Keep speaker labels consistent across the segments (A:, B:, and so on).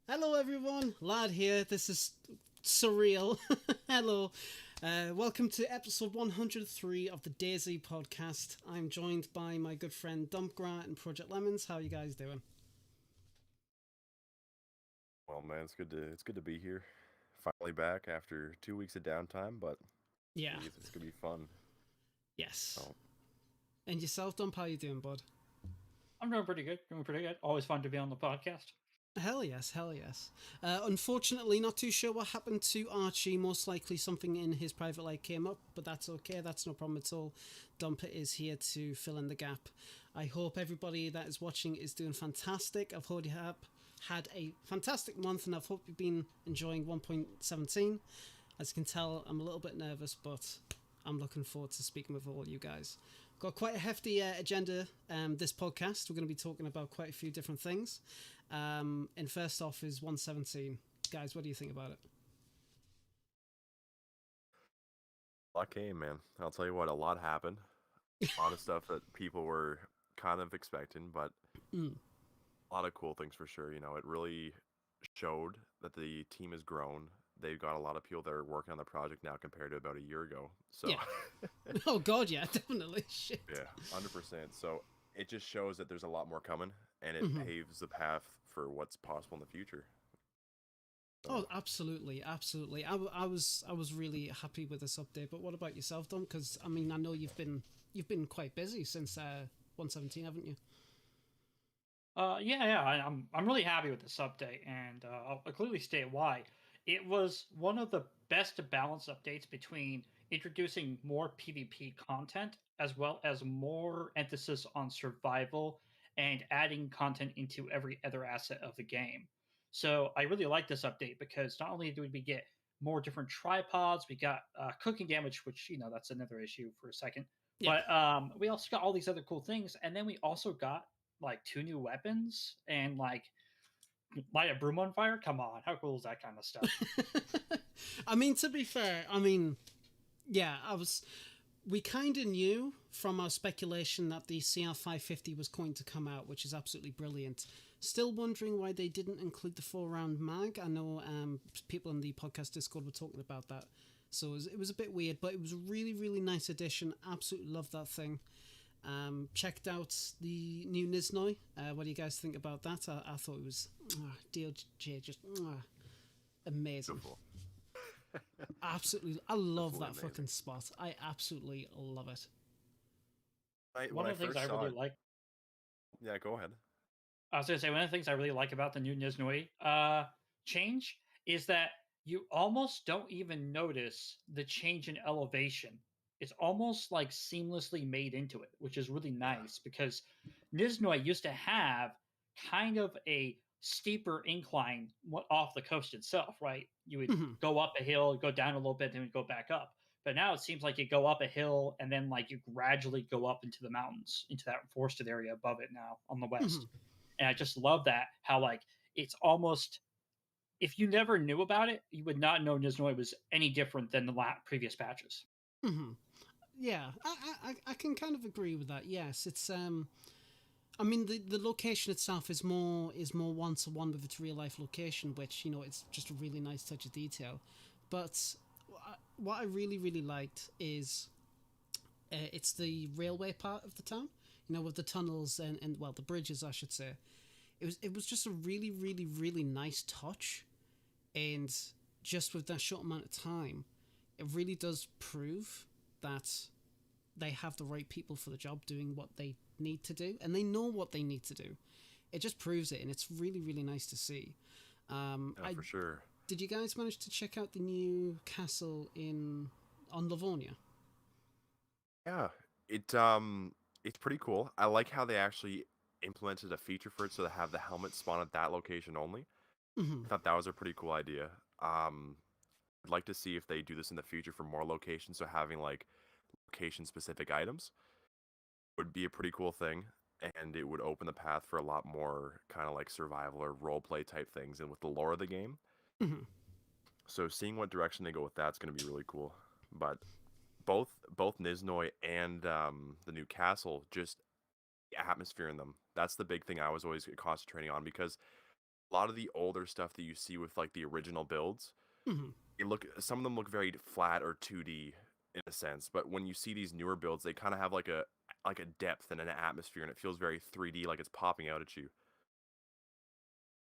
A: Hello, everyone. Lad here. This is surreal. Hello. Welcome to episode 103 of the DayZ podcast. I'm joined by my good friend Dumpgrat and Project Lemons. How are you guys doing?
B: Well, man, it's good to be here. Finally back after 2 weeks of downtime, but I
A: Yeah.
B: think it's gonna be fun.
A: Yes.
B: So
A: And yourself, Dump? How you doing, bud?
C: I'm doing pretty good. Doing pretty good. Always fun to be on the podcast.
A: Hell yes, hell yes. Unfortunately, not too sure what happened to Archie. Most likely something in his private life came up, but that's okay. That's no problem at all. Dumper is here to fill in the gap. I hope everybody that is watching is doing fantastic. I've heard you have had a fantastic month, and I hope you've been enjoying 1.17. As you can tell, I'm a little bit nervous, but I'm looking forward to speaking with all you guys. Got quite a hefty agenda this podcast. We're going to be talking about quite a few different things. And first off is 117. Guys, what do you think about it?
B: a lot came, man. I'll tell you what, a lot happened. A lot of stuff that people were kind of expecting, but
A: Mm,
B: a lot of cool things for sure. It really showed that the team has grown. They've got a lot of people that are working on the project now compared to about a year ago. So,
A: yeah. Oh, God, yeah, definitely. Shit.
B: yeah, 100%. So it just shows that there's a lot more coming, and it
A: Hmm.
B: paves the path for what's possible in the future.
A: Oh,
B: So.
A: absolutely, absolutely. I was really happy with this update. But what about yourself, Dom? Because I mean, I know you've been quite busy since 117, haven't you?
C: I'm really happy with this update, and I'll clearly state why. It was one of the best balanced updates between introducing more PvP content as well as more emphasis on survival and adding content into every other asset of the game. So I really like this update because not only do we get more different tripods, we got cooking damage, which that's another issue for a second.
A: Yeah.
C: But we also got all these other cool things, and then we also got like two new weapons and like light a broom on fire. Come on, how cool is that kind of stuff?
A: I mean, to be fair, I mean, yeah, I was. We kind of knew from our speculation that the CR550 was going to come out, which is absolutely brilliant. Still wondering why they didn't include the 4 round mag. I know people in the podcast Discord were talking about that. So it was a bit weird, but it was a really, really nice addition. Absolutely love that thing. Checked out the new Niznoi. What do you guys think about that? I thought it was DLJ just amazing.
B: Beautiful.
A: Absolutely, I love
B: Absolutely
A: that
B: amazing.
A: fucking spot. I absolutely love it.
B: When
C: One
B: I
C: of the things
B: first
C: I
B: saw
C: really
B: it,
C: like,
B: yeah, go ahead.
C: I was gonna say, one of the things I really like about the new Niznoi change is that you almost don't even notice the change in elevation. It's almost like seamlessly made into it, which is really
B: Yeah.
C: nice because Niznoi used to have kind of a steeper incline off the coast itself, right? You would
A: Mhm.
C: go up a hill, go down a little bit, then go back up. But now it seems like you go up a hill and then like you gradually go up into the mountains, into that forested area above it now on the west.
A: Mhm.
C: And I just love that how like it's almost, if you never knew about it, you would not know Niznoi was any different than the previous patches.
A: Mhm. Yeah, I can kind of agree with that. Yes, it's I mean the location itself is more one to one with its real life location, which it's just a really nice touch of detail. But what I really really liked is it's the railway part of the town. With the tunnels and well the bridges, I should say. It was just a really really really nice touch, and just with that short amount of time, it really does prove that they have the right people for the job doing what they need to do, and they know what they need to do. It just proves it, and it's really really nice to see.
B: Yeah,
A: I
B: for sure.
A: Did you guys manage to check out the new castle in on Livonia?
B: Yeah, it's pretty cool. I like how they actually implemented a feature for it, so they have the helmet spawn at that location only.
A: Mm-hmm.
B: I thought that was a pretty cool idea. Um, I'd like to see if they do this in the future for more locations, so having like location specific items would be a pretty cool thing, and it would open the path for a lot more kind of like survival or role play type things, and with the lore of the game.
A: Mm-hmm.
B: So seeing what direction they go with that's going to be really cool. But both Niznoi and the new castle, just the atmosphere in them. That's the big thing I was always concentrating on because a lot of the older stuff that you see with like the original builds,
A: Mhm.
B: some of them look very flat or 2D in a sense, but when you see these newer builds, they kind of have like a depth and an atmosphere, and it feels very 3D, like it's popping out at you.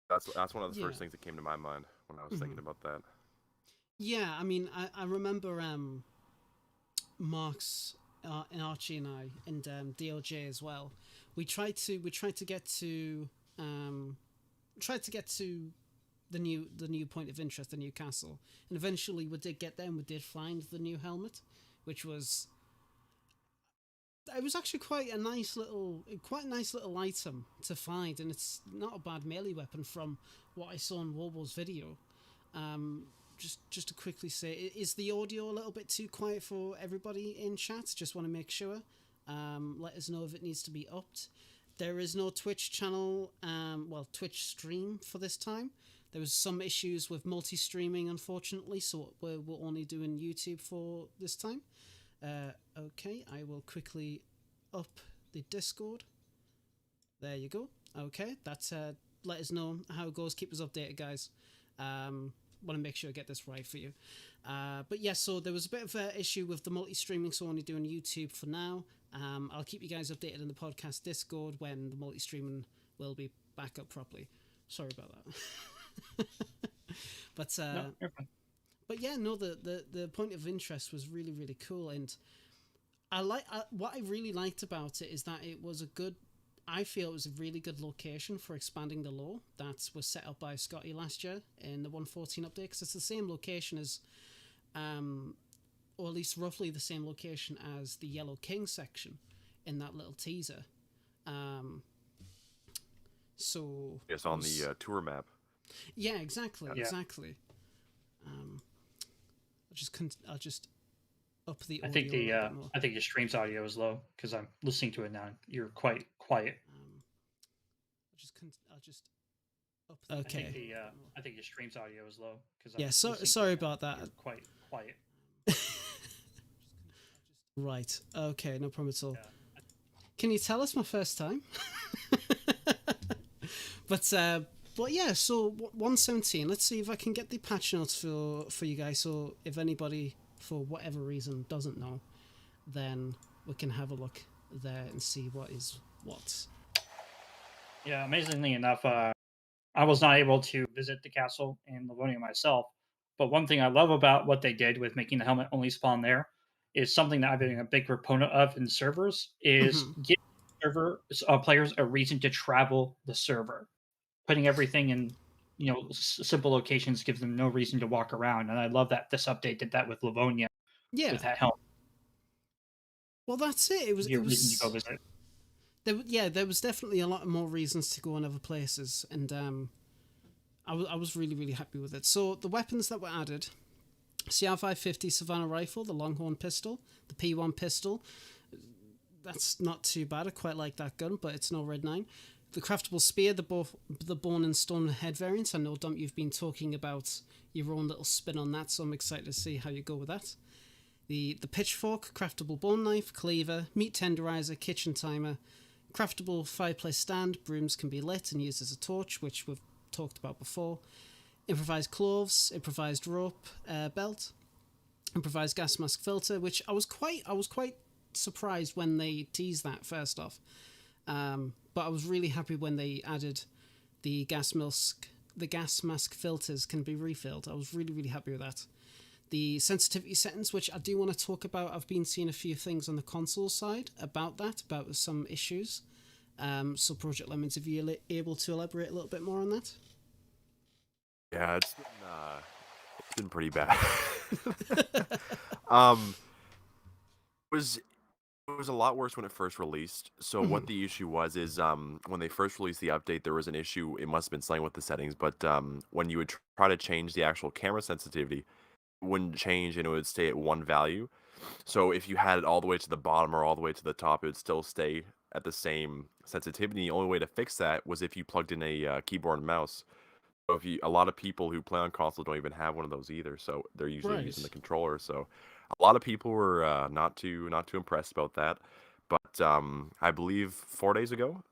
B: That's one of the
A: Yeah.
B: first things that came to my mind when I was thinking
A: Mhm.
B: about that.
A: Yeah, I mean, I remember Mark's and Archie and I and DLJ as well. We tried to get to tried to get to the new point of interest, the new castle, and eventually we did get there. And we did find the new helmet, which was it was actually quite a nice little item to find, and it's not a bad melee weapon from what I saw in Warbo's video. Um, just to quickly say, is the audio a little bit too quiet for everybody in chat? Just want to make sure. Let us know if it needs to be upped. There is no Twitch channel, Twitch stream for this time. There was some issues with multi-streaming, unfortunately, so we're only doing YouTube for this time. Okay, I will quickly up the Discord. There you go. Okay, that's let us know how it goes. Keep us updated, guys. Want to make sure I get this right for you. But yeah, so there was a bit of an issue with the multi-streaming, so only doing YouTube for now. I'll keep you guys updated in the podcast Discord when the multi-streaming will be back up properly. Sorry about that. But
C: No, you're fine.
A: but yeah, no, the point of interest was really, really cool, and what I really liked about it is that it was a good. I feel it was a really good location for expanding the lore that was set up by Scotty last year in the 114 update, because it's the same location as, or at least roughly the same location as the Yellow King section in that little teaser. So
B: It's on the tour map.
A: yeah, exactly,
C: Yeah.
A: exactly. I'll just up the
C: I
A: audio
C: think
A: a
C: the
A: little bit more.
C: I think your stream's audio is low because I'm listening to it now. You're quite quiet.
A: I'll just up. Okay.
C: I think your stream's audio is low because
A: Yeah. Sorry about that.
C: You're quite quiet.
A: Right. Okay. No problem at all.
C: Yeah.
A: Can you tell us my first time? But yeah. So 117. Let's see if I can get the patch notes for you guys. So if anybody for whatever reason doesn't know, then we can have a look there and see what is what.
C: Yeah, amazingly enough, I was not able to visit the castle in Livonia myself. But one thing I love about what they did with making the helmet only spawn there is something that I've been a big proponent of in servers is giving server players a reason to travel the server. Putting everything in, simple locations gives them no reason to walk around, and I love that this update did that with Livonia
A: Yeah.
C: with that helmet.
A: Well, that's it. It was.
C: Give you a reason to go visit.
A: There was definitely a lot more reasons to go in other places, and I was really, really happy with it. So the weapons that were added: CR550 Savannah rifle, the Longhorn pistol, the P1 pistol. That's not too bad. I quite like that gun, but it's no Red 9. The craftable spear, the bone and stone head variant. I know, Dump, you've been talking about your own little spin on that, so I'm excited to see how you go with that. The pitchfork, craftable bone knife, cleaver, meat tenderizer, kitchen timer, craftable fireplace stand. Brooms can be lit and used as a torch, which we've talked about before. Improvised cloves, improvised rope belt, improvised gas mask filter, which I was quite surprised when they teased that first off. But I was really happy when they added the gas mask filters can be refilled. I was really, really happy with that. The sensitivity settings, which I do want to talk about. I've been seeing a few things on the console side about some issues. So Project Lemons, if you're able to elaborate a little bit more on that.
B: Yeah, it's been pretty bad. It was a lot worse when it first released. So what the issue was is when they first released the update, there was an issue. It must have been something with the settings, but when you would try to change the actual camera sensitivity, it wouldn't change and it would stay at one value. So if you had it all the way to the bottom or all the way to the top, it would still stay at the same sensitivity. The only way to fix that was if you plugged in a keyboard and mouse. So a lot of people who play on console don't even have one of those either, so they're usually using the controller. So a lot of people were not too impressed about that. But I believe 3 days ago,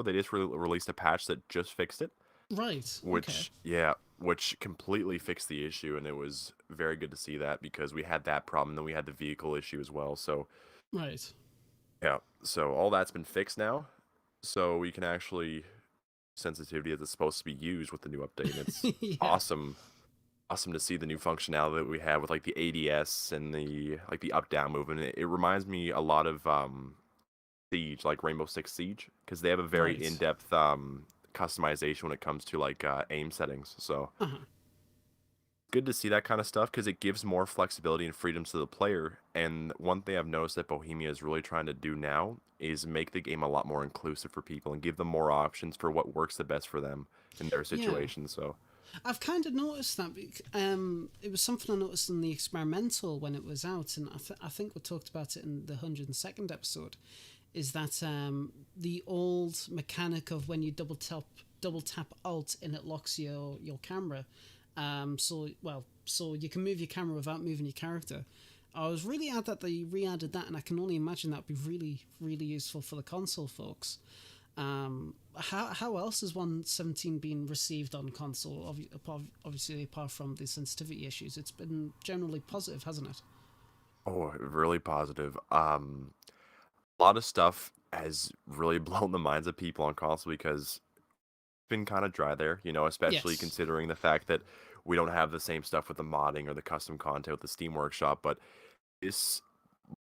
B: they just released a patch that just fixed it.
A: Right. Okay.
B: which completely fixed the issue, and it was very good to see that because we had that problem, and then we had the vehicle issue as well. So
A: Right.
B: yeah, so all that's been fixed now, so we can actually sensitivity as it's supposed to be used with the new update. And it's
A: Yeah.
B: awesome to see the new functionality that we have with like the ADS and the like the up down movement. It reminds me a lot of Siege, like Rainbow Six Siege, because they have a very
A: Right.
B: in-depth customization when it comes to like aim settings. So
A: Uh-huh.
B: good to see that kind of stuff because it gives more flexibility and freedom to the player. And one thing I've noticed that Bohemia is really trying to do now is make the game a lot more inclusive for people and give them more options for what works the best for them in their
A: Yeah.
B: situation. So
A: I've kind of noticed that. It was something I noticed in the experimental when it was out, and I think we talked about it in the 102nd episode. Is that the old mechanic of when you double tap Alt and it locks your camera, so you can move your camera without moving your character. I was really glad that they re-added that, and I can only imagine that'd be really really useful for the console folks. How else has 117 been received on console? Obviously, apart from the sensitivity issues, it's been generally positive, hasn't it?
B: oh, really positive. A lot of stuff has really blown the minds of people on console because it's been kind of dry there, especially
A: Yes.
B: considering the fact that we don't have the same stuff with the modding or the custom content with the Steam Workshop. But this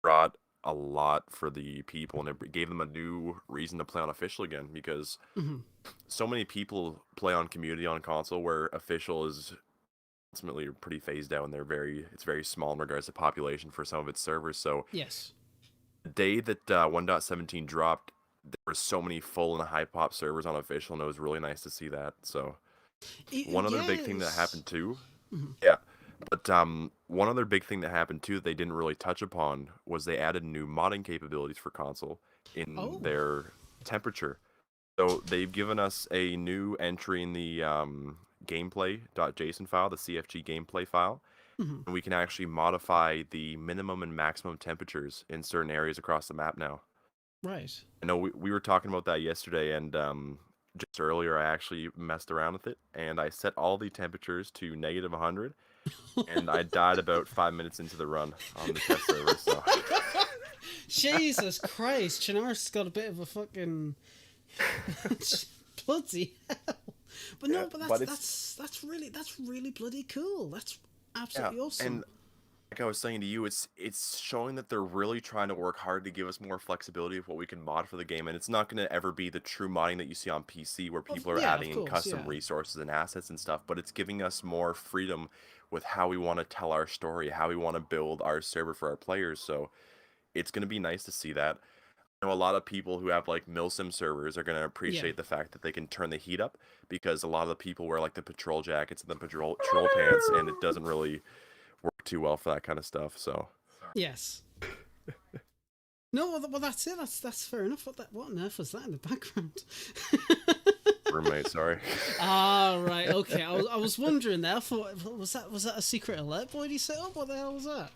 B: brought a lot for the people, and it gave them a new reason to play on official again because
A: Hmm.
B: so many people play on community on console where official is ultimately pretty phased out, and it's very small in regards to population for some of its servers. So
A: Yes.
B: the day that 1.17 dropped, there were so many full and high pop servers on official, and it was really nice to see that. So one other big thing that
A: Yes.
B: happened too,
A: Mhm.
B: yeah, but one other big thing that happened too that they didn't really touch upon was they added new modding capabilities for console in
A: Oh.
B: their temperature. So they've given us a new entry in the gameplay.json file, the CFG gameplay file,
A: Hmm.
B: and we can actually modify the minimum and maximum temperatures in certain areas across the map now.
A: Right.
B: I know we were talking about that yesterday, and just earlier I actually messed around with it, and I set all the temperatures to negative 100, and I died about 5 minutes into the run on the test server. So
A: Jesus Christ, Chinaris got a bit of a fucking bloody hell. But
B: yeah,
A: no, but
B: but it's
A: that's really bloody cool. That's
B: yeah,
A: absolutely awesome.
B: and like I was saying to you, it's showing that they're really trying to work hard to give us more flexibility of what we can mod for the game, and it's not going to ever be the true modding that you see on PC where people are
A: Yeah, of
B: adding in
A: course,
B: custom
A: yeah.
B: resources and assets and stuff, but it's giving us more freedom with how we want to tell our story, how we want to build our server for our players. So it's going to be nice to see that. I know a lot of people who have like milsim servers are going to
A: Yeah.
B: appreciate the fact that they can turn the heat up because a lot of the people wear like the patrol jackets and the patrol pants, and it doesn't really work too well for that kind of stuff. So
A: Yes. No, well, that's it. That's fair enough. What on earth was that in the background?
B: roommate, sorry.
A: Ah, right. Okay. I was wondering there. I thought was that a secret alert boy he set up? What the hell was that?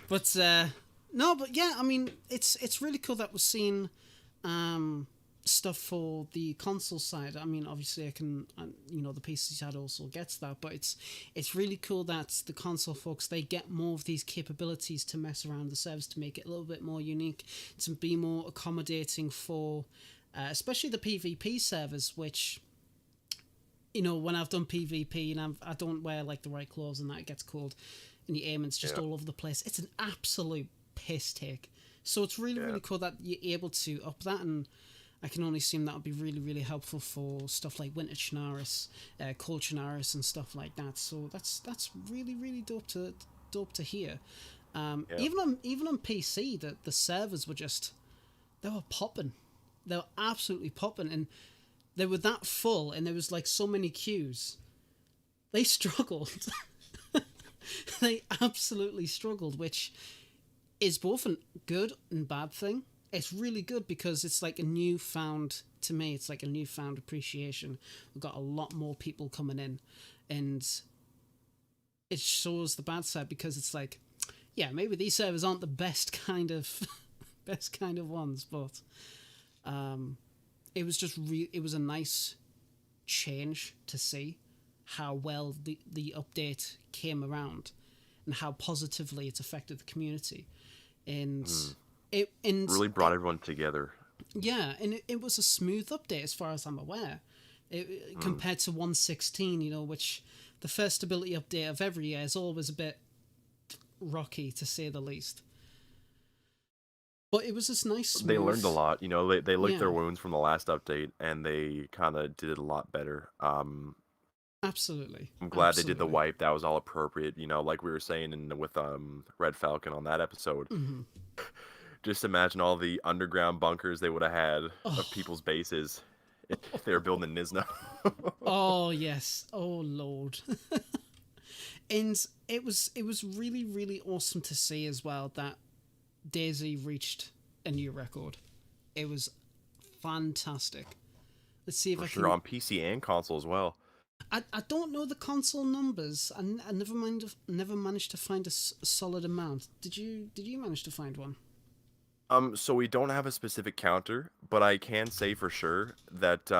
A: But no, but yeah. I mean, it's really cool that we're seeing stuff for the console side. I mean, obviously, the PC side also gets that, but it's really cool that the console folks they get more of these capabilities to mess around the servers to make it a little bit more unique, to be more accommodating for, especially the PvP servers, which. When I've done PvP and I don't wear like the right clothes and that it gets cold, and the aiming's just
B: Yeah,
A: all over the place. It's an absolute piss take. So it's really
B: yeah,
A: really cool that you're able to up that, and I can only assume that would be really, really helpful for stuff like Winter Chinaris, Cold Chinaris, and stuff like that. So that's really, really dope to hear.
B: yeah.
A: Even on PC, the servers were just they were popping, they were absolutely popping, and they were that full, and there was like so many queues. They struggled. They absolutely struggled, which is both a good and bad thing. It's really good because it's like a newfound to me. It's like a newfound appreciation. We've got a lot more people coming in, and it shows the bad side because it's like, yeah, maybe these servers aren't the best kind of best kind of ones, but it was just it was a nice change to see how well the update came around and how positively it's affected the community, and it
B: really brought everyone together.
A: yeah, and it was a smooth update as far as I'm aware, compared to 1.16, which the first ability update of every year is always a bit rocky to say the least. But it was this nice smooth.
B: They learned a lot. They licked their
A: Yeah.
B: wounds from the last update, and they kind of did it a lot better.
A: Absolutely.
B: I'm glad they did the
A: Absolutely.
B: wipe. That was all appropriate. Like we were saying with Red Falcon on that episode.
A: Mhm.
B: Just imagine all the underground bunkers they would have had
A: Oh.
B: of people's bases if they were building in Nizhna.
A: Oh yes. Oh Lord. And it was really, really awesome to see as well that DayZ reached a new record. It was fantastic. Let's see if
B: For
A: I
B: sure,
A: can.
B: on PC and console as well.
A: I don't know the console numbers. I never managed to find a solid amount. Did you manage to find one?
B: So we don't have a specific counter, but I can say for sure that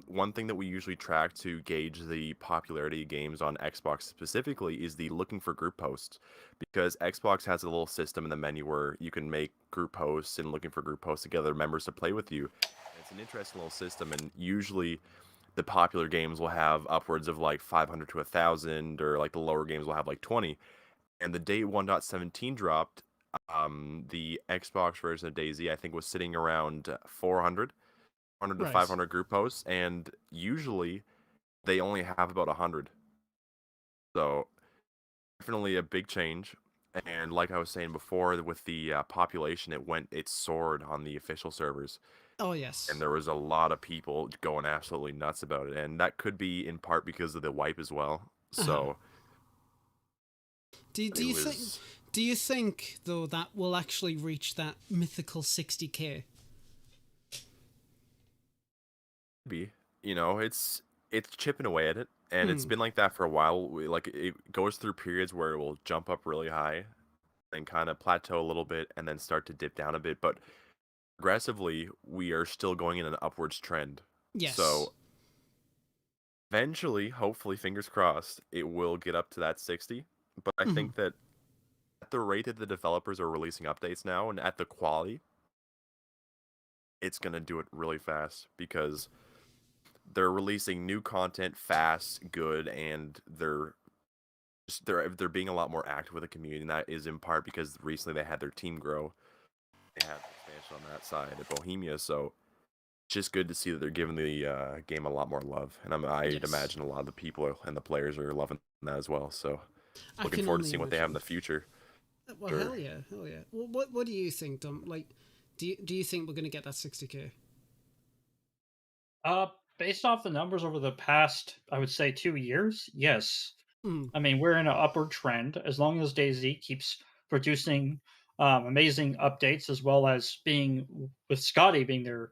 B: one thing that we usually track to gauge the popularity of games on Xbox specifically is the looking for group posts, because Xbox has a little system in the menu where you can make group posts and looking for group posts to get other members to play with you. It's an interesting little system, and usually the popular games will have upwards of like 500 to 1,000, or like the lower games will have like 20. And the day 1.17 dropped, the Xbox version of DayZ, I think, was sitting around 400 to
A: Right.
B: 500 group posts, and usually they only have about 100. So definitely a big change. And like I was saying before, with the population, it soared on the official servers,
A: Oh yes.
B: and there was a lot of people going absolutely nuts about it, and that could be in part because of the wipe as well. So
A: Do
B: it
A: you think?
B: was
A: Do you think though that will actually reach that mythical 60K?
B: be it's chipping away at it, and it's been like that for a while. Like, it goes through periods where it will jump up really high and kind of plateau a little bit and then start to dip down a bit, but aggressively we are still going in an upwards trend.
A: Yes.
B: So eventually, hopefully, fingers crossed, it will get up to that 60. But I think that at the rate that the developers are releasing updates now and at the quality, it's going to do it really fast, because they're releasing new content fast, good, and they're being a lot more active with the community, and that is in part because recently they had their team grow. They had expansion on that side at Bohemia, so it's just good to see that they're giving the game a lot more love, and I'd
A: Yes.
B: imagine a lot of the people and the players are loving that as well. So
A: I
B: looking
A: can
B: forward to
A: only
B: seeing what they have in the
A: imagine.
B: future.
A: Well,
B: Sure.
A: hell yeah, hell yeah. Well, what do you think, Dom? Like, do you think we're gonna get that 60K?
C: Based off the numbers over the past, I would say 2 years, yes.
A: Mm.
C: I mean, we're in an upward trend as long as DayZ keeps producing amazing updates, as well as being with Scotty being their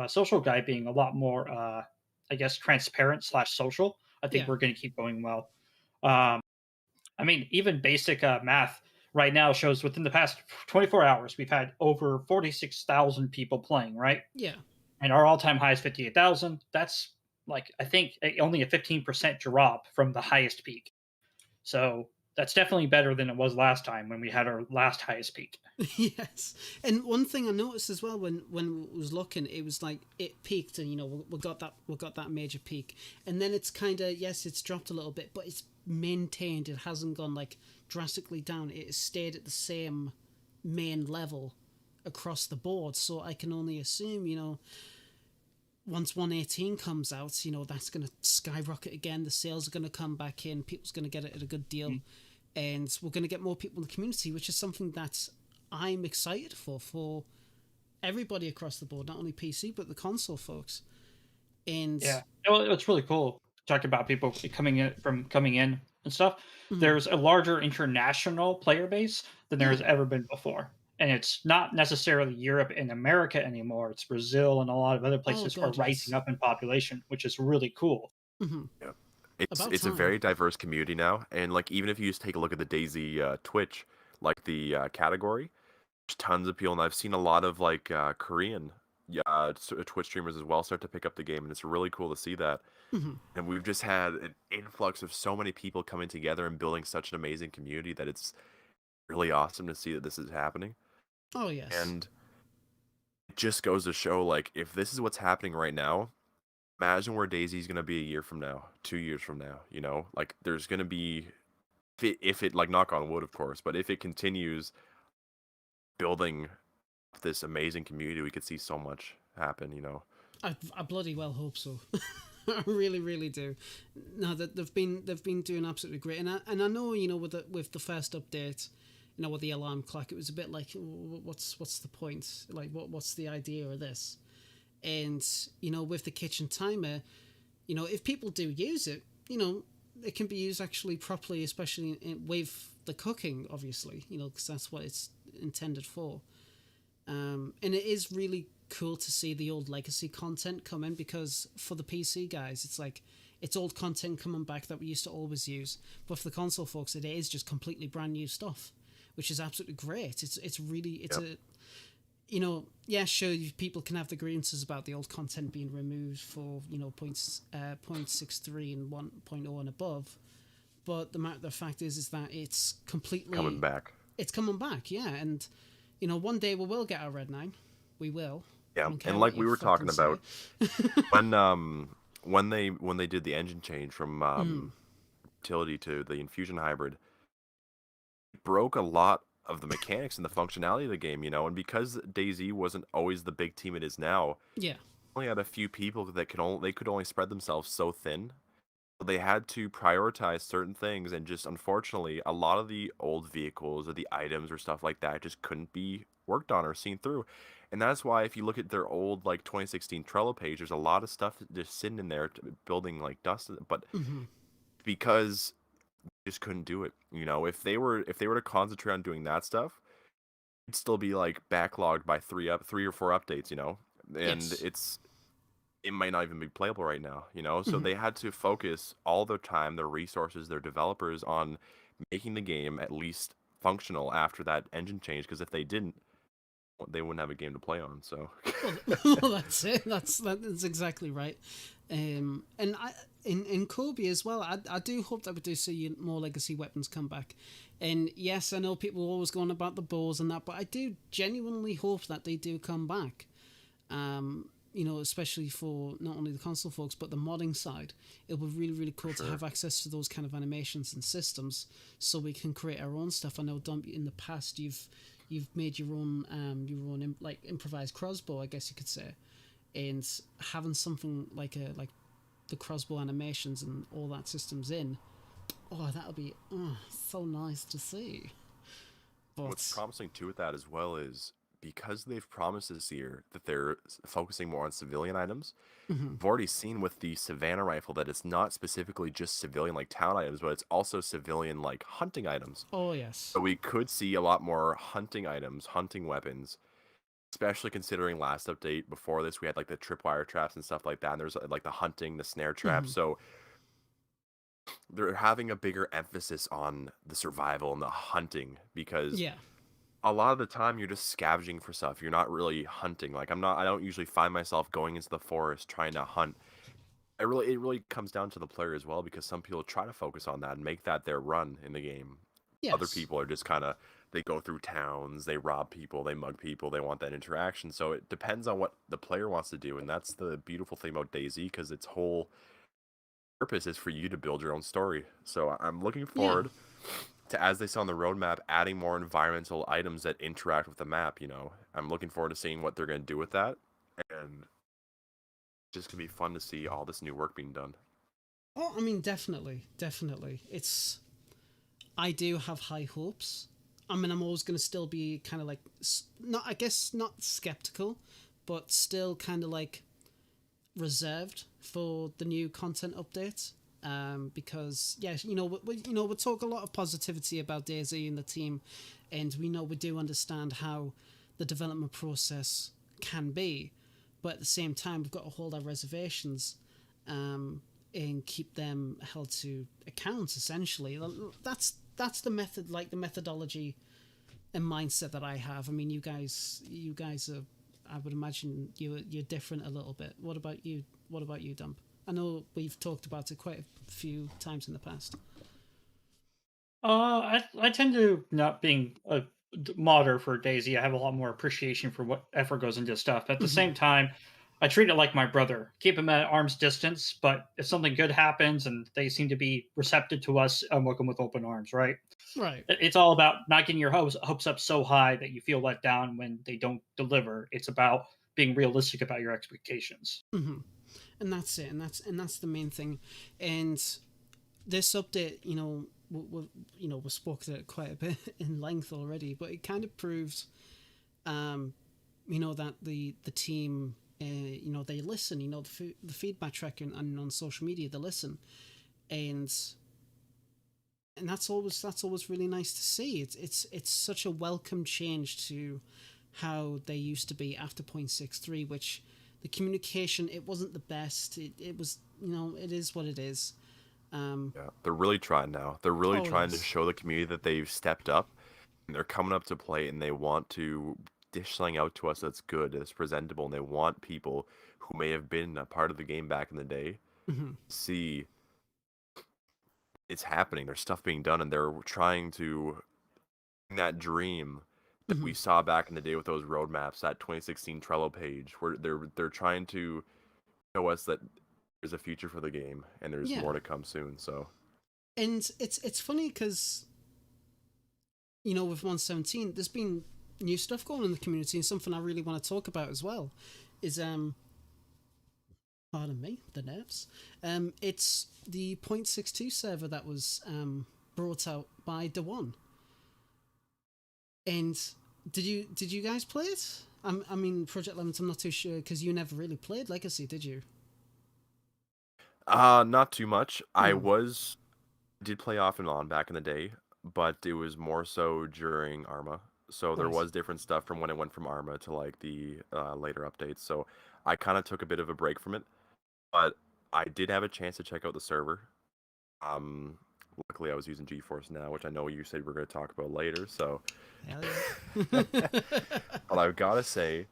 C: social guy, being a lot more, I guess, transparent slash social. I think
A: Yeah.
C: we're going to keep going well. Um, I mean, even basic math right now shows within the past 24 hours, we've had over 46,000 people playing, right?
A: Yeah.
C: And our all-time high is 58,000. That's like, I think, only a 15% drop from the highest peak. So that's definitely better than it was last time when we had our last highest peak.
A: Yes. And one thing I noticed as well when I was looking, it was like it peaked, and we got that major peak, and then it's kind of, yes, it's dropped a little bit, but it's maintained. It hasn't gone like drastically down. It has stayed at the same main level across the board. So I can only assume, once 118 comes out, that's going to skyrocket again. The sales are going to come back in. People's going to get it at a good deal. And we're going to get more people in the community, which is something that I'm excited for everybody across the board, not only PC, but the console folks. And
C: Yeah, well, it's really cool talking about people coming in and stuff. There's a larger international player base than there's ever been before. And it's not necessarily Europe and America anymore. It's Brazil and a lot of other places are
A: God,
C: rising
A: yes.
C: up in population, which is really cool.
B: Yeah. It's
A: About
B: it's a
A: time.
B: very diverse community now, and like, even if you just take a look at the DayZ Twitch, like the category, there's tons of people, and I've seen a lot of like Korean Twitch streamers as well start to pick up the game, and it's really cool to see that.
A: Hmm.
B: And we've just had an influx of so many people coming together and building such an amazing community that it's really awesome to see that this is happening.
A: Oh yes.
B: And it just goes to show, like, if this is what's happening right now, imagine where DayZ is going to be a year from now, 2 years from now. Like, there's going to be, if it, like, knock on wood, of course, but if it continues building this amazing community, we could see so much happen.
A: I bloody well hope so. I really, really do. No, that they've been doing absolutely great, and I know, with the first update, with the alarm clock, it was a bit like, what's the point? Like, what's the idea of this? And with the kitchen timer, if people do use it, it can be used actually properly, especially with the cooking, obviously, because that's what it's intended for. And it is really cool to see the old legacy content come in, because for the PC guys, it's like it's old content coming back that we used to always use, but for the console folks, it is just completely brand new stuff, which is absolutely great. It's really sure, people can have the grievances about the old content being removed for points 0.63 and 1.0 and above, but the fact is that it's completely
B: coming back.
A: It's coming back, yeah, and one day we will get our Red 9. We will.
B: Yeah, and like we were talking about, when they did the engine change from utility to the Infusion hybrid, it broke a lot of the mechanics and the functionality of the game, and because DayZ wasn't always the big team it is now,
A: yeah,
B: only had a few people that could only spread themselves so thin. They had to prioritize certain things, and just unfortunately, a lot of the old vehicles or the items or stuff like that just couldn't be worked on or seen through. And that's why if you look at their old, like, 2016 Trello page, there's a lot of stuff just sitting in there building like dust. But because they just couldn't do it, if they were to concentrate on doing that stuff, it'd still be like backlogged by three or four updates, and
A: yes.
B: it might not even be playable right now, So they had to focus all their time, their resources, their developers on making the game at least functional after that engine change, because if they didn't, they wouldn't have a game to play on. So
A: well, that's it. That's exactly right. And in Kobe as well, I do hope that we do see more legacy weapons come back. And yes, I know people are always going about the bows and that, but I do genuinely hope that they do come back. Especially for not only the console folks, but the modding side. It would be really, really cool to have access to those kind of animations and systems, so we can create our own stuff. I know, Dom, in the past you've made your own like improvised crossbow, I guess you could say, and having something like the crossbow animations and all that systems in. Oh, that'll be so nice to see. But
B: what's promising too with that as well is, because they've promised this year that they're focusing more on civilian items, we've already seen with the Savannah rifle that it's not specifically just civilian like town items, but it's also civilian like hunting items.
A: oh yes,
B: So we could see a lot more hunting items, hunting weapons, especially considering last update before this we had like the tripwire traps and stuff like that, and there's like the hunting, the snare traps. So they're having a bigger emphasis on the survival and the hunting, because
A: yeah,
B: a lot of the time you're just scavenging for stuff. You're not really hunting. Like I don't usually find myself going into the forest trying to hunt. It really comes down to the player as well, because some people try to focus on that and make that their run in the game. Other
A: yes.
B: people are just kind of, they go through towns, they rob people, they mug people, they want that interaction. So it depends on what the player wants to do, and that's the beautiful thing about DayZ, because its whole purpose is for you to build your own story. So I'm looking forward to, as they saw on the roadmap, adding more environmental items that interact with the map. I'm looking forward to seeing what they're going to do with that, and it's just going to be fun to see all this new work being done.
A: Oh, I mean, definitely. I do have high hopes. I mean, I'm always going to still be kind of like, not skeptical, but still kind of like reserved for the new content updates. Because we talk a lot of positivity about DayZ and the team, and we do understand how the development process can be, but at the same time we've got to hold our reservations, and keep them held to account. Essentially, that's the methodology and mindset that I have. I mean, you guys I would imagine you're different a little bit. What about you? What about you, Dump? I know we've talked about it quite a few times in the past.
C: I tend to not being a modder for DayZ. I have a lot more appreciation for what effort goes into stuff. But at the
A: Mm-hmm.
C: same time, I treat it like my brother. Keep him at arm's distance, but if something good happens and they seem to be receptive to us, I'm welcome with open arms, right?
A: Right.
C: It's all about not getting your hopes up so high that you feel let down when they don't deliver. It's about being realistic about your expectations.
A: Mm-hmm. And that's it. And that's the main thing. And this update, we spoke to it quite a bit in length already, but it kind of proves, that the team, they listen. The feedback track and on social media, they listen, and that's always really nice to see. It's such a welcome change to how they used to be after 0.63, which the communication, it wasn't the best. It was, it is what it is.
B: Yeah, they're really trying now. They're really
A: Oh
B: trying to
A: yes.
B: show the community that they've stepped up and they're coming up to play and they want to dish something out to us that's good, that's presentable, and they want people who may have been a part of the game back in the day
A: Hmm.
B: see it's happening. There's stuff being done, and they're trying to bring that dream that
A: Hmm.
B: we saw back in the day with those roadmaps, that 2016 Trello page, where they're trying to show us that there's a future for the game and there's
A: Yeah,
B: more to come soon. So
A: and it's funny because with 117, there's been new stuff going on in the community, and something I really want to talk about as well is pardon me, the nerves. It's the 0.62 server that was brought out by Dewan. And did you guys play it? I mean, Project Lemons. I'm not too sure because you never really played Legacy, did you?
B: not too much.
A: Hmm.
B: Did play off and on back in the day, but it was more so during Arma. So there
A: Right.
B: was different stuff from when it went from Arma to like the later updates. So I kind of took a bit of a break from it, but I did have a chance to check out the server. Um, Luckily I was using GeForce now, which I know you said we're going to talk about later. So,
A: Hell yeah.
B: but I've got to say,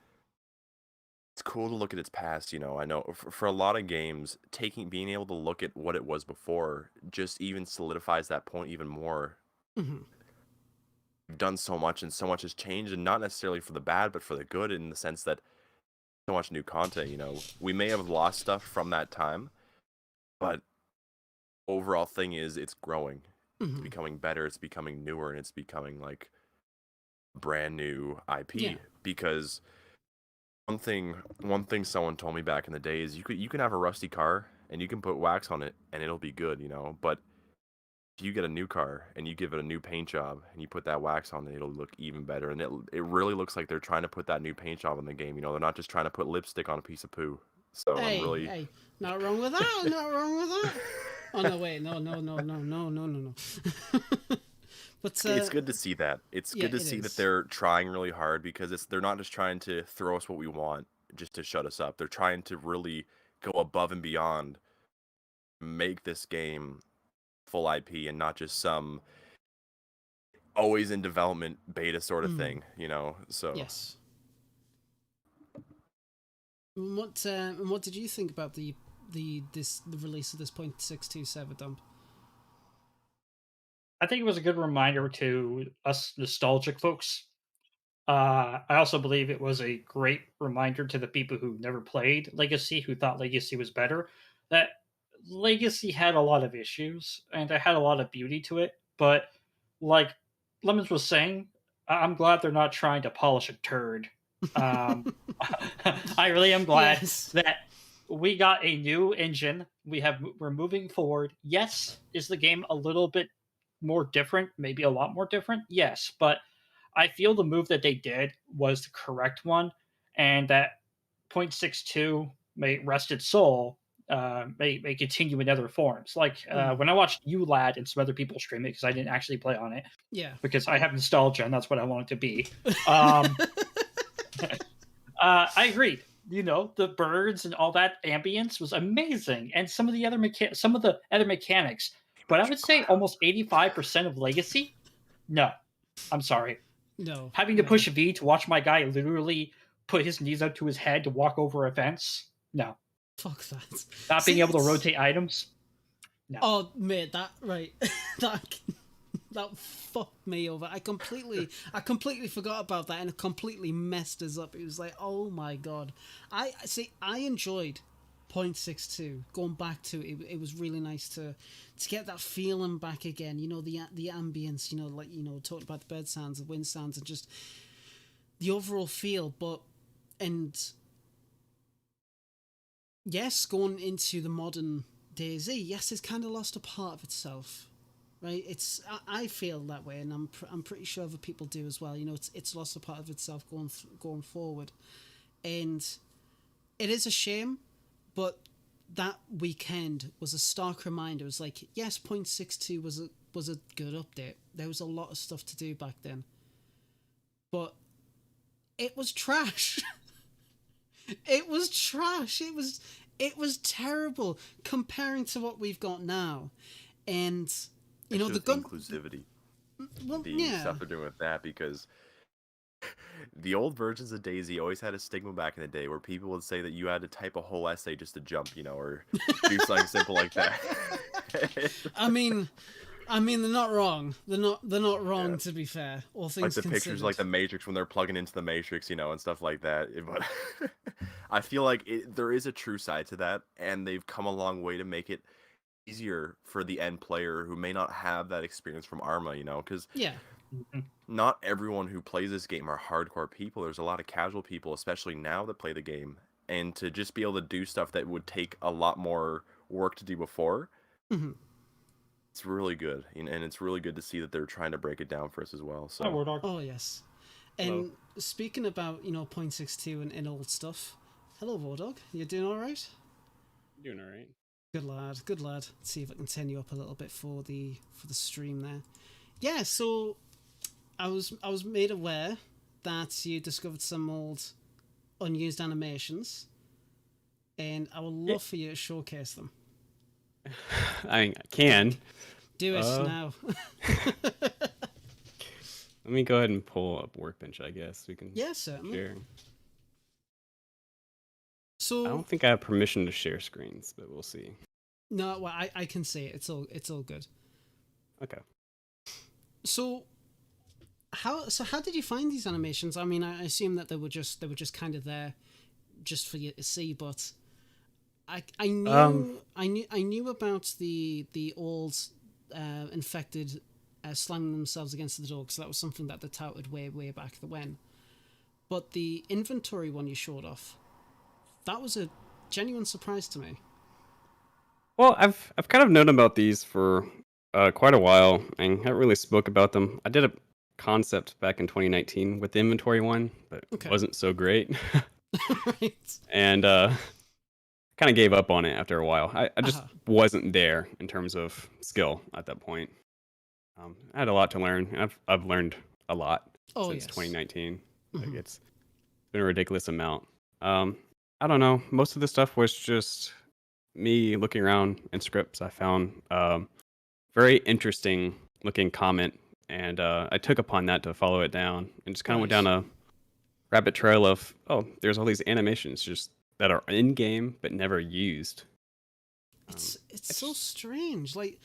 B: it's cool to look at its past. I know for a lot of games, being able to look at what it was before just even solidifies that point even more.
A: Hmm.
B: We've done so much and so much has changed, and not necessarily for the bad but for the good, in the sense that so much new content. We may have lost stuff from that time, but overall thing is it's growing, it's
A: Hmm.
B: becoming better, it's becoming newer, and it's becoming like brand new
A: Yeah.
B: IP. Because one thing someone told me back in the day is you can have a rusty car and you can put wax on it and it'll be good, but if you get a new car and you give it a new paint job and you put that wax on it, it'll look even better. And it really looks like they're trying to put that new paint job in the game. They're not just trying to put lipstick on a piece of poo. So I'm
A: Hey,
B: really
A: hey, not wrong with that. Not wrong with that. Oh no, wait, no, no, no, no, no, no, no, no. But
B: it's good to see that. It's
A: yeah,
B: good to
A: it
B: see that
A: is.
B: they're trying really hard because they're not just trying to throw us what we want just to shut us up. They're trying to really go above and beyond, make this game full IP and not just some always in development beta sort of
A: Mm,
B: thing. So
A: yes. And what did you think about the release of this 0.62 server dump?
C: I think it was a good reminder to us nostalgic folks. I also believe it was a great reminder to the people who never played Legacy, who thought Legacy was better, that Legacy had a lot of issues and it had a lot of beauty to it. But like Lemons was saying, I'm glad they're not trying to polish a turd. Um, I really am glad
A: Yes.
C: that we got a new engine. We're moving forward. Yes, is the game a little bit more different? Maybe a lot more different. Yes, but I feel the move that they did was the correct one, and that 0.62 may rest its soul. May continue in other forms. Like
A: Mm,
C: when I watched you lad and some other people stream it because I didn't actually play on it
A: yeah.
C: because I have nostalgia and that's what I want it to be. Um, I agreed. The birds and all that ambience was amazing, and some of the other mechanics. But I would say almost 85% of Legacy. No, I'm sorry.
A: No,
C: Having to
A: no.
C: push V to watch my guy literally put his knees up to his head to walk over a fence. No.
A: Fuck that.
C: Not
A: See,
C: being able to
A: it's-
C: rotate items. No.
A: Oh, mate, that right. that that fucked me over. I completely forgot about that, and it completely messed us up. It was like, oh my god. I see. I enjoyed 0.62. Going back to it, it was really nice to get that feeling back again. You know, the ambience. You know, like talked about the bird sounds, the wind sounds, and just the overall feel. But and yes, going into the modern DayZ, yes, it's kind of lost a part of itself, right? I feel that way, and I'm pretty sure other people do as well. You know, it's lost a part of itself going forward, and it is a shame, but that weekend was a stark reminder. It was like, yes, 0.62 was a good update. There was a lot of stuff to do back then, but it was trash. It was trash. It was terrible comparing to what we've got now, and you know the gun
B: inclusivity,
A: well,
B: the
A: yeah,
B: stuff they're doing with that, because the old versions of DayZ always had a stigma back in the day where people would say that you had to type a whole essay just to jump, or do something simple like that.
A: I mean, they're not wrong. They're not wrong.
B: Yeah.
A: To be fair, all things
B: Like the
A: considered.
B: pictures, like the Matrix when they're plugging into the Matrix, and stuff like that. But I feel like there is a true side to that, and they've come a long way to make it easier for the end player who may not have that experience from Arma, because
A: Yeah,
B: not everyone who plays this game are hardcore people. There's a lot of casual people, especially now, that play the game, and to just be able to do stuff that would take a lot more work to do before.
A: Mhm.
B: It's really good, and it's really good to see that they're trying to break it down for us as well. So
C: Hi, Wardog.
A: Oh yes, and
C: Hello.
A: speaking about 0.62 and old stuff. Hello, Vordog. You doing all right?
D: Doing all right.
A: Good lad, good lad. Let's see if I can turn you up a little bit for the stream there. Yeah, so I was made aware that you discovered some old unused animations, and I would love for you to showcase them.
D: I mean, I can.
A: Do it now.
D: Let me go ahead and pull up Workbench, I guess. We can
A: Yeah, certainly.
D: share. I
A: So
D: don't think I have permission to share screens, but we'll see.
A: no, well, I can see it. It's all good.
D: Okay.
A: So how did you find these animations? I mean, I assume that they were just kind of there, just for you to see. But I knew about the old infected slamming themselves against the door, because that was something that they touted way back when. But the inventory one you showed off, that was a genuine surprise to me.
D: Well, I've kind of known about these for quite a while, and haven't really spoke about them. I did a concept back in 2019 with the inventory one, but
A: Okay.
D: it wasn't so great,
A: Right.
D: and kind of gave up on it after a while. I just
A: Uh-huh.
D: wasn't there in terms of skill at that point. I had a lot to learn, and I've learned a lot
A: Oh,
D: since
A: yes.
D: 2019. Like
A: Mhm.
D: it's been a ridiculous amount. I don't know. Most of the stuff was just me looking around in scripts. I found very interesting looking comment, and I took upon that to follow it down, and just kind of went
A: Right.
D: down a rabbit trail of, oh, there's all these animations just that are in game but never used.
A: It's so strange. Like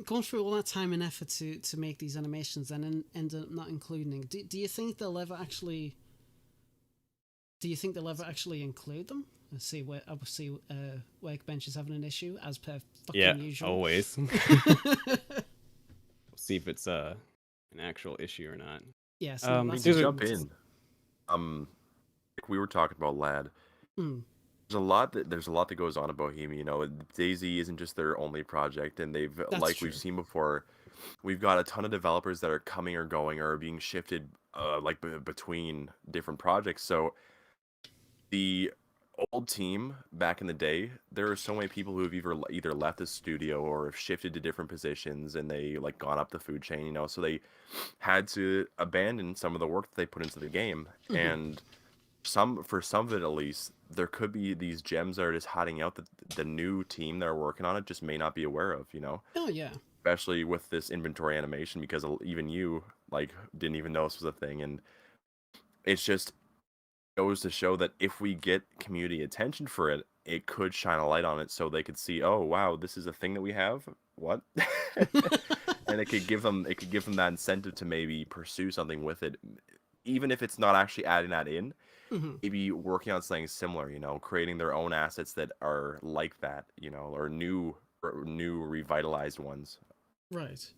A: going through all that time and effort to make these animations and end up not including. Do you think they'll ever actually? Do you think they'll ever actually include them? Let's see where obviously Workbench is having an issue as per fucking
D: Yeah,
A: usual.
D: always. See if it's an actual issue or not.
A: Yes.
D: These
B: to
D: are-
B: jump in, like we were talking about, Lad.
A: Mm.
B: There's a lot that goes on at Bohemia. DayZ isn't just their only project, and they've,
A: That's
B: like
A: true.
B: we've seen before, we've got a ton of developers that are coming or going or are being shifted, between different projects. So the old team back in the day, there are so many people who have either left the studio or have shifted to different positions, and they like gone up the food chain. So they had to abandon some of the work that they put into the game,
A: Mhm.
B: and for some of it at least, there could be these gems that are just hiding out that the new team that are working on it just may not be aware of.
A: Oh yeah.
B: Especially with this inventory animation, because even you like didn't even know this was a thing, and it's just goes to show that if we get community attention for it, it could shine a light on it so they could see, oh wow, this is a thing that we have. What? And it could give them that incentive to maybe pursue something with it, even if it's not actually adding that in.
A: Mhm.
B: Maybe working on something similar, creating their own assets that are like that, or new revitalized ones.
A: Right.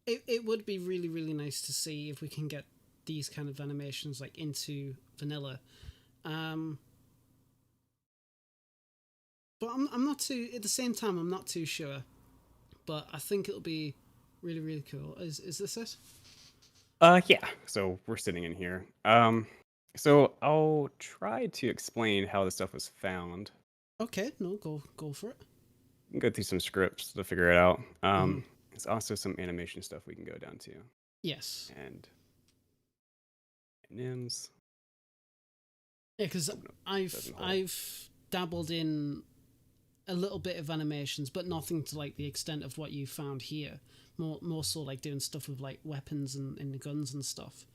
A: It would be really, really nice to see if we can get these kind of animations like into vanilla. But I'm not too, at the same time, I'm not too sure. But I think it'll be really, really cool. Is this it?
D: Yeah. So we're sitting in here. So I'll try to explain how this stuff was found.
A: Okay, no, go for it.
D: We can go through some scripts to figure it out.
A: Mhm.
D: There's also some animation stuff we can go down to,
A: Yes.
D: and names.
A: Yeah, because
D: doesn't hold.
A: I've dabbled in a little bit of animations, but nothing to like the extent of what you found here. More so like doing stuff with like weapons and guns and stuff,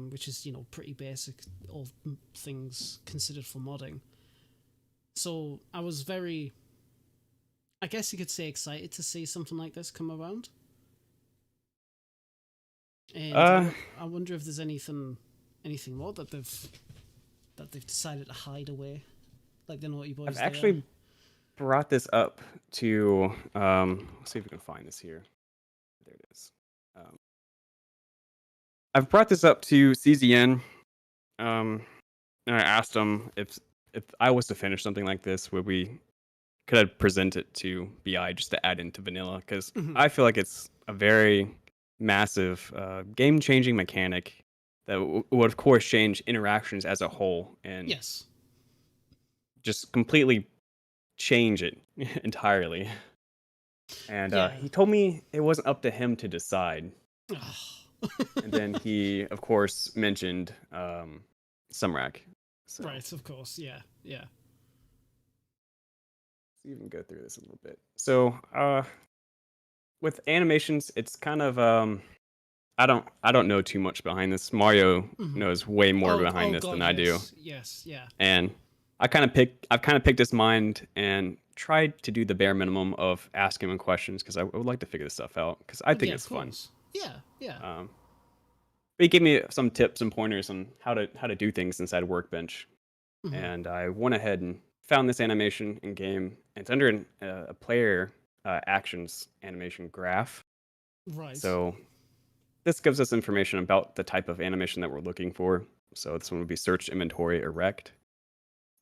A: which is pretty basic, all things considered for modding. So I was very, I guess you could say, excited to see something like this come around. And I wonder if there's anything more that they've decided to hide away, like the naughty boys.
D: I've actually brought this up to let's see if we can find this here. There it is. I've brought this up to CZN, and I asked them if I was to finish something like this, could I present it to BI just to add into vanilla? Because I feel like it's a very massive, game-changing mechanic that would, of course, change interactions as a whole and
A: yes,
D: just completely change it entirely. And he told me it wasn't up to him to decide. And then he, of course, mentioned Sumrak. So
A: right, of course, yeah.
D: let's even go through this a little bit. So with animations, it's kind of I don't know too much behind this. Mario knows way more behind this than I do.
A: Yes, yeah.
D: And I've kind of picked his mind and tried to do the bare minimum of asking him questions because I would like to figure this stuff out because I think it's fun.
A: Yeah.
D: But he gave me some tips and pointers on how to do things inside Workbench, and I went ahead and found this animation in game. It's under a player actions animation graph.
A: Right.
D: So this gives us information about the type of animation that we're looking for. So this one would be search, inventory, erect.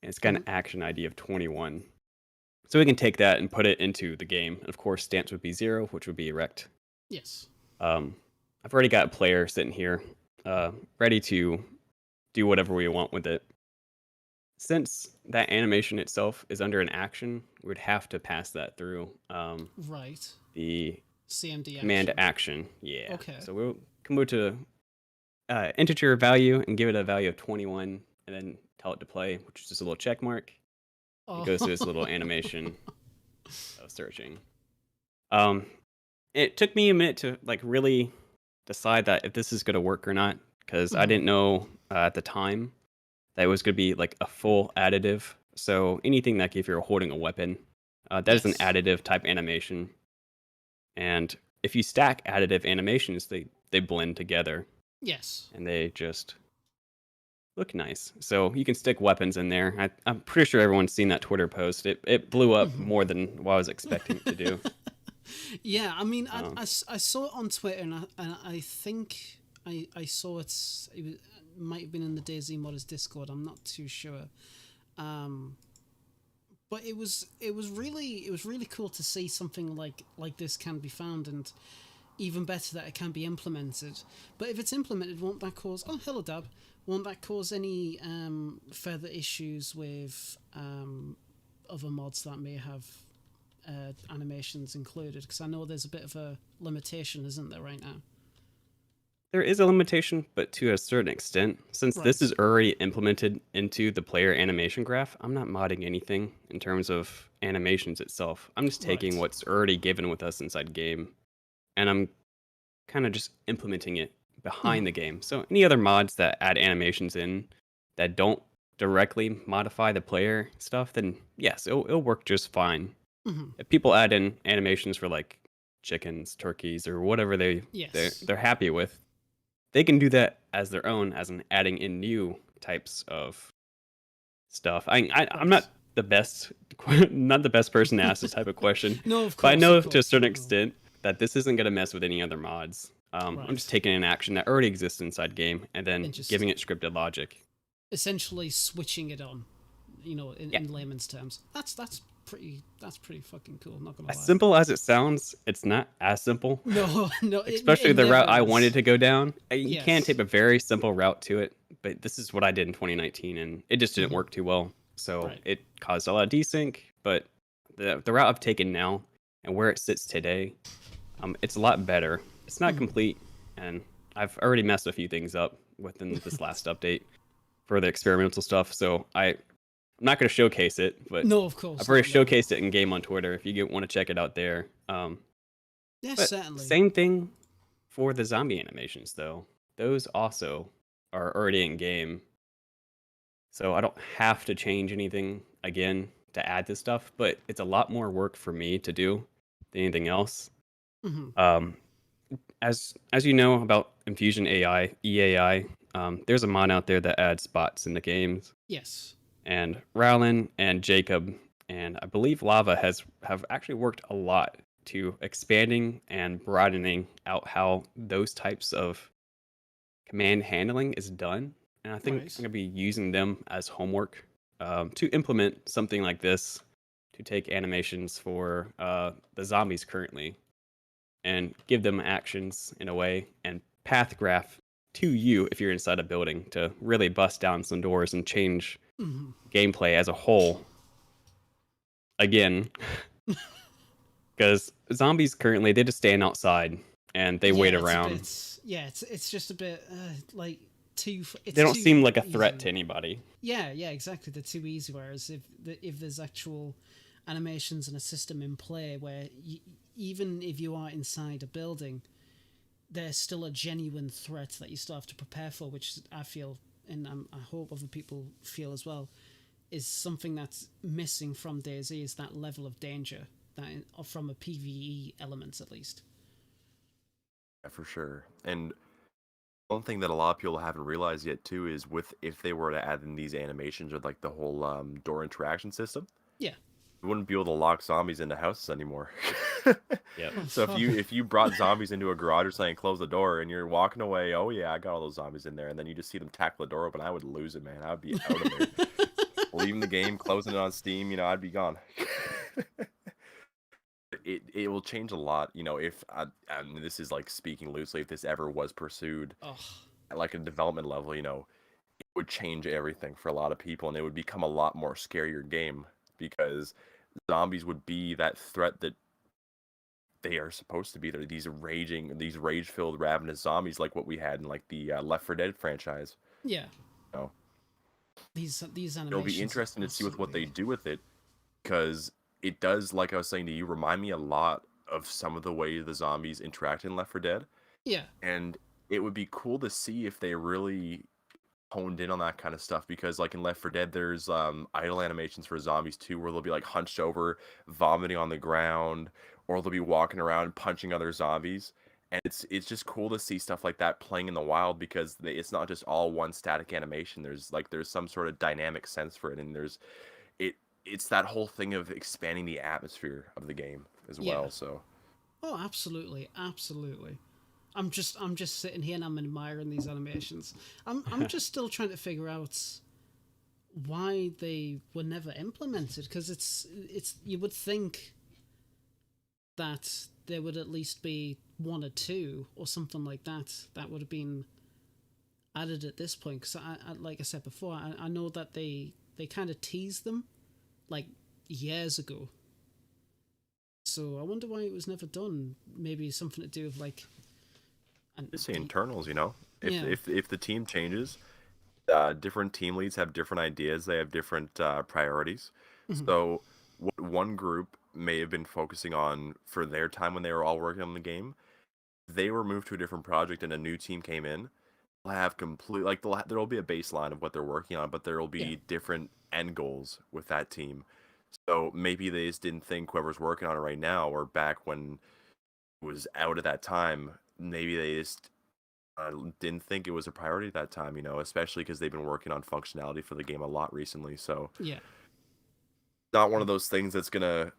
D: And it's got an action ID of 21. So we can take that and put it into the game. And of course, stance would be 0, which would be erect.
A: Yes.
D: I've already got a player sitting here, ready to do whatever we want with it. Since that animation itself is under an action, we'd have to pass that through
A: right.
D: the
A: CMD
D: command action. Yeah.
A: Okay.
D: So we'll come over to integer value and give it a value of 21, and then tell it to play, which is just a little check mark. It goes through this little animation of searching. It took me a minute to really decide that if this is going to work or not, because I didn't know at the time that it was going to be like a full additive. So anything that if you're holding a weapon, that is an additive type animation. And if you stack additive animations, they blend together.
A: Yes.
D: And they just look nice. So you can stick weapons in there. I'm pretty sure everyone's seen that Twitter post. It blew up more than what I was expecting it to do.
A: Yeah, I mean, I saw it on Twitter, and I think I saw it might have been in the DayZ Modders Discord. I'm not too sure, but it was really cool to see something like this can be found, and even better that it can be implemented. But if it's implemented, won't that cause? Oh, hello, Dab. Won't that cause any further issues with other mods that may have animations included? Because I know there's a bit of a limitation, isn't there, right now?
D: There is a limitation, but to a certain extent. Since this is already implemented into the player animation graph, I'm not modding anything in terms of animations itself. I'm just taking what's already given with us inside game, and I'm kind of just implementing it behind the game. So any other mods that add animations in that don't directly modify the player stuff, then yes, it'll work just fine.
A: Hmm.
D: If people add in animations for like chickens, turkeys, or whatever
A: Yes.
D: they're happy with, they can do that as their own, as in adding in new types of stuff. I'm
A: Right.
D: not the best not the best person to ask this type of question,
A: No, of
D: but I
A: course,
D: know
A: of
D: to a
A: course.
D: certain
A: No.
D: extent that this isn't going to mess with any other mods. I'm
A: Right.
D: just taking an action that already exists inside game and then
A: And just
D: giving it scripted logic.
A: essentially switching it on, in,
D: Yeah.
A: in layman's terms. That's pretty fucking cool. Not gonna
D: As
A: lie.
D: simple as it sounds, it's not as simple.
A: No, no,
D: Especially
A: it
D: the route
A: never
D: I
A: is.
D: wanted to go down. You can
A: Yes.
D: take a very simple route to it, but this is what I did in 2019, and it just didn't
A: Mhm.
D: work too well. So
A: Right.
D: it caused a lot of desync. But the route I've taken now and where it sits today, it's a lot better. It's not
A: Mhm.
D: complete, and I've already messed a few things up within this last update for the experimental stuff. So I'm not going to showcase it, but
A: No, of course.
D: I've already
A: no.
D: showcased it in game on Twitter. If you want to check it out there.
A: Yes,
D: But
A: certainly.
D: same thing for the zombie animations, though. Those also are already in game. So I don't have to change anything again to add this stuff, but it's a lot more work for me to do than anything else.
A: Hmm.
D: Um, as you know about Infusion AI, EAI, there's a mod out there that adds bots in the games.
A: Yes.
D: And Rowlin and Jacob and I believe Lava have actually worked a lot to expanding and broadening out how those types of command handling is done. And I think
A: Right.
D: I'm going to be using them as homework to implement something like this to take animations for the zombies currently and give them actions in a way and path graph to you if you're inside a building to really bust down some doors and change
A: Hmm.
D: gameplay as a whole. Again, because zombies currently they just stand outside and they wait around.
A: It's just a bit like too. It's
D: They don't
A: too
D: seem like a
A: easy.
D: threat to anybody.
A: Yeah, exactly. They're too easy. Whereas if there's actual animations and a system in play where even if you are inside a building, there's still a genuine threat that you still have to prepare for, which I feel, and I hope other people feel as well, is something that's missing from DayZ is that level of danger that from a PVE element at least.
B: Yeah, for sure. And one thing that a lot of people haven't realized yet too is if they were to add in these animations or like the whole door interaction system,
A: Yeah.
B: you wouldn't be able to lock zombies into houses anymore.
D: Yep.
B: So if you brought zombies into a garage or something, close the door, and you're walking away, oh yeah, I got all those zombies in there, and then you just see them tackle the door open, I would lose it, man. I would be out of there. Leaving the game, closing it on Steam, I'd be gone. It will change a lot, if I mean, this is like speaking loosely, if this ever was pursued
A: Oh,
B: at like a development level, it would change everything for a lot of people, and it would become a lot more scarier game because zombies would be that threat that they are supposed to be. They're these rage-filled, ravenous zombies, like what we had in like the Left 4 Dead franchise.
A: yeah.
B: You know,
A: These animations.
B: it'll be interesting to see with what they
A: absolutely.
B: do with it, because it does, like I was saying to you, remind me a lot of some of the way the zombies interact in Left 4 Dead,
A: Yeah.
B: and it would be cool to see if they really honed in on that kind of stuff, because like in Left 4 Dead there's idle animations for zombies too, where they'll be like hunched over, vomiting on the ground, or they'll be walking around punching other zombies, and it's just cool to see stuff like that playing in the wild, because it's not just all one static animation. There's some sort of dynamic sense for it, and it it's that whole thing of expanding the atmosphere of the game as
A: Yeah.
B: well. So
A: Oh, absolutely, absolutely. I'm just sitting here and I'm admiring these animations. I'm just still trying to figure out why they were never implemented, because it's you would think that there would at least be one or two or something like that would have been added at this point, because like I said before, I know that they kind of teased them like years ago, so I wonder why it was never done. Maybe something to do with like
B: just say internals, if
A: Yeah.
B: if the team changes, different team leads have different ideas. They have different priorities.
A: Mhm.
B: So what one group may have been focusing on for their time when they were all working on the game, they were moved to a different project and a new team came in. have complete like there'll be a baseline of what they're working on, but there'll be
A: Yeah.
B: different end goals with that team. So maybe they just didn't think whoever's working on it right now, or back when it was out at that time, maybe they just didn't think it was a priority at that time. Especially because they've been working on functionality for the game a lot recently. So
A: Yeah.
B: not one of those things that's gonna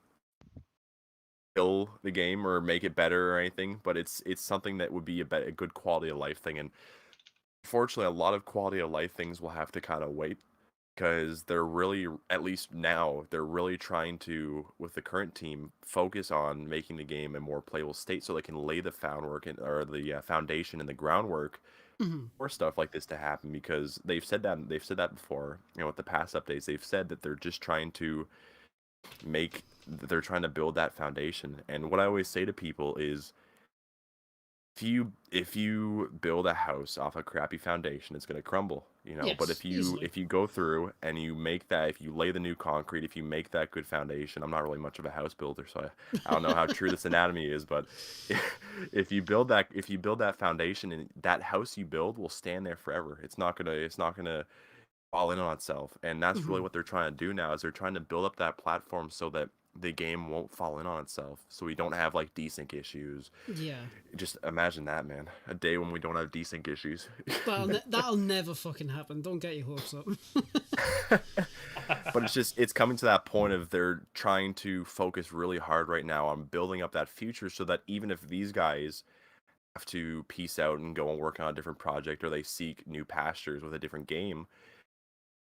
B: kill the game or make it better or anything, but it's something that would be a good quality of life thing. And unfortunately, a lot of quality of life things will have to kind of wait because they're really, at least now, they're really trying to, with the current team, focus on making the game a more playable state so they can lay the or the foundation and the groundwork
A: Hmm.
B: for stuff like this to happen. Because they've said that before. With the past updates, they've said that they're trying to build that foundation. And what I always say to people is, if you build a house off a crappy foundation, it's going to crumble. But
A: Yes, easily.
B: if you go through and if you lay the new concrete, if you make that good foundation. I'm not really much of a house builder, so I don't know how true this anatomy is, but if you build that foundation, and that house you build will stand there forever. It's not gonna fall in on itself. And that's really
A: Hmm.
B: what they're trying to do now, is they're trying to build up that platform so that the game won't fall in on itself, so we don't have like desync issues.
A: Yeah.
B: Just imagine that, man. A day when we don't have desync issues.
A: That'll never fucking happen. Don't get your hopes up.
B: But it's coming to that point of they're trying to focus really hard right now on building up that future, so that even if these guys have to peace out and go and work on a different project, or they seek new pastures with a different game,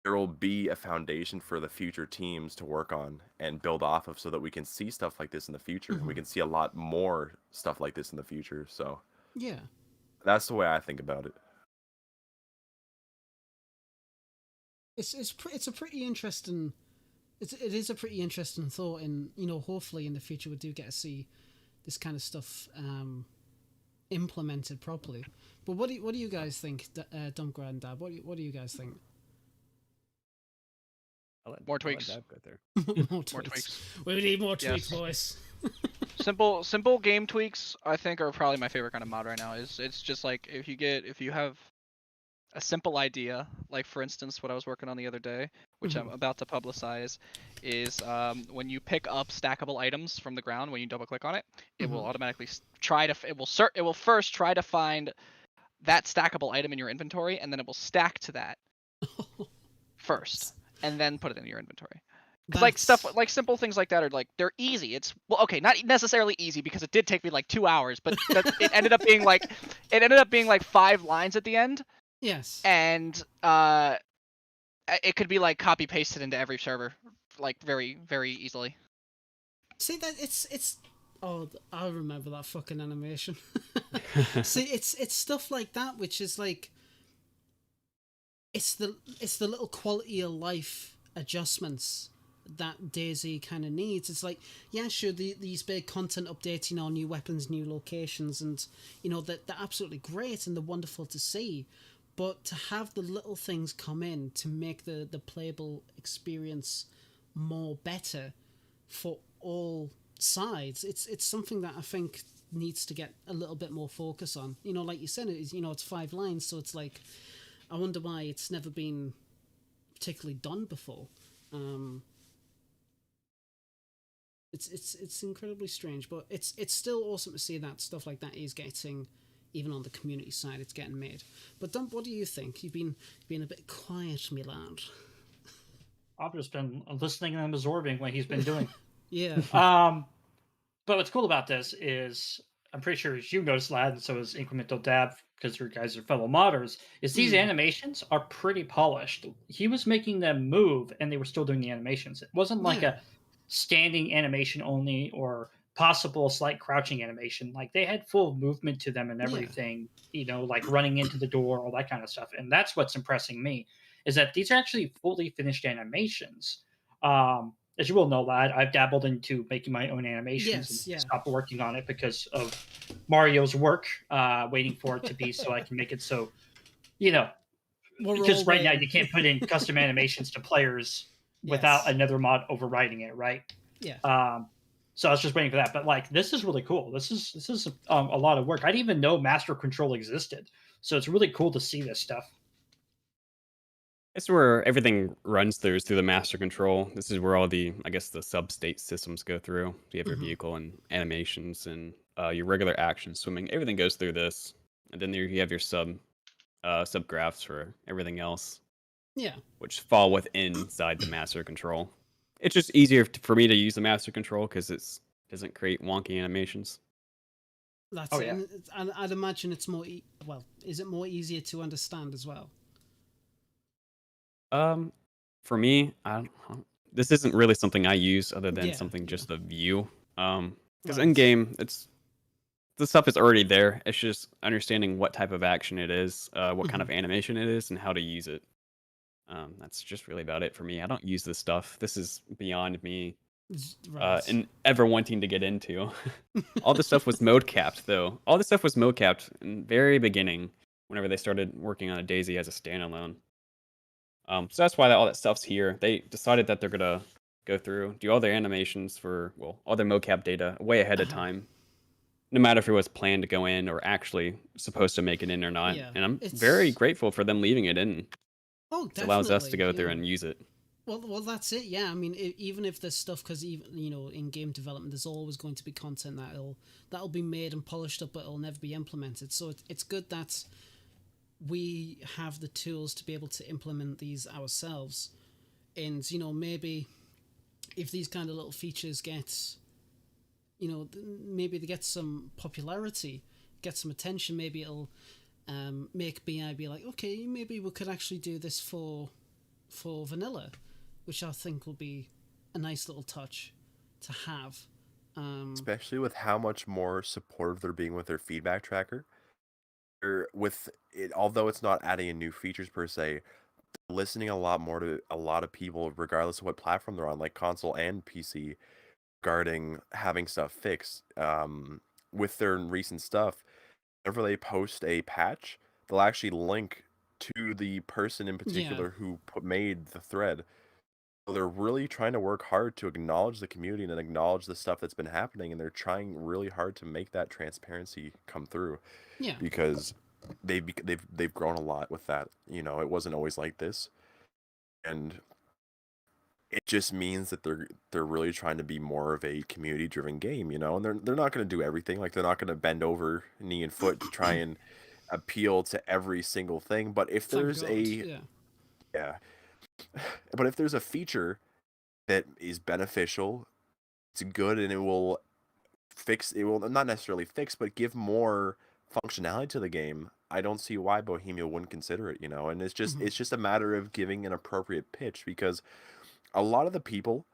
B: there will be a foundation for the future teams to work on and build off of, so that we can see stuff like this in the future, and we
A: Mhm.
B: can see a lot more stuff like this in the future. So
A: Yeah.
B: that's the way I think about it.
A: It's a pretty interesting. It is a pretty interesting thought, and hopefully in the future we do get to see this kind of stuff implemented properly. But what do you guys think, Dumpgrad and Dab? What do you guys think?
E: More tweaks.
D: Dab go there.
A: More
E: More
A: tweaks.
E: tweaks.
A: We need more tweaks,
E: Yes.
A: boys.
E: Simple game tweaks, I think, are probably my favorite kind of mod right now. It's just like if you have a simple idea, like for instance what I was working on the other day, which I'm about to publicize, is when you pick up stackable items from the ground, when you double click on it, it will automatically it will first try to find that stackable item in your inventory, and then it will stack to that first, and then put it in your inventory. Like stuff like simple things like that are like, they're easy. It's okay, not necessarily easy because it did take me like 2 hours, but it ended up being like 5 lines at the end.
A: Yes.
E: And it could be like copy pasted into every server, like very, very easily.
A: See that it's oh, I remember that fucking animation. See, it's stuff like that which is like it's the little quality of life adjustments that DayZ kind of needs. It's like, yeah, sure, these big content updates, new weapons, new locations, and they're absolutely great and they're wonderful to see. But to have the little things come in to make the playable experience more better for all sides, it's something that I think needs to get a little bit more focus on. Like you said, it's 5 lines, so it's like, I wonder why it's never been particularly done before. It's incredibly strange, but it's still awesome to see that stuff like that is getting, even on the community side, it's getting made. But Dump, what do you think? You've been a bit quiet, me lad.
C: I've just been listening and absorbing what he's been doing.
A: Yeah.
C: But what's cool about this is, I'm pretty sure you noticed, lad, and so is Incremental Dab, because you guys are fellow modders, is these animations are pretty polished. He was making them move, and they were still doing the animations. It wasn't like a standing animation only, or possible slight crouching animation. Like, they had full movement to them and everything, like running into the door, all that kind of stuff. And that's what's impressing me, is that these are actually fully finished animations. As you will know, lad, I've dabbled into making my own animations and stopped working on it because of Mario's work, waiting for it to be so I can make it so, because right now you can't put in custom animations to players without another mod overriding it, right?
A: Yeah.
C: So I was just waiting for that. But like, this is really cool. This is a lot of work. I didn't even know Master Control existed. So it's really cool to see this stuff.
D: It's where everything runs through is through the master control. This is where all the, I guess, the sub-state systems go through. You have your vehicle and animations and your regular action, swimming. Everything goes through this, and then there you have your sub graphs for everything else,
A: Yeah.
D: which fall within inside the master control. It's just easier for me to use the master control because it doesn't create wonky animations.
A: That's
C: Oh,
A: it.
C: yeah.
A: And I'd imagine it's more well, is it more easier to understand as well?
D: For me, this isn't really something I use other than
A: Yeah,
D: something
A: yeah.
D: just the view. Because
A: Right.
D: in game, the stuff is already there. It's just understanding what type of action it is, what kind of animation it is, and how to use it. That's just really about it for me. I don't use this stuff. This is beyond me
A: Right.
D: and ever wanting to get into. All this stuff was mode capped, though. All this stuff was mode capped in the very beginning, whenever they started working on a DayZ as a standalone. So that's why all that stuff's here. They decided that they're gonna go through, do all their animations for, well, all their mocap data way ahead of time, no matter if it was planned to go in or actually supposed to make it in or not.
A: Yeah,
D: And I'm very grateful for them leaving it in.
A: Oh,
D: It allows us to
A: definitely,
D: go through
A: yeah.
D: and use it.
A: Well, that's it. Yeah, I mean, even if there's stuff, because even in game development, there's always going to be content that'll be made and polished up, but it'll never be implemented. So it's good that we have the tools to be able to implement these ourselves, and maybe if these kind of little features get, maybe they get some popularity, get some attention, maybe it'll make BI be like, okay, maybe we could actually do this for vanilla, which I think will be a nice little touch to have.
B: Especially with how much more supportive they're being with their feedback tracker. With it, although it's not adding in new features per se, listening a lot more to a lot of people, regardless of what platform they're on, like console and PC, regarding having stuff fixed. With their recent stuff, whenever they post a patch, they'll actually link to the person in
A: Yeah.
B: particular who made the thread. So they're really trying to work hard to acknowledge the community and acknowledge the stuff that's been happening, and they're trying really hard to make that transparency come through.
A: Yeah.
B: Because they've grown a lot with that. It wasn't always like this, and it just means that they're really trying to be more of a community driven game. And they're not going to do everything. Like, they're not going to bend over knee and foot to try and appeal to every single thing. But if
A: Thank
B: there's
A: God.
B: yeah, but if there's a feature that is beneficial, it's good, and it will not necessarily fix, but give more functionality to the game, I don't see why Bohemia wouldn't consider it. And it's just a matter of giving an appropriate pitch, because a lot of the people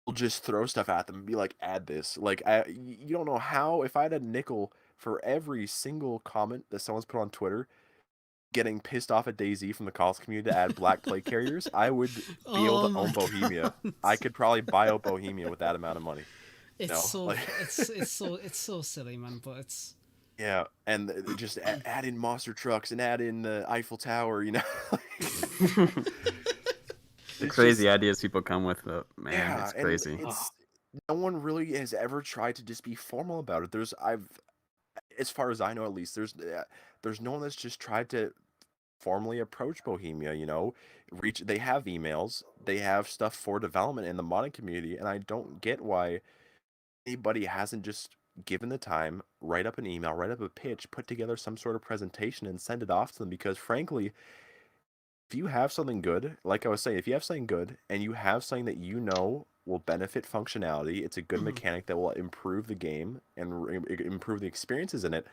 B: will just throw stuff at them and be like, add this. Like, you don't know how. If I had a nickel for every single comment that someone's put on Twitter getting pissed off at DayZ from the college community to add black plate carriers, I would be able to
A: my
B: own Bohemia.
A: God.
B: I could probably buy out Bohemia with that amount of money.
A: It's so
B: like,
A: it's so silly, man. But it's
B: yeah, and just add in monster trucks and add in the Eiffel Tower.
D: The crazy ideas people come with, man,
B: Yeah,
D: it's
B: and
D: crazy.
B: no one really has ever tried to just be formal about it. As far as I know, at least, there's no one that's just tried to formally approach Bohemia. They have emails, they have stuff for development in the modding community, and I don't get why anybody hasn't just given the time, write up an email, write up a pitch, put together some sort of presentation, and send it off to them. Because frankly, if you have something good, like I was saying, if you have something good and you have something that will benefit functionality, it's a good mechanic that will improve the game and improve the experiences in it,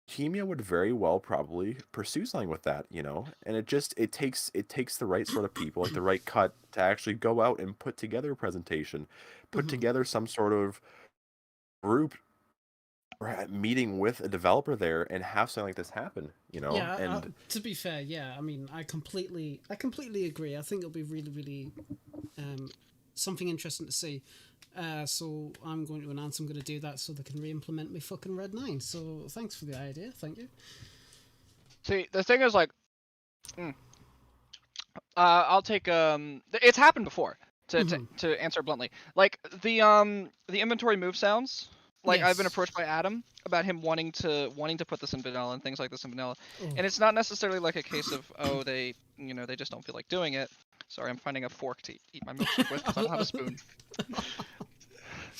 B: Bohemia would very well probably pursue something with that, and it takes the right sort of people, like the right cut, to actually go out and put together a presentation, put together some sort of group or meeting with a developer there, and have something like this happen.
A: Yeah,
B: and
A: to be fair, yeah, I mean, I completely agree. I think it'll be really, really something interesting to see. So I'm going to announce I'm going to do that so they can re-implement me fucking Red 9. So thanks for the idea. Thank you.
E: See, the thing is, like, I'll take it's happened before. To answer bluntly, like the inventory move sounds like I've been
A: Yes.
E: approached by Adam about him wanting to put this in vanilla and things like this in vanilla.
A: Oh.
E: And it's not necessarily like a case of they they just don't feel like doing it. Sorry, I'm finding a fork to eat my milkshake with because I don't have a spoon.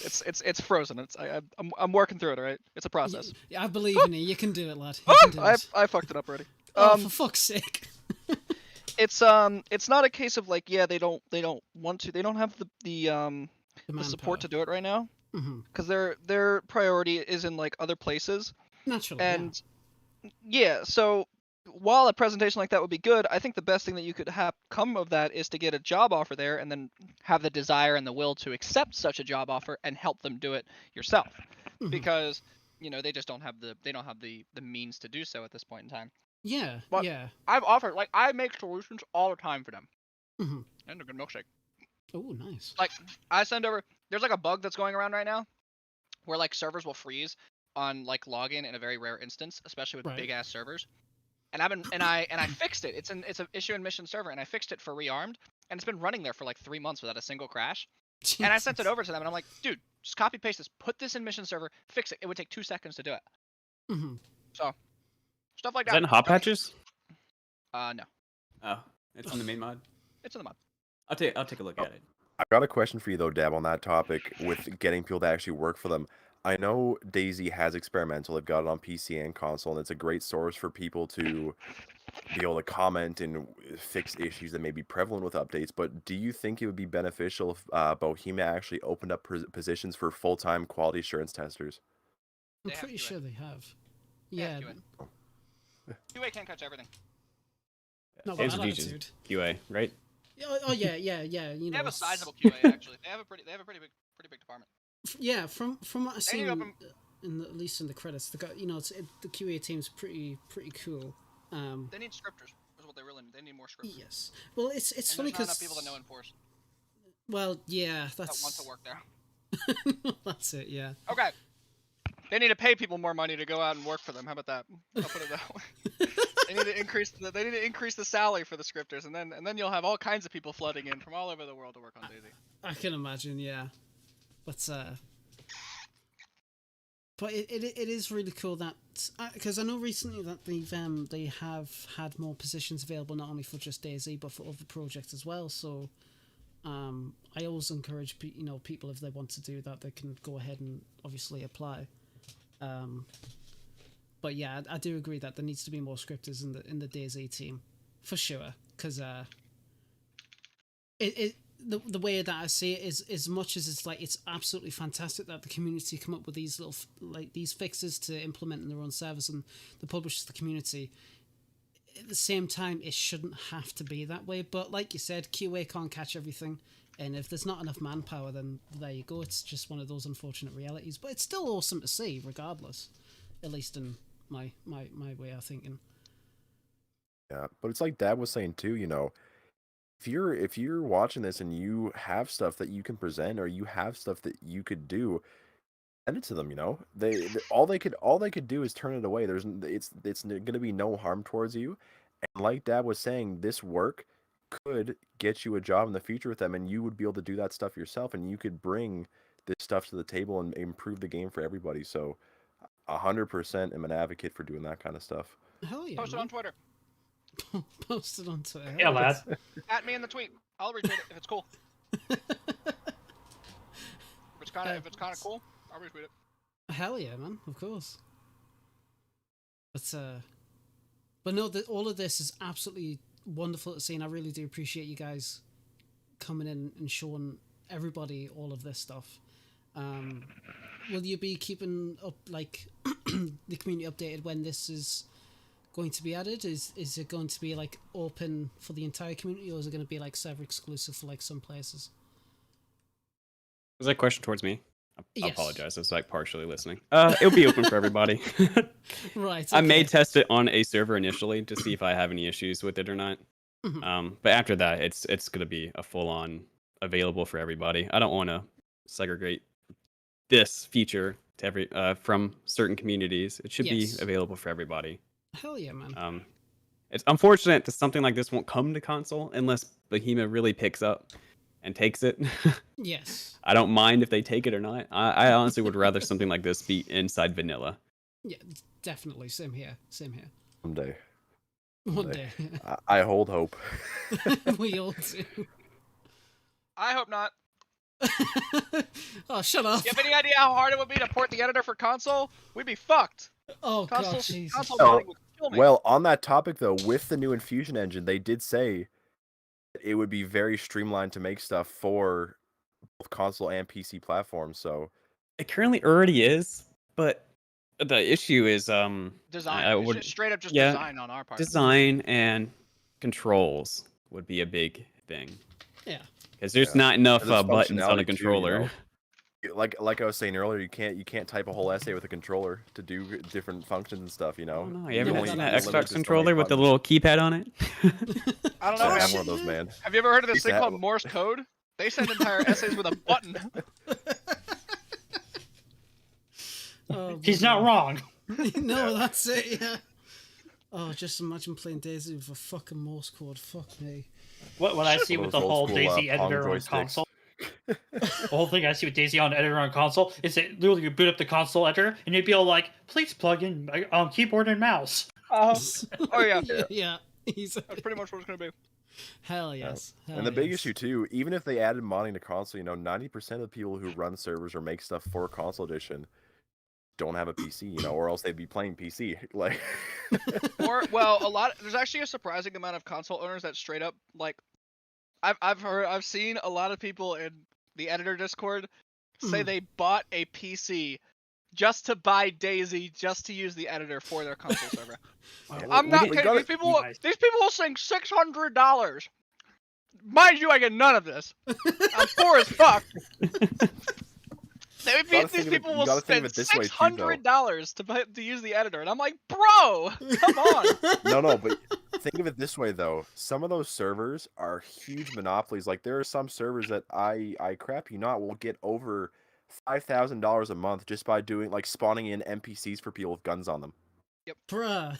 E: It's frozen. I'm working through it. All right, it's a process.
A: I believe in you. You can do it, lad. You can do it.
E: I fucked it up already.
A: Oh, for fuck's sake.
E: It's not a case of like they don't want to. They don't have the support to do it right now because their priority is in like other places.
A: Naturally.
E: And yeah, so while a presentation like that would be good, I think the best thing that you could have come of that is to get a job offer there and then have the desire and the will to accept such a job offer and help them do it yourself. Because they just don't have the means to do so at this point in time.
A: Yeah.
E: But
A: yeah.
E: I've offered, like, I make solutions all the time for them. And a good milkshake.
A: Oh, nice.
E: Like, I send over, there's like a bug that's going around right now where like servers will freeze on like login in a very rare instance, especially with big ass servers. And I fixed it. It's an issue in mission server, and I fixed it for rearmed, and it's been running there for like 3 months without a single crash.
A: Jesus.
E: And I sent it over to them, and I'm like, dude, just copy paste this, put this in mission server, fix it. It would take 2 seconds to do it. So stuff like
D: Is
E: that.
D: that in hot patches?
E: No.
D: Oh, it's in the main mod.
E: It's in the mod.
D: I'll take a look at it.
B: I've got a question for you though, Dab, on that topic with getting people to actually work for them. I know DayZ has experimental. They've got it on PC and console, and it's a great source for people to be able to comment and fix issues that may be prevalent with updates. But do you think it would be beneficial if Bohemia actually opened up positions for full-time quality assurance testers?
A: I'm pretty sure they have. Yeah.
E: QA can't catch everything.
A: Not
D: Games
A: bad
D: of Legion,
A: attitude.
D: QA, right?
A: Oh yeah. You
E: They
A: know,
E: have a
A: it's-
E: sizable QA actually. They have a pretty big department.
A: Yeah, from what I've seen,
E: open-
A: at least in the credits, the QA team's pretty cool.
E: They need scripters. Is what they really need. They need more scripters.
A: Yes. Well, it's
E: And
A: funny
E: there's not enough
A: because
E: people that know Enforce
A: well, yeah,
E: that
A: that's
E: want to work there.
A: that's it. Yeah.
E: Okay. They need to pay people more money to go out and work for them. How about that? I'll put it that way. They need to increase the salary for the scripters, and then you'll have all kinds of people flooding in from all over the world to work on DayZ.
A: I can imagine. Yeah. But it is really cool that because I know recently that they have had more positions available not only for just DayZ but for other projects as well. So I always encourage people if they want to do that, they can go ahead and obviously apply. But yeah, I do agree that there needs to be more scripters in the DayZ team for sure, because the way that I see it is, as much as it's absolutely fantastic that the community come up with these little these fixes to implement in their own servers and the publishers, the community. At the same time, it shouldn't have to be that way. But like you said, QA can't catch everything, and if there's not enough manpower, then there you go. It's just one of those unfortunate realities. But it's still awesome to see, regardless. At least in my way of thinking.
B: Yeah, but it's like Dad was saying too. If you're watching this and you have stuff that you can present or you have stuff that you could do, send it to them. All they could do is turn it away. It's going to be no harm towards you. And like Dad was saying, this work could get you a job in the future with them, and you would be able to do that stuff yourself, and you could bring this stuff to the table and improve the game for everybody. So 100% am an advocate for doing that kind of stuff.
A: Hell yeah!
E: Post it on Twitter.
A: Post it on Twitter.
C: Yeah, lads.
E: At me in the tweet. I'll retweet it if it's cool. If it's kind of cool, I'll retweet it.
A: Hell yeah, man! Of course. But no, all of this is absolutely wonderful to see, and I really do appreciate you guys coming in and showing everybody all of this stuff. Will you be keeping up the community updated when this is going to be added? Is it going to be open for the entire community, or is it going to be server exclusive for some places?
D: Was that a question towards me? I
A: Yes.
D: apologize. I was partially listening. It'll be open for everybody.
A: Right.
D: I may
A: okay.
D: test it on a server initially to see if I have any issues with it or not. But after that, it's gonna be a full-on available for everybody. I don't want to segregate this feature to from certain communities. It should
A: Yes.
D: be available for everybody.
A: Hell yeah, man.
D: It's unfortunate that something like this won't come to console unless Bohemia really picks up. and takes it.
A: Yes.
D: I don't mind if they take it or not. I honestly would rather something like this be inside vanilla.
A: Yeah, definitely. Same here. Same here.
B: Someday.
A: One day.
B: I hold hope.
A: We all do.
E: I hope not.
A: Oh, shut up.
E: You have any idea how hard it would be to port the editor for console? We'd be fucked.
A: Oh, God,
E: Console
A: Jesus.
E: modding would kill me.
B: Well, on that topic though, with the new Infusion engine, they did say it would be very streamlined to make stuff for both console and PC platforms. So
D: It currently already is, but the issue is
E: design.
D: I
E: It's
D: would-
E: just straight up just
D: yeah,
E: design on our part.
D: design and controls would be a big thing.
A: Yeah.
D: Because there's
B: Yeah.
D: not enough
B: There's
D: buttons on
B: functionality
D: a
B: too, you
D: controller.
B: know? Like I was saying earlier, you can't type a whole essay with a controller to do different functions and stuff. You know.
D: Oh no, you
A: Yeah,
D: ever
A: only-
D: seen
A: you're
D: that
A: limited
B: to
D: Xbox
B: so many
D: controller with the
B: buttons.
D: little keypad on it?
E: I don't
B: I
E: know.
B: have
A: shit,
B: one of those,
A: yeah.
B: man.
E: Have you ever heard of this
B: Used
E: thing
B: to have
E: called
B: one.
E: Morse code? They send entire essays with a button.
A: Oh,
C: He's not wrong.
A: No, that's it, yeah. Oh, just imagine playing DayZ with a fucking Morse code. Fuck me.
C: What I see
B: One
C: with
B: of
C: the
B: those
C: whole
B: old-school,
C: DayZ
B: Pong
C: editor on
B: joysticks.
C: console, the whole thing I see with DayZ on editor on console is that literally you boot up the console editor and you'd be all like, "Please plug in keyboard and mouse."
E: Oh yeah,
A: Yeah. He's
E: that's pretty much what it's gonna be.
A: hell yes. Hell
B: And the big
A: yes.
B: issue too, even if they added modding to console, 90% of the people who run servers or make stuff for console edition don't have a PC, or else they'd be playing PC. Like,
E: Or there's actually a surprising amount of console owners that straight up like, I've seen a lot of people in the editor Discord say they bought a PC just to buy DayZ just to use the editor for their console server. I'm not
B: we
E: kidding.
B: gotta-
E: These people will sing $600. Mind you, I get none of this. I'm poor as fuck.
B: gotta
E: These
B: think of it-
E: people
B: you
E: will
B: gotta think
E: spend
B: of it this way, too, though.
E: $600 to use the editor, and I'm like, bro, come on.
B: no, but think of it this way though. Some of those servers are huge monopolies. Like there are some servers that I crap you not will get over $5,000 a month just by doing like spawning in NPCs for people with guns on them.
A: Bruh.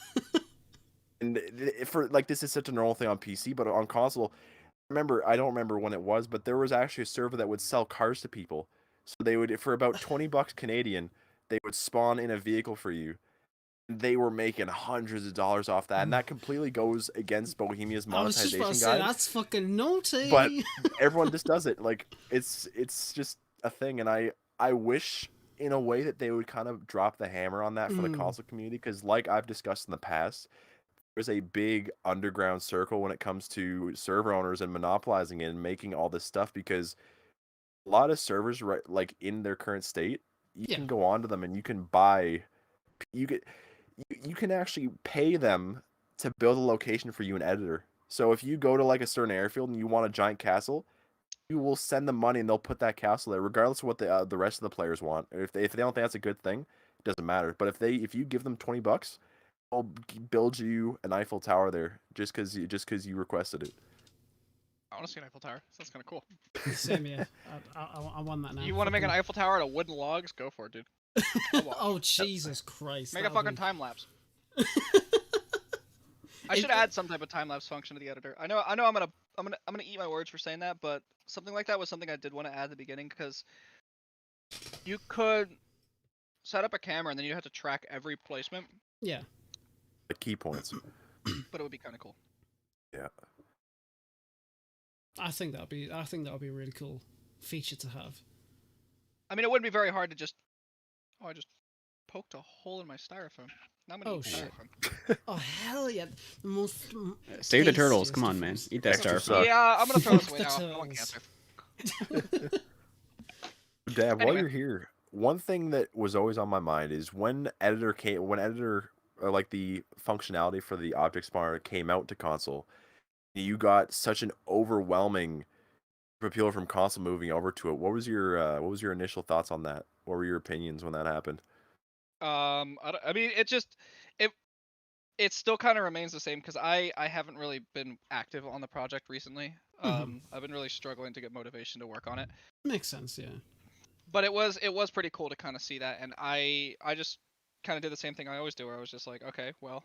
B: And for like this is such a normal thing on PC, but on console, I don't remember when it was, but there was actually a server that would sell cars to people. So they would, for about $20 Canadian, they would spawn in a vehicle for you. They were making hundreds of dollars off that, and that completely goes against Bohemia's
A: I was just
B: monetization
A: about to say,
B: guide.
A: that's fucking naughty.
B: But everyone just does it. Like it's just a thing, and I wish in a way that they would kind of drop the hammer on that for the console community, because like I've discussed in the past, there's a big underground circle when it comes to server owners and monopolizing it and making all this stuff, because a lot of servers, right, like in their current state, you
A: Yeah.
B: can go onto them and you can buy, you can actually pay them to build a location for you, an editor. So if you go to like a certain airfield and you want a giant castle, you will send them money and they'll put that castle there, regardless of what the rest of the players want. If they don't think that's a good thing, it doesn't matter. But if you give them $20, they'll build you an Eiffel Tower there just because you requested it.
E: I want to see an Eiffel Tower. Sounds kind of cool.
A: Same here. I want that now.
E: You want to make an
A: Fucking-
E: Eiffel Tower out of wooden logs? Go for it, dude.
A: Oh, Jesus Christ.
E: Make a
A: that'll
E: fucking
A: be-
E: time lapse. I should
A: It-
E: add some type of time lapse function to the editor. I know I'm gonna eat my words for saying that, but something like that was something I did want to add at the beginning, because you could set up a camera and then you have to track every placement,
A: Yeah.
B: The key points.
E: but it would be kind of cool.
B: Yeah.
A: I think that'd be a really cool feature to have.
E: I mean, it wouldn't be very hard to just. Oh, I just poked a hole in my styrofoam. Now I'm gonna
A: Oh,
E: eat
A: shit.
E: styrofoam.
A: Oh hell yeah. The most
D: Save the turtles.
A: tastiest
D: Come on,
A: of
D: man.
A: foods.
D: Eat that
B: Extra
D: styrofoam.
B: suck.
E: Yeah, I'm gonna throw this
A: Fuck
E: away
A: the
E: now. I want
A: turtles.
E: cancer.
B: Dad, while
E: Anyway.
B: you're here, one thing that was always on my mind is when editor like the functionality for the object spawner came out to console, you got such an overwhelming appeal from console moving over to it. What was your initial thoughts on that? What were your opinions when that happened?
E: I mean, it still kind of remains the same, because I haven't really been active on the project recently. I've been really struggling to get motivation to work on it.
A: Makes sense, yeah.
E: But it was pretty cool to kind of see that, and I just kind of did the same thing I always do, where I was just like, okay, well,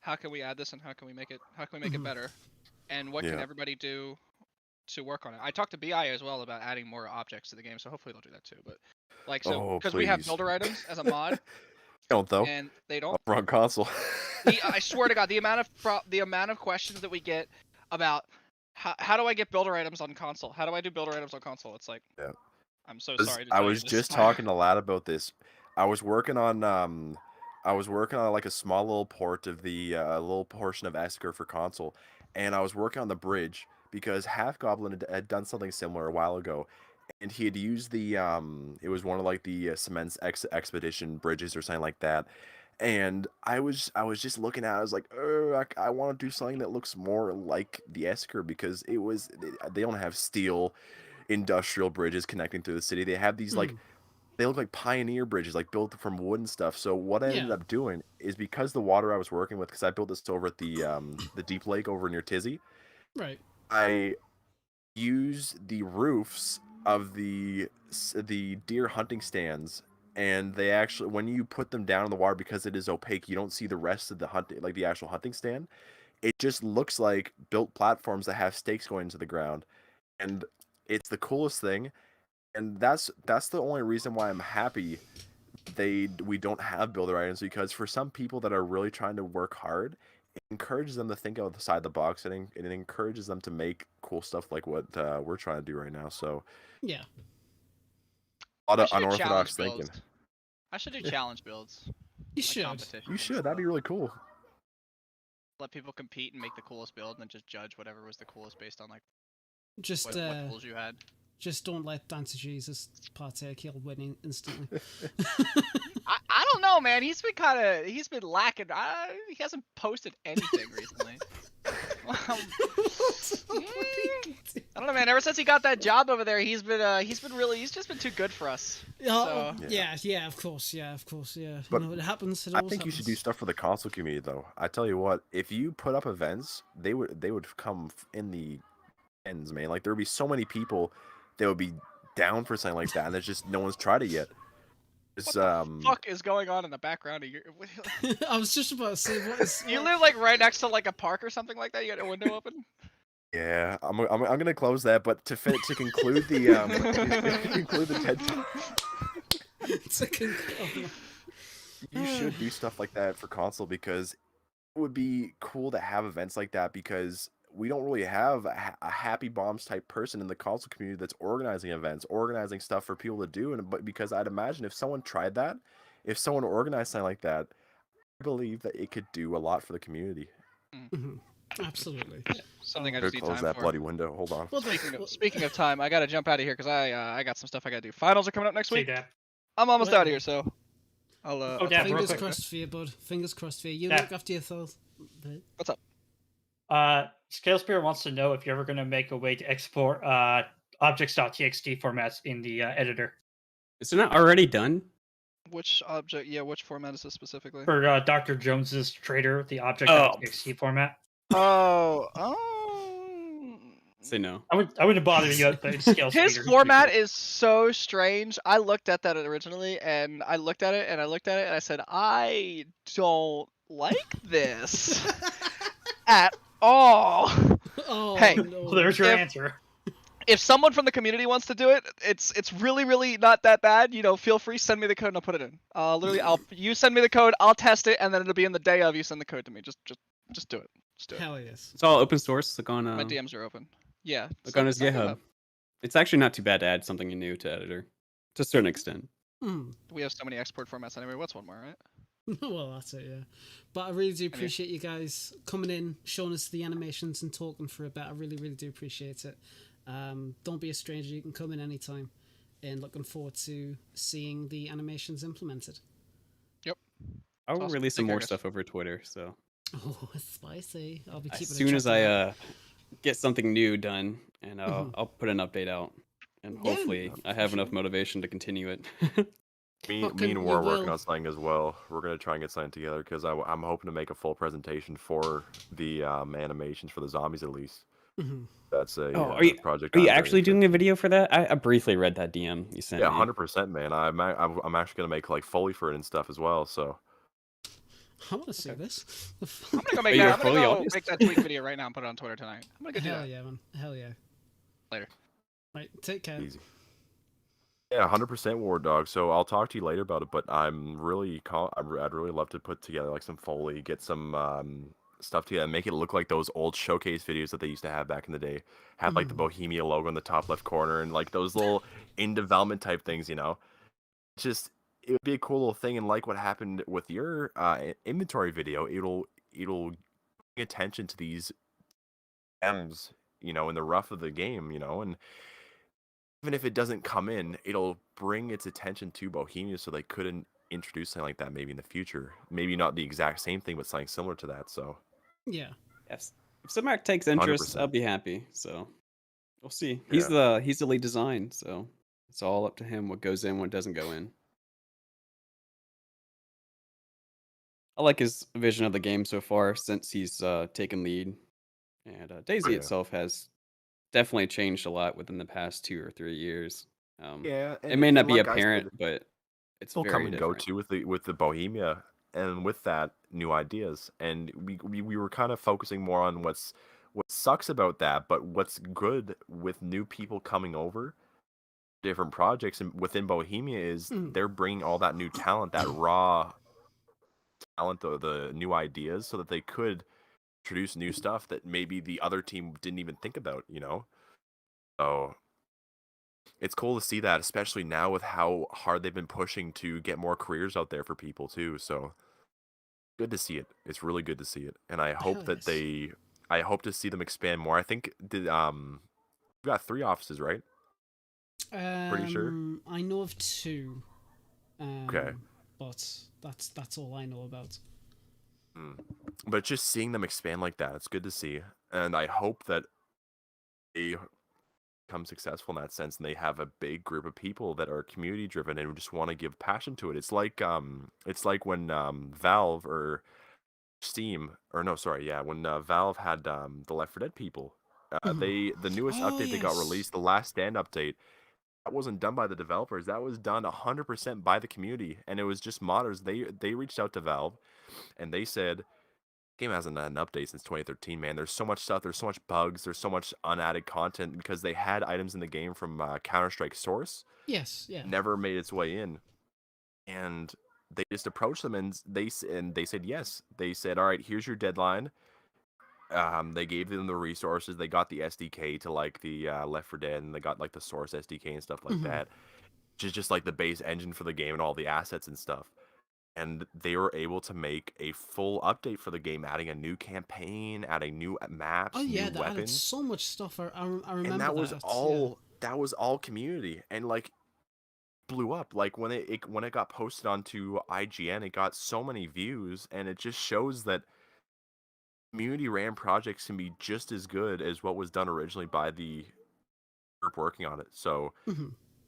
E: how can we add this and how can we make it better, and what can
B: Yeah.
E: everybody do to work on it. I talked to BI as well about adding more objects to the game, so hopefully they'll do that too. But like, so
B: Oh,
E: because we have
B: please.
E: builder items as a mod,
B: Don't though.
E: and they don't.
B: Wrong console.
E: I swear to God, the amount of questions that we get about how do I get builder items on console? How do I do builder items on console? It's like,
B: Yeah.
E: I'm so sorry. To
B: I
E: tell you
B: was
E: this.
B: just talking to Lad about this. I was working on like a small little port of the little portion of Esker for console, and I was working on the bridge because Half Goblin had done something similar a while ago, and he had used the it was one of like the Cements expedition bridges or something like that. And I was just looking at it, I was like, I want to do something that looks more like the Esker because they don't have steel industrial bridges connecting through the city. They have these like they look like pioneer bridges, like built from wood and stuff. So what I ended
A: Yeah.
B: up doing is because the water I was working with, because I built this over at the deep lake over near Tizzy,
A: Right.
B: I use the roofs of the deer hunting stands, and they actually, when you put them down in the water, because it is opaque, you don't see the rest of the hunting, like the actual hunting stand. It just looks like built platforms that have stakes going into the ground, and it's the coolest thing. And that's the only reason why I'm happy we don't have builder items, because for some people that are really trying to work hard, it encourages them to think outside the box, and it encourages them to make cool stuff like what we're trying to do right now. So
A: Yeah.
B: a lot
E: I
B: of
E: should do
B: unorthodox
E: challenge
B: thinking.
E: builds. I should do challenge builds.
A: You
E: Like
A: should.
E: competition.
B: You should. That'd be really cool.
E: Let people compete and make the coolest build, and then just judge whatever was the coolest based on like
A: Just
E: what tools you had.
A: just don't let Dancer Jesus partake. He'll win instantly.
E: I don't know, man. He's been lacking. He hasn't posted anything recently. I don't know, man. Ever since he got that job over there, he's just been too good for us.
A: Oh,
E: So-
A: yeah, of course, yeah.
B: But
A: you know, it happens. It
B: I
A: always
B: think you should do
A: happens.
B: stuff for the console community, though. I tell you what, if you put up events, they would come in the ends, man. Like there would be so many people that would be down for something like that, and there's just no one's tried it yet. It's
E: What the fuck is going on in the background of your?
A: I was just about to say, what is...
E: You live like right next to like a park or something like that. You got a window open.
B: Yeah, I'm gonna close that, but to conclude the to conclude the TED Talk,
A: It's a con-
B: you should do stuff like that for console, because it would be cool to have events like that, because we don't really have a Happy Bombs type person in the console community that's organizing events, organizing stuff for people to do. And but because I'd imagine if someone tried that, if someone organized something like that, I believe that it could do a lot for the community.
A: Mhm. Absolutely.
E: Something I
B: Go
E: just need
B: close
E: time
B: that
E: for.
B: bloody window. Hold on.
A: Well,
E: Speaking of time, I gotta jump out of here because I got some stuff I gotta do. Finals are coming up next
C: See
E: week.
C: that.
E: I'm almost
A: Well-
E: out of here, so I'll.
C: Oh,
E: I'll
C: yeah,
E: talk to you
C: real
A: fingers
C: quick,
A: crossed for you, bud. Fingers crossed for you. You
C: Yeah.
A: look after your thoughts.
E: What's up?
C: Scale Spear wants to know if you're ever going to make a way to export objects.txt formats in the editor
D: Is it not already done?
E: Which object? Yeah, which format is this specifically?
C: for Dr. Jones's Trader, the object.txt format.
E: Oh.
D: Say no.
C: I wouldn't bother you at the Scale Spear.
E: His format is so strange. I looked at that originally, and I looked at it, and I said, I don't like this at all.
A: Oh,
E: Hey,
A: no.
C: Well, there's your
E: If-
C: answer.
E: If someone from the community wants to do it, it's really not that bad. You know, feel free, send me the code and I'll put it in. You send me the code, I'll test it, and then it'll be in the day of you send the code to me. Just do it. Just do it.
A: Hell yes.
D: It's all open source. Look on
E: My DMs are open. Yeah.
D: look on his
E: send it
D: GitHub.
E: up.
D: It's actually not too bad to add something new to editor, to a certain extent.
E: We have so many export formats anyway. What's one more, right?
A: Well, that's it, yeah. But I really do appreciate you guys coming in, showing us the animations and talking for a bit. I really do appreciate it. Don't be a stranger. You can come in anytime. And looking forward to seeing the animations implemented.
E: Yep.
D: I'll
E: Awesome.
D: release some
E: Take care,
D: more
E: guys.
D: stuff over Twitter. So
A: Oh, it's spicy. I'll be keeping
D: as
A: a
D: soon
A: track
D: as
A: of that.
D: I get something new done, and I'll put an update out, and
A: Yeah,
D: hopefully I
A: for
D: have enough
A: sure.
D: motivation to continue it.
B: Me
A: Fucking
B: and
A: we
B: War are working
A: will.
B: on something as well. We're gonna try and get something together, because I'm hoping to make a full presentation for the animations for the zombies at least.
A: Mhm.
B: That's a
D: Oh, are you-
B: project.
D: Are you
B: I'm very
D: actually
B: interested
D: doing a video for that? I briefly read that DM you sent
B: Yeah,
D: me.
B: 100%, man. I'm actually gonna make like Foley for it and stuff as well. So
A: I want to see this. The
E: I'm
A: fuck?
E: gonna go
D: Are you a
E: make
D: fully
E: that
D: audience?
E: tweet video right now and put it on Twitter tonight. I'm gonna go do
A: Hell
E: that.
A: yeah, man. Hell yeah.
E: Later.
A: Right, take care.
B: Easy. Yeah, 100% War Dog. So I'll talk to you later about it. But I'd really love to put together like some Foley, get some stuff together, and make it look like those old showcase videos that they used to have back in the day. Have like the Bohemia logo in the top left corner, and like those little in development type things. Just it would be a cool little thing. And like what happened with your inventory video, it'll bring attention to these gems, in the rough of the game, and even if it doesn't come in, it'll bring its attention to Bohemia, so they couldn't introduce something like that maybe in the future. Maybe not the exact same thing, but something similar to that. So
A: Yeah.
D: Yes. If Simac takes interest,
B: 100%.
D: I'll be happy. So we'll see.
B: Yeah.
D: He's the lead design, so it's all up to him what goes in, what doesn't go in. I like his vision of the game so far since he's taken lead, and DayZ
B: Yeah.
D: itself has definitely changed a lot within the past 2 or 3 years.
B: Yeah,
D: It may not be
B: like I
D: apparent,
B: said,
D: but it's
B: will come
D: very
B: and go
D: different.
B: too with the Bohemia, and with that new ideas. And we were kind of focusing more on what sucks about that, but what's good with new people coming over different projects and within Bohemia is they're bringing all that new talent, that raw talent, the new ideas, so that they could introduce new stuff that maybe the other team didn't even think about. So it's cool to see that, especially now with how hard they've been pushing to get more careers out there for people too. So good to see it. It's really good to see it, and I hope
A: Hell
B: that
A: yes.
B: I hope to see them expand more. I think we've got 3 offices, right? Pretty sure.
A: I know of 2.
B: Okay.
A: But that's all I know about.
B: But just seeing them expand like that, it's good to see, and I hope that they become successful in that sense, and they have a big group of people that are community driven and just want to give passion to it. It's like when Valve or Steam, or no, sorry, yeah, when Valve had the Left 4 Dead people, the newest
A: Oh
B: update they got
A: yes.
B: released, the Last Stand update, that wasn't done by the developers. That was done 100% by the community, and it was just modders. They reached out to Valve, and they said, game hasn't had an update since 2013, man. There's so much stuff. There's so much bugs. There's so much unadded content because they had items in the game from Counter-Strike Source,
A: Yes. Yeah.
B: never made its way in, and they just approached them and they said yes. They said, all right, here's your deadline. They gave them the resources. They got the SDK to like the Left 4 Dead, and they got like the Source SDK and stuff like that, which is just like the base engine for the game and all the assets and stuff. And they were able to make a full update for the game, adding a new campaign, adding new maps,
A: Oh yeah,
B: new
A: they added
B: weapons,
A: so much stuff. I
B: and
A: remember
B: that was
A: that. Yeah.
B: all community, and like blew up. Like when it got posted onto IGN, it got so many views, and it just shows that community ran projects can be just as good as what was done originally by the group working on it. So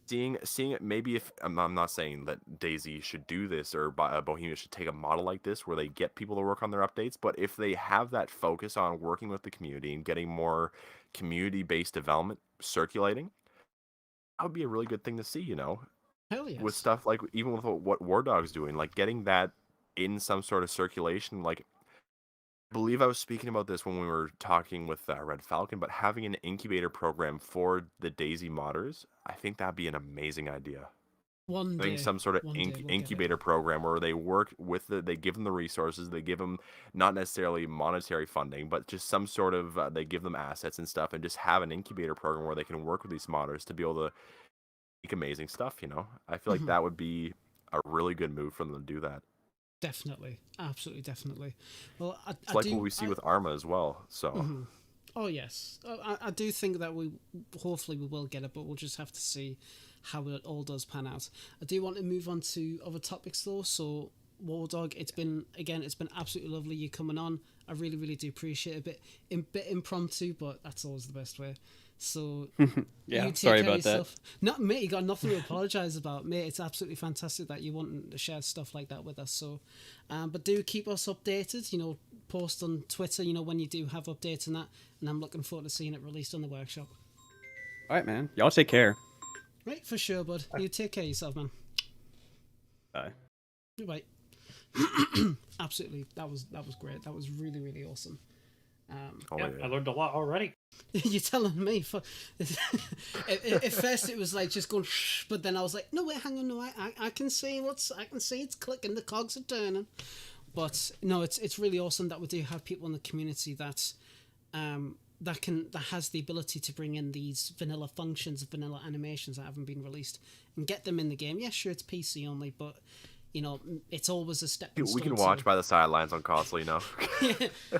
B: seeing it, maybe if I'm not saying that DayZ should do this or Bohemia should take a model like this where they get people to work on their updates, but if they have that focus on working with the community and getting more community-based development circulating, that would be a really good thing to see.
A: Hell
B: With
A: yes.
B: stuff like even with what War Dog's doing, like getting that in some sort of circulation. Like, I believe I was speaking about this when we were talking with Red Falcon, but having an incubator program for the DayZ modders, I think that'd be an amazing idea.
A: One
B: Having
A: day.
B: some sort of
A: One day we'll get it.
B: incubator program where they work with they give them the resources, they give them not necessarily monetary funding, but just some sort of they give them assets and stuff, and just have an incubator program where they can work with these modders to be able to make amazing stuff. I feel like that would be a really good move for them to do that.
A: Definitely, absolutely, definitely. Well,
B: It's
A: I
B: like what
A: do.
B: we see with Arma as well. So
A: Oh yes, I do think that we hopefully we will get it, but we'll just have to see how it all does pan out. I do want to move on to other topics though. So War Dog, it's been absolutely lovely you coming on. I really really do appreciate it. Bit impromptu, but that's always the best way. So
D: Yeah,
A: you take
D: sorry
A: care of
D: about that.
A: yourself. Not mate, you got nothing to apologize about, mate. It's absolutely fantastic that you want to share stuff like that with us. So, but do keep us updated. Post on Twitter. When you do have updates and that. And I'm looking forward to seeing it released on the workshop.
D: All right, man. Y'all take care.
A: Right, for sure, bud. You take care of yourself, man.
D: Bye.
A: Bye. Absolutely, that was great. That was really really awesome.
B: Oh,
C: Yeah,
B: yeah.
C: I learned a lot already.
A: You're telling me. At first, it was like just going, shh, but then I was like, no, wait, hang on, no, I can see I can see it's clicking, the cogs are turning. But no, it's really awesome that we do have people in the community that that has the ability to bring in these vanilla functions, vanilla animations that haven't been released, and get them in the game. Yeah, sure, it's PC only, but you know, it's always a step.
B: We can watch by the sidelines on console, you know.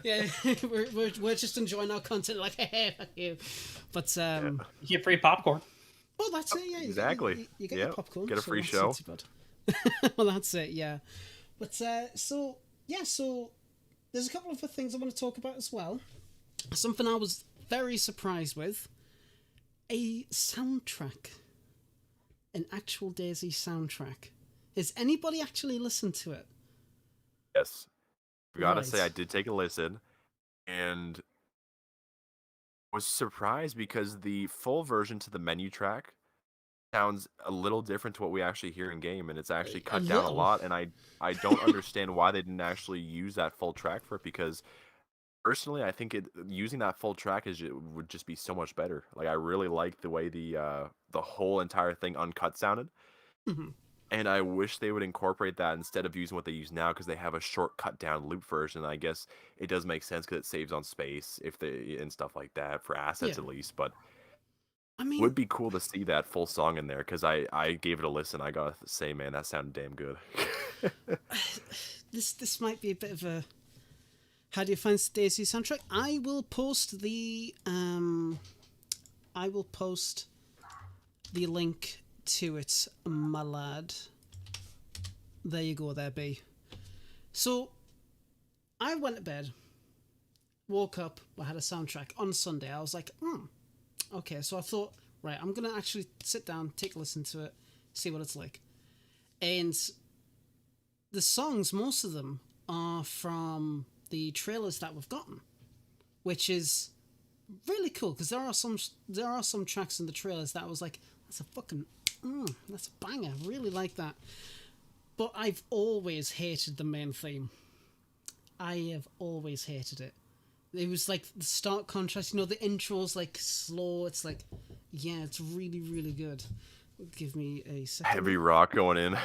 A: yeah. we're just enjoying our content, like, hey, fuck you. But
C: You get free popcorn.
A: well, that's it. Yeah,
B: Exactly.
A: You get your popcorn.
B: Get a
A: so
B: free
A: that's
B: show.
A: not too bad. Well, that's it. Yeah, but so there's a couple of other things I want to talk about as well. Something I was very surprised with: a soundtrack, an actual DayZ soundtrack. Has anybody actually listened to it?
B: Yes. I gotta say, I
A: Right.
B: did take a listen, and was surprised because the full version to the menu track sounds a little different to what we actually hear in game, and it's actually cut down a
A: little.
B: lot. And I don't understand why they didn't actually use that full track for it, because personally, I think using that full track would just be so much better. Like, I really like the way the whole entire thing uncut sounded.
A: Mhm.
B: And I wish they would incorporate that instead of using what they use now, because they have a short cut down loop version. I guess it does make sense because it saves on space and stuff like that for assets
A: Yeah.
B: at least. But
A: I
B: it
A: mean,
B: would be cool to see that full song in there, because I gave it a listen. I gotta say, man, that sounded damn good.
A: this might be a bit of a. How do you find DayZ soundtrack? I will post the link to it, my lad. There you go, there, B. So, I went to bed, woke up, I had a soundtrack on Sunday. I was like, okay. So I thought, right, I'm gonna actually sit down, take a listen to it, see what it's like. And the songs, most of them, are from the trailers that we've gotten, which is really cool, because there are some tracks in the trailers that I was like, that's a fucking that's a banger. I really like that. But I've always hated the main theme. I have always hated it. It was like the stark contrast. You know, the intro's like slow. It's like, yeah, it's really, really good. Give me a second.
B: Heavy rock going in.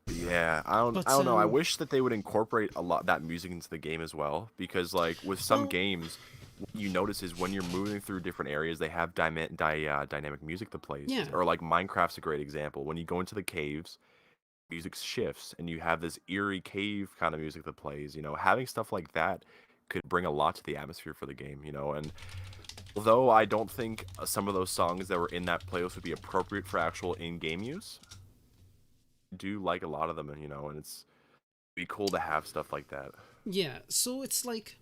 B: Yeah, I don't know. I wish that they would incorporate a lot that music into the game as well, because like with some games, what you notice is when you're moving through different areas, they have dynamic music that plays.
A: Yeah.
B: Or like Minecraft's a great example. When you go into the caves, music shifts, and you have this eerie cave kind of music that plays. You know, having stuff like that could bring a lot to the atmosphere for the game. You know, and although I don't think some of those songs that were in that playlist would be appropriate for actual in-game use, do like a lot of them, and you know, and it'd be cool to have stuff like that.
A: Yeah, so it's like,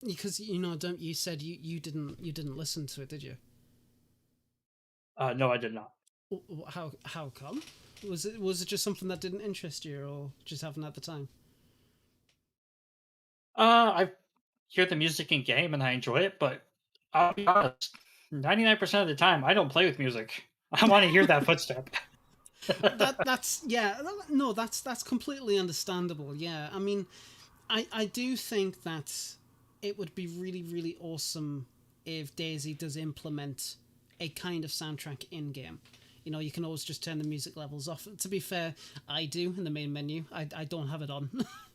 A: because you know, you said you didn't listen to it, did you?
C: No, I did not.
A: How come? Was it just something that didn't interest you, or just haven't had the time?
C: I hear the music in game and I enjoy it, but I'll be honest, 99% of the time I don't play with music. I want to hear that footstep.
A: That's yeah, no, that's completely understandable. Yeah, I mean, I do think that it would be really, really awesome if DayZ does implement a kind of soundtrack in game. You know, you can always just turn the music levels off. To be fair, I do in the main menu. I don't have it on.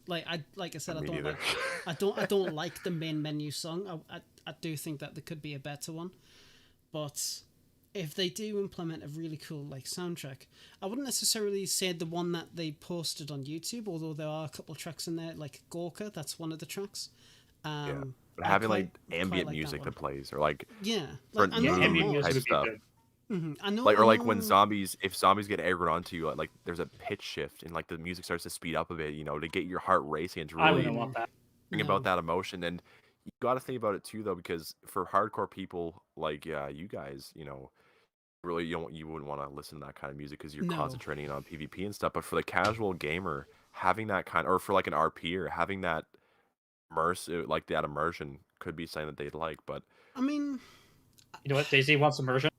A: like I said, I don't like the main menu song. I do think that there could be a better one, but if they do implement a really cool like soundtrack, I wouldn't necessarily say the one that they posted on YouTube, although there are a couple of tracks in there, like Gorka, that's one of the tracks.
B: Yeah, but having like ambient music that plays, or like
A: like,
C: ambient music
B: type
C: would be
B: stuff.
C: good.
A: I know,
B: Like, or like when if zombies get aggroed onto you, like there's a pitch shift and like the music starts to speed up a bit, you know, to get your heart racing, and to
C: I
B: really
C: wouldn't want that.
B: bring about that emotion. And you got to think about it too, though, because for hardcore people like you guys, you know, really you wouldn't want to listen to that kind of music because you're concentrating on PvP and stuff. But for the casual gamer, having that kind, or for like an RP, or having that like that immersion could be something that they'd like. But
A: I mean,
C: you know what, DayZ wants immersion.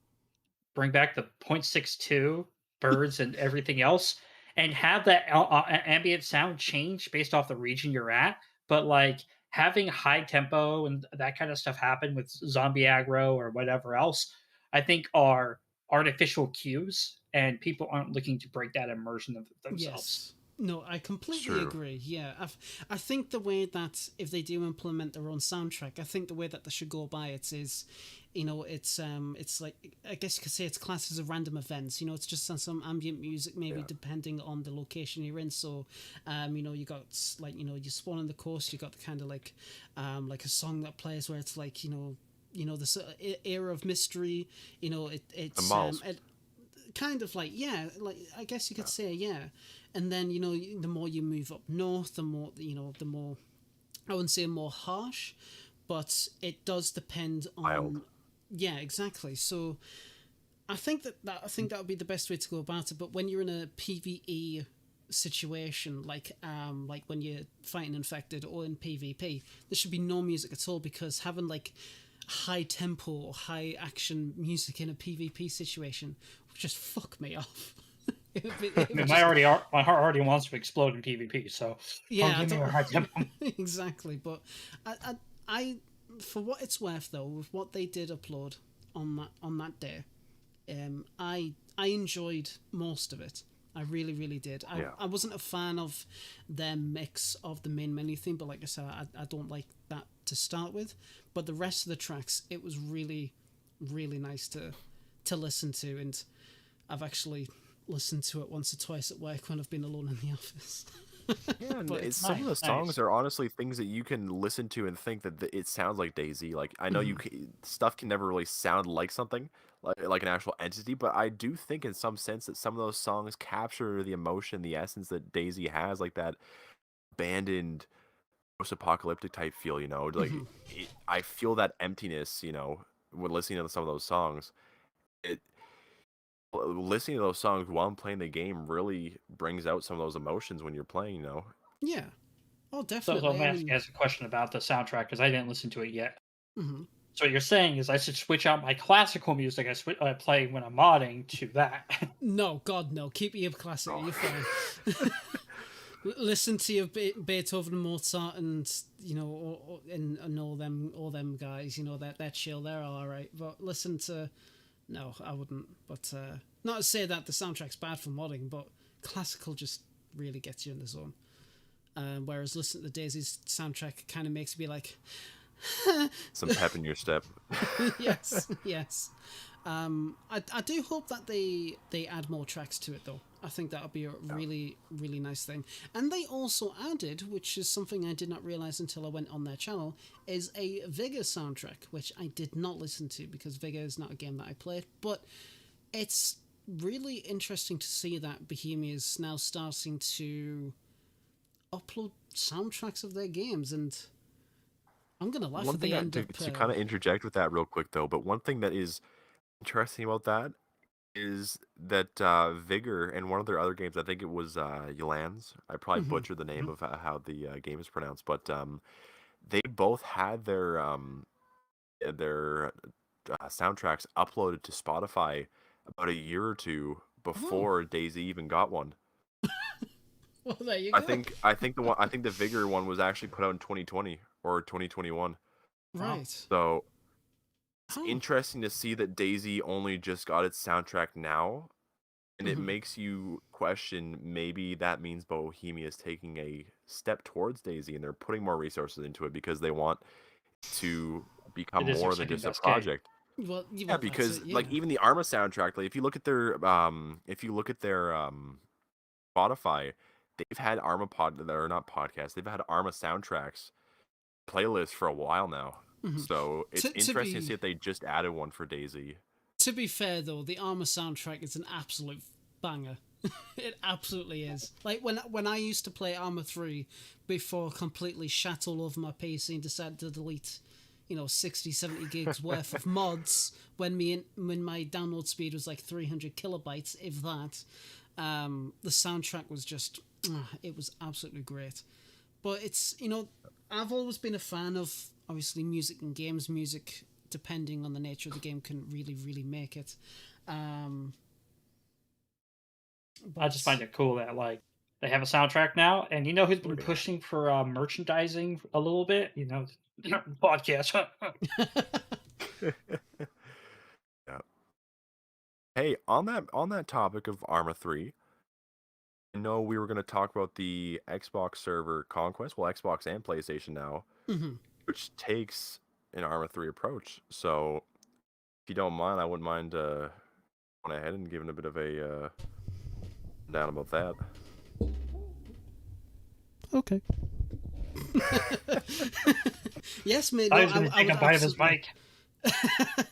C: Bring back the .62 birds and everything else, and have that ambient sound change based off the region you're at. But like having high tempo and that kind of stuff happen with zombie aggro or whatever else, I think are artificial cues, and people aren't looking to break that immersion of themselves.
A: Yes. No, I completely
B: true.
A: agree. Yeah, I think the way that if they do implement their own soundtrack, I think the way that they should go by it is, it's like, I guess you could say it's classed as a random events. It's just some ambient music, maybe
B: Yeah.
A: depending on the location you're in. So, you got like you spawn on the coast, you got the kind of like a song that plays where it's like this era of mystery.
B: The
A: It's
B: malls.
A: kind of like, yeah, like I guess you could say, yeah. And then the more you move up north, the more the more, I wouldn't say more harsh, but it does depend on
B: Wild.
A: yeah, exactly. So I think that would be the best way to go about it. But when you're in a PvE situation, like when you're fighting infected or in PvP, there should be no music at all, because having like high tempo or high action music in a PvP situation would just fuck me off. it would, it
C: I
A: would
C: mean,
A: just,
C: my heart already wants to explode in PvP, so don't
A: yeah, I
C: give me a hard
A: don't
C: tempo.
A: exactly. But I, for what it's worth though, with what they did upload on that day, I enjoyed most of it. I really, really did.
B: Yeah.
A: I wasn't a fan of their mix of the main menu theme, but like I said, I don't like that to start with. But the rest of the tracks, it was really, really nice to listen to, and I've actually listened to it once or twice at work when I've been alone in the office.
B: Yeah, and
A: But
B: some of the
C: Nice,
B: songs
C: nice.
B: are honestly things that you can listen to and think that it sounds like DayZ. Like I know stuff can never really sound like something like an actual entity, but I do think in some sense that some of those songs capture the emotion, the essence that DayZ has, like that abandoned post-apocalyptic type feel. Like I feel that emptiness. When listening to some of those songs, it listening to those songs while I'm playing the game really brings out some of those emotions when you're playing.
A: yeah, oh,
C: So I'm
A: definitely. I
C: gonna ask
A: mean,
C: you guys a question about the soundtrack because I didn't listen to it yet.
A: mhm.
C: So what you're saying is I should switch out my classical music I play when I'm modding to that.
A: No, God, no. Keep your classic. You're fine. Listen to your Beethoven, Mozart, and and all them guys. They're chill. They're all right. But listen to, no, I wouldn't. But not to say that the soundtrack's bad for modding, but classical just really gets you in the zone. Whereas listening to Daisy's soundtrack kind of makes me like,
B: Some pep in your step.
A: yes, yes. I do hope that they add more tracks to it though. I think that would be a really, really nice thing. And they also added, which is something I did not realize until I went on their channel, is a Vigor soundtrack, which I did not listen to because Vigor is not a game that I played. But it's really interesting to see that Bohemia is now starting to upload soundtracks of their games, and I'm gonna laugh
B: One
A: if
B: thing
A: they end up.
B: to kind of interject with that real quick though, but one thing that is interesting about that is that Vigor and one of their other games, I think it was Yolans. I probably
A: Mhm.
B: butchered the name of how the game is pronounced, but they both had their soundtracks uploaded to Spotify about a year or two
A: Oh,
B: before DayZ even got one.
A: well, there you
B: I
A: go.
B: think I think the Vigor one was actually put out in 2020 or 2021.
C: Wow.
A: Right.
B: So it's
A: Oh.
B: interesting to see that DayZ only just got its soundtrack now, and it
A: Mhm.
B: makes you question maybe that means Bohemia is taking a step towards DayZ and they're putting more resources into it because they want to become
C: It is their
B: more than
C: second
B: just a
C: best game.
B: project. Yeah,
A: Well, that's
B: because
A: it. Yeah.
B: like even the Arma soundtrack, like if you look at their Spotify, they've had Arma or not podcasts, they've had Arma soundtracks playlists for a while now.
A: Mhm.
B: So it's
A: To
B: interesting to see
A: be
B: if they just added one for DayZ.
A: to be fair though, the Armor soundtrack is an absolute banger. It absolutely is. Like when I used to play Armor 3 before completely shat all over my PC and decided to delete 60 70 gigs worth of mods when my download speed was like 300 kilobytes, if that. The soundtrack was just it was absolutely great. But it's I've always been a fan of obviously music and games. Music, depending on the nature of the game, can really, really make it. Um,
C: I just find it cool that like they have a soundtrack now, and you know who's been
B: Yeah.
C: pushing for merchandising a little bit? You know, podcast.
B: Yeah. Hey, on that topic of Arma 3, I know we were going to talk about the Xbox server Conquest, well, Xbox and PlayStation now,
A: Hmm.
B: which takes an Arma 3 approach. So, if you don't mind, I wouldn't mind going ahead and giving a bit of a down about that.
A: Okay. Yes, mate.
C: I
A: No,
C: was going to take
A: would
C: a bite of his
A: absolutely-
C: mic.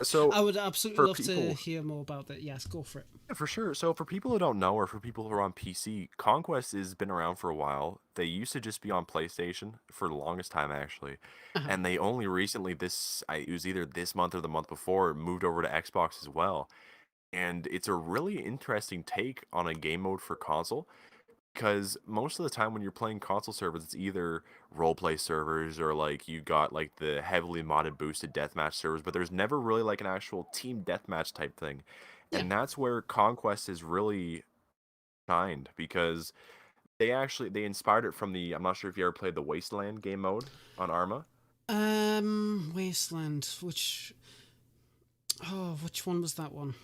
B: So,
A: I would absolutely
B: for
A: love to
B: people-
A: hear more about that. Yes, go for it.
B: Yeah, for sure. So for people who don't know, or for people who are on PC, Conquest has been around for a while. They used to just be on PlayStation for the longest time, actually,
A: Uh-huh.
B: and they only recently it was either this month or the month before, moved over to Xbox as well. And it's a really interesting take on a game mode for console, because most of the time when you're playing console servers, it's either roleplay servers or like you got like the heavily modded boosted deathmatch servers, but there's never really like an actual team deathmatch type thing.
A: Yeah.
B: And that's where Conquest is really shined, because they inspired it from the, I'm not sure if you ever played the Wasteland game mode on Arma.
A: Wasteland. Which one was that one?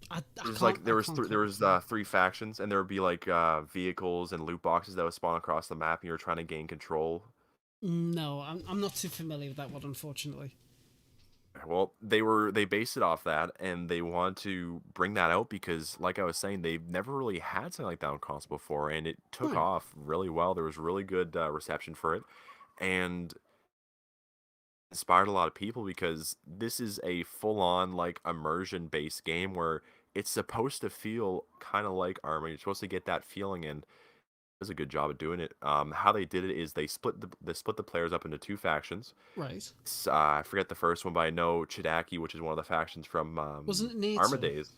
A: I
B: It was
A: can't-
B: like
A: I
B: there was
A: can't
B: there was three factions, and there would be like vehicles and loot boxes that would spawn across the map, and you were trying to gain control.
A: No, I'm not too familiar with that one, unfortunately.
B: Well, they based it off that, and they wanted to bring that out because, like I was saying, they've never really had something like that on console before, and it took
A: Right.
B: off really well. There was really good reception for it, and inspired a lot of people because this is a full-on like immersion-based game where it's supposed to feel kind of like Arma. You're supposed to get that feeling, and does a good job of doing it. How they did it is they split the players up into two factions.
A: Right.
B: I forget the first one, but I know Chidaki, which is one of the factions from
A: Wasn't it NATO?
B: Arma Days.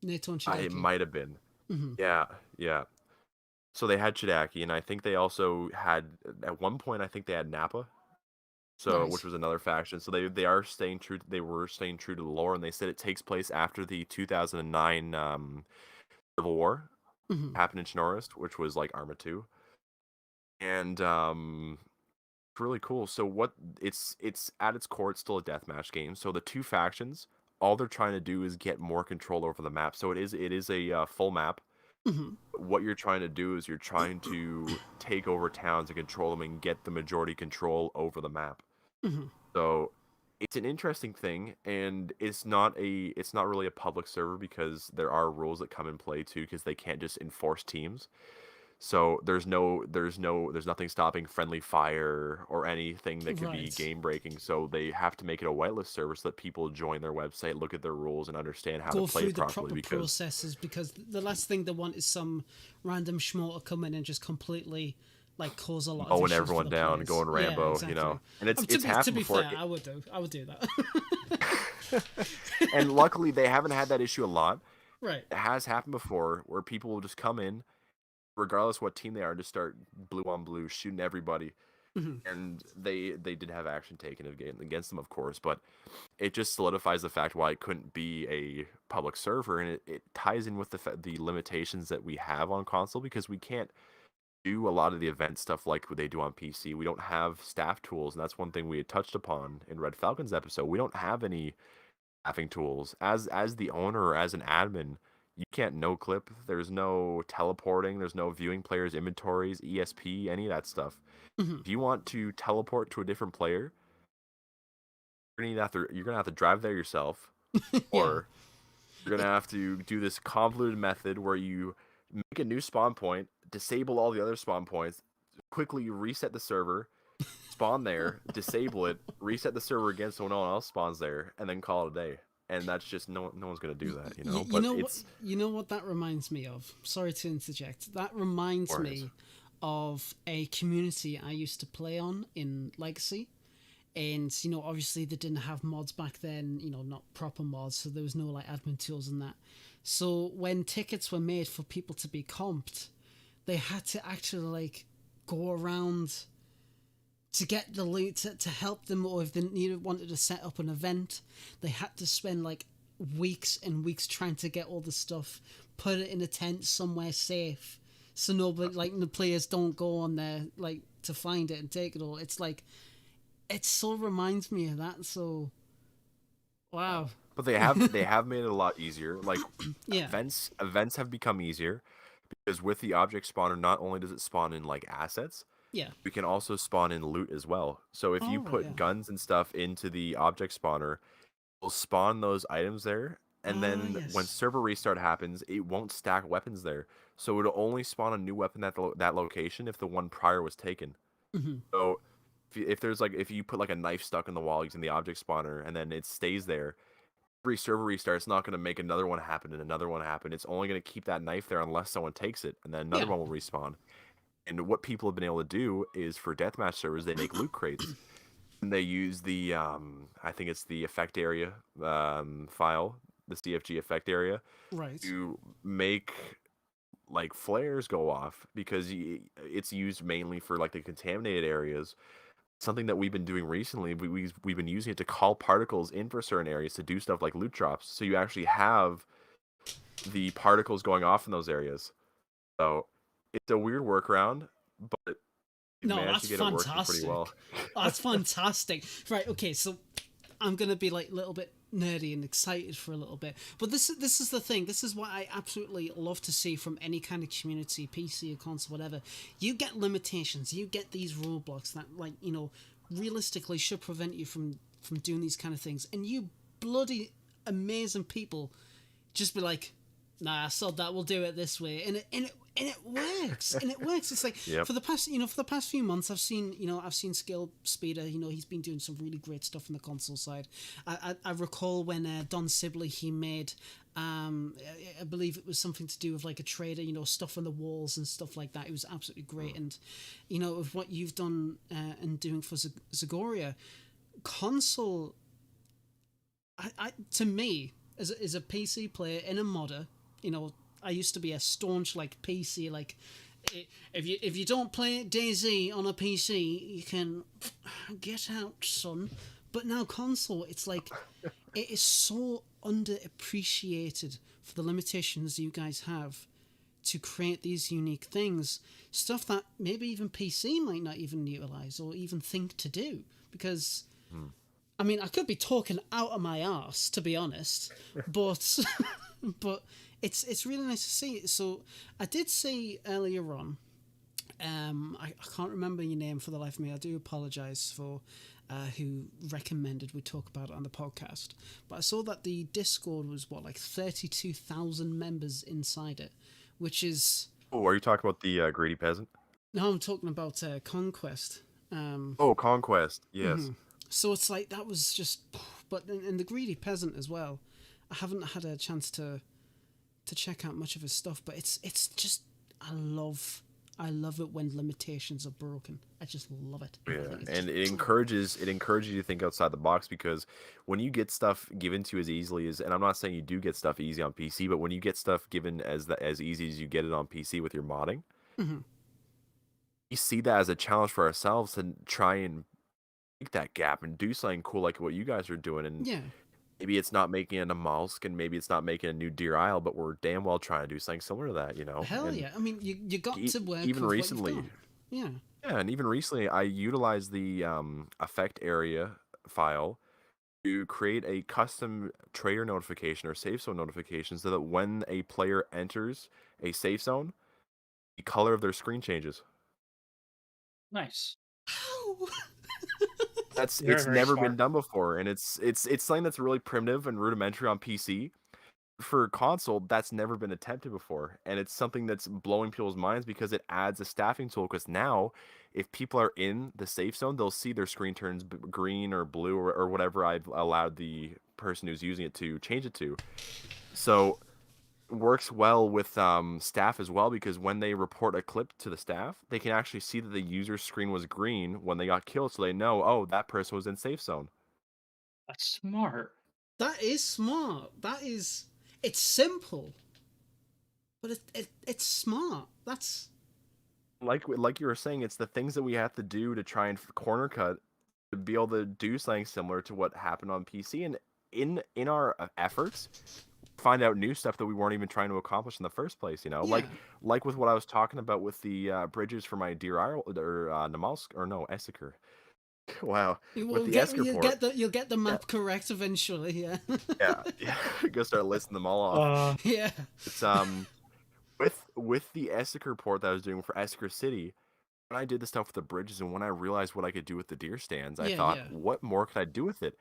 A: NATO and
B: It
A: Chidaki.
B: might have been.
A: Hmm.
B: Yeah, yeah. So they had Chidaki, and I think they also had at one point. I think they had Nappa. So,
A: Right.
B: which was another faction. So they are staying true. They were staying true to the lore, and they said it takes place after the 2009 Civil War
A: Hmm.
B: happened in Chinorist, which was like Arma 2, and it's really cool. So what it's at its core, it's still a deathmatch game. So the two factions, all they're trying to do is get more control over the map. So it is a full map.
A: Hmm.
B: What you're trying to do is you're trying to take over towns and control them and get the majority control over the map.
A: Hmm.
B: So it's an interesting thing, and it's not really a public server because there are rules that come in play too, because they can't just enforce teams. So there's nothing stopping friendly fire or anything that could be
A: Right.
B: game breaking. So they have to make it a whitelist server so that people join their website, look at their rules, and understand how
A: Go
B: to play
A: through
B: it
A: the
B: properly.
A: proper
B: Because
A: processes, because the last thing they want is some random schmo to come in and just completely like cause a lot of
B: mowing
A: issues for
B: everyone
A: the
B: down,
A: players.
B: going
A: Yeah,
B: Rambo,
A: exactly.
B: and it's
A: To
B: happened
A: be
B: before.
A: fair, I would do that.
B: And luckily, they haven't had that issue a lot.
A: Right.
B: It has happened before where people will just come in, regardless what team they are, just start blue on blue, shooting everybody.
A: Hmm.
B: And they did have action taken against them, of course, but it just solidifies the fact why it couldn't be a public server, and it ties in with the limitations that we have on console, because we can't do a lot of the event stuff like what they do on PC. We don't have staff tools, and that's one thing we had touched upon in Red Falcon's episode. We don't have any staffing tools. As the owner or as an admin, you can't no clip. There's no teleporting. There's no viewing players' inventories, ESP, any of that stuff.
A: Hmm.
B: If you want to teleport to a different player, you're gonna have to drive there yourself, or you're gonna have to do this convoluted method where you make a new spawn point, disable all the other spawn points, quickly reset the server, spawn there, disable it, reset the server again so no one else spawns there, and then call it a day. And that's just no one's gonna do that, you know.
A: You
B: But
A: know
B: it's
A: you know what that reminds me of? Sorry to interject. That reminds
B: Worries.
A: me of a community I used to play on in Legacy. And, obviously they didn't have mods back then, not proper mods, so there was no like admin tools and that. So when tickets were made for people to be comped, they had to actually like go around to get the loot to help them, or if they wanted to set up an event, they had to spend like weeks and weeks trying to get all the stuff, put it in a tent somewhere safe, so nobody, like, the players don't go on there like to find it and take it all. It's like, it so reminds me of that. So, wow.
B: But they have made it a lot easier. Like
A: Yeah.
B: events have become easier because with the object spawner, not only does it spawn in like assets,
A: Yeah.
B: we can also spawn in loot as well. So if you
A: Oh,
B: put
A: yeah.
B: guns and stuff into the object spawner, it'll spawn those items there, and then when
A: Yes.
B: server restart happens, it won't stack weapons there. So it'll only spawn a new weapon at that location if the one prior was taken.
A: Hmm.
B: So if there's like if you put like a knife stuck in the wall using the object spawner and then it stays there, every server restart, it's not going to make another one happen and another one happen. It's only going to keep that knife there unless someone takes it, and then another
A: Yeah.
B: one will respawn. And what people have been able to do is for deathmatch servers, they make loot crates. And they use the I think it's the effect area file, the CFG effect area,
A: Right.
B: to make like flares go off because it's used mainly for like the contaminated areas. Something that we've been doing recently, we've been using it to call particles in for certain areas to do stuff like loot drops. So you actually have the particles going off in those areas. So it's a weird workaround, but
A: No,
B: managed
A: that's
B: to get it working pretty
A: fantastic.
B: well.
A: That's fantastic. Right, okay, so I'm gonna be like a little bit nerdy and excited for a little bit, but this is the thing. This is what I absolutely love to see from any kind of community, PC or console, whatever. You get limitations. You get these roadblocks that, like, you know, realistically should prevent you from doing these kind of things, and you bloody amazing people just be like, nah, sod that, we'll do it this way, and it works, and it works. It's like,
B: Yep.
A: for the past few months, I've seen Skill Speeder. You know, he's been doing some really great stuff on the console side. I recall when Don Sibley, he made, I believe it was something to do with like a trader, you know, stuff on the walls and stuff like that. It was absolutely great, and you know, with what you've done and doing for Zagoria, console. To me, as a PC player and a modder, you know, I used to be a staunch like PC, like, if you don't play DayZ on a PC, you can get out, son. But now console, it's like, it is so underappreciated for the limitations you guys have to create these unique things, stuff that maybe even PC might not even utilize or even think to do, because. I mean, I could be talking out of my arse, to be honest, but but it's really nice to see it. So I did see earlier on, I can't remember your name for the life of me. I do apologise for who recommended we talk about it on the podcast. But I saw that the Discord was like 32,000 members inside it, which is.
B: Oh, are you talking about the greedy peasant?
A: No, I'm talking about Conquest.
B: Oh, Conquest. Yes.
A: So it's like, that was just, but in the greedy peasant as well. I haven't had a chance to check out much of his stuff, but it's just, I love it when limitations are broken. I just love it. I
B: Yeah,
A: think it's
B: and
A: just-
B: it encourages you to think outside the box, because when you get stuff given to you as easily as, and I'm not saying you do get stuff easy on PC, but when you get stuff given as easy as you get it on PC with your modding,
A: Mhm.
B: you see that as a challenge for ourselves to try and break that gap and do something cool like what you guys are doing. And
A: Yeah,
B: maybe it's not making a Molsk, and maybe it's not making a new Deer Isle, but we're damn well trying to do something similar to that, you know?
A: hell
B: And
A: yeah. I mean, you got to work
B: even
A: with
B: recently,
A: what you've got. Yeah.
B: yeah, and even recently, I utilized the effect area file to create a custom trader notification or safe zone notification, so that when a player enters a safe zone, the color of their screen changes.
C: Nice.
A: How?
B: That's
C: Very,
B: it's
C: very
B: never
C: smart.
B: been done before, and it's something that's really primitive and rudimentary on PC. For console, that's never been attempted before, and it's something that's blowing people's minds because it adds a staffing tool. Because now, if people are in the safe zone, they'll see their screen turns green or blue or whatever I've allowed the person who's using it to change it to. So works well with staff as well, because when they report a clip to the staff, they can actually see that the user's screen was green when they got killed, so they know, oh, that person was in safe zone.
C: That's smart.
A: That is smart. It's simple, but it's smart. That's.
B: Like you were saying, it's the things that we have to do to try and corner cut to be able to do something similar to what happened on PC. And in our efforts, find out new stuff that we weren't even trying to accomplish in the first place. You know,
A: Yeah.
B: like with what I was talking about with the bridges for my Deer Isle or Namalsk or no Essiker. Wow, with the Esker port.
A: You'll get the map correct eventually. Yeah.
B: Yeah. Go start listing them all off.
A: Yeah.
B: It's with the Essiker port that I was doing for Esker City. When I did the stuff with the bridges and when I realized what I could do with the deer stands, I thought,
A: Yeah.
B: what more could I do with it?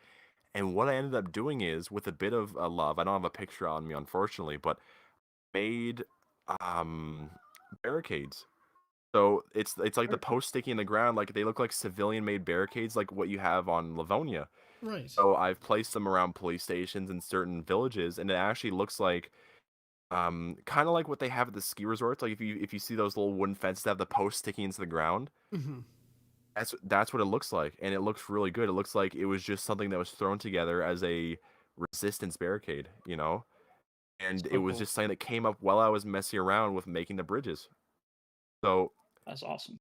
B: And what I ended up doing is, with a bit of love, I don't have a picture on me, unfortunately, but made barricades. So it's like the post sticking in the ground, like they look like civilian made barricades, like what you have on Livonia.
A: Right.
B: So I've placed them around police stations in certain villages, and it actually looks like kind of like what they have at the ski resorts. Like if you see those little wooden fences that have the posts sticking into the ground,
A: Mm-hmm.
B: that's what it looks like, and it looks really good. It looks like it was just something that was thrown together as a resistance barricade, you know, and
C: So
B: it was
C: cool.
B: just something that came up while I was messing around with making the bridges. So
C: That's awesome.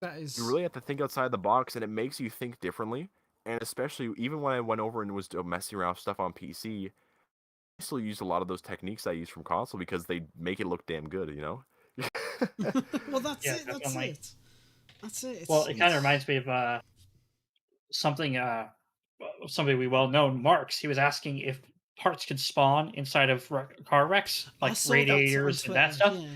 A: That is.
B: you really have to think outside the box, and it makes you think differently. And especially even when I went over and was messing around with stuff on PC, I still used a lot of those techniques I used from console because they make it look damn good, you know.
A: Well, that's
C: Yeah,
A: it. That's
C: definitely.
A: it. That's it.
C: Well, it kind of reminds me of something somebody we well known, Marks. He was asking if parts could spawn inside of car wrecks,
A: I
C: like
A: saw that on
C: radiators and that
A: Twitter,
C: stuff.
A: yeah.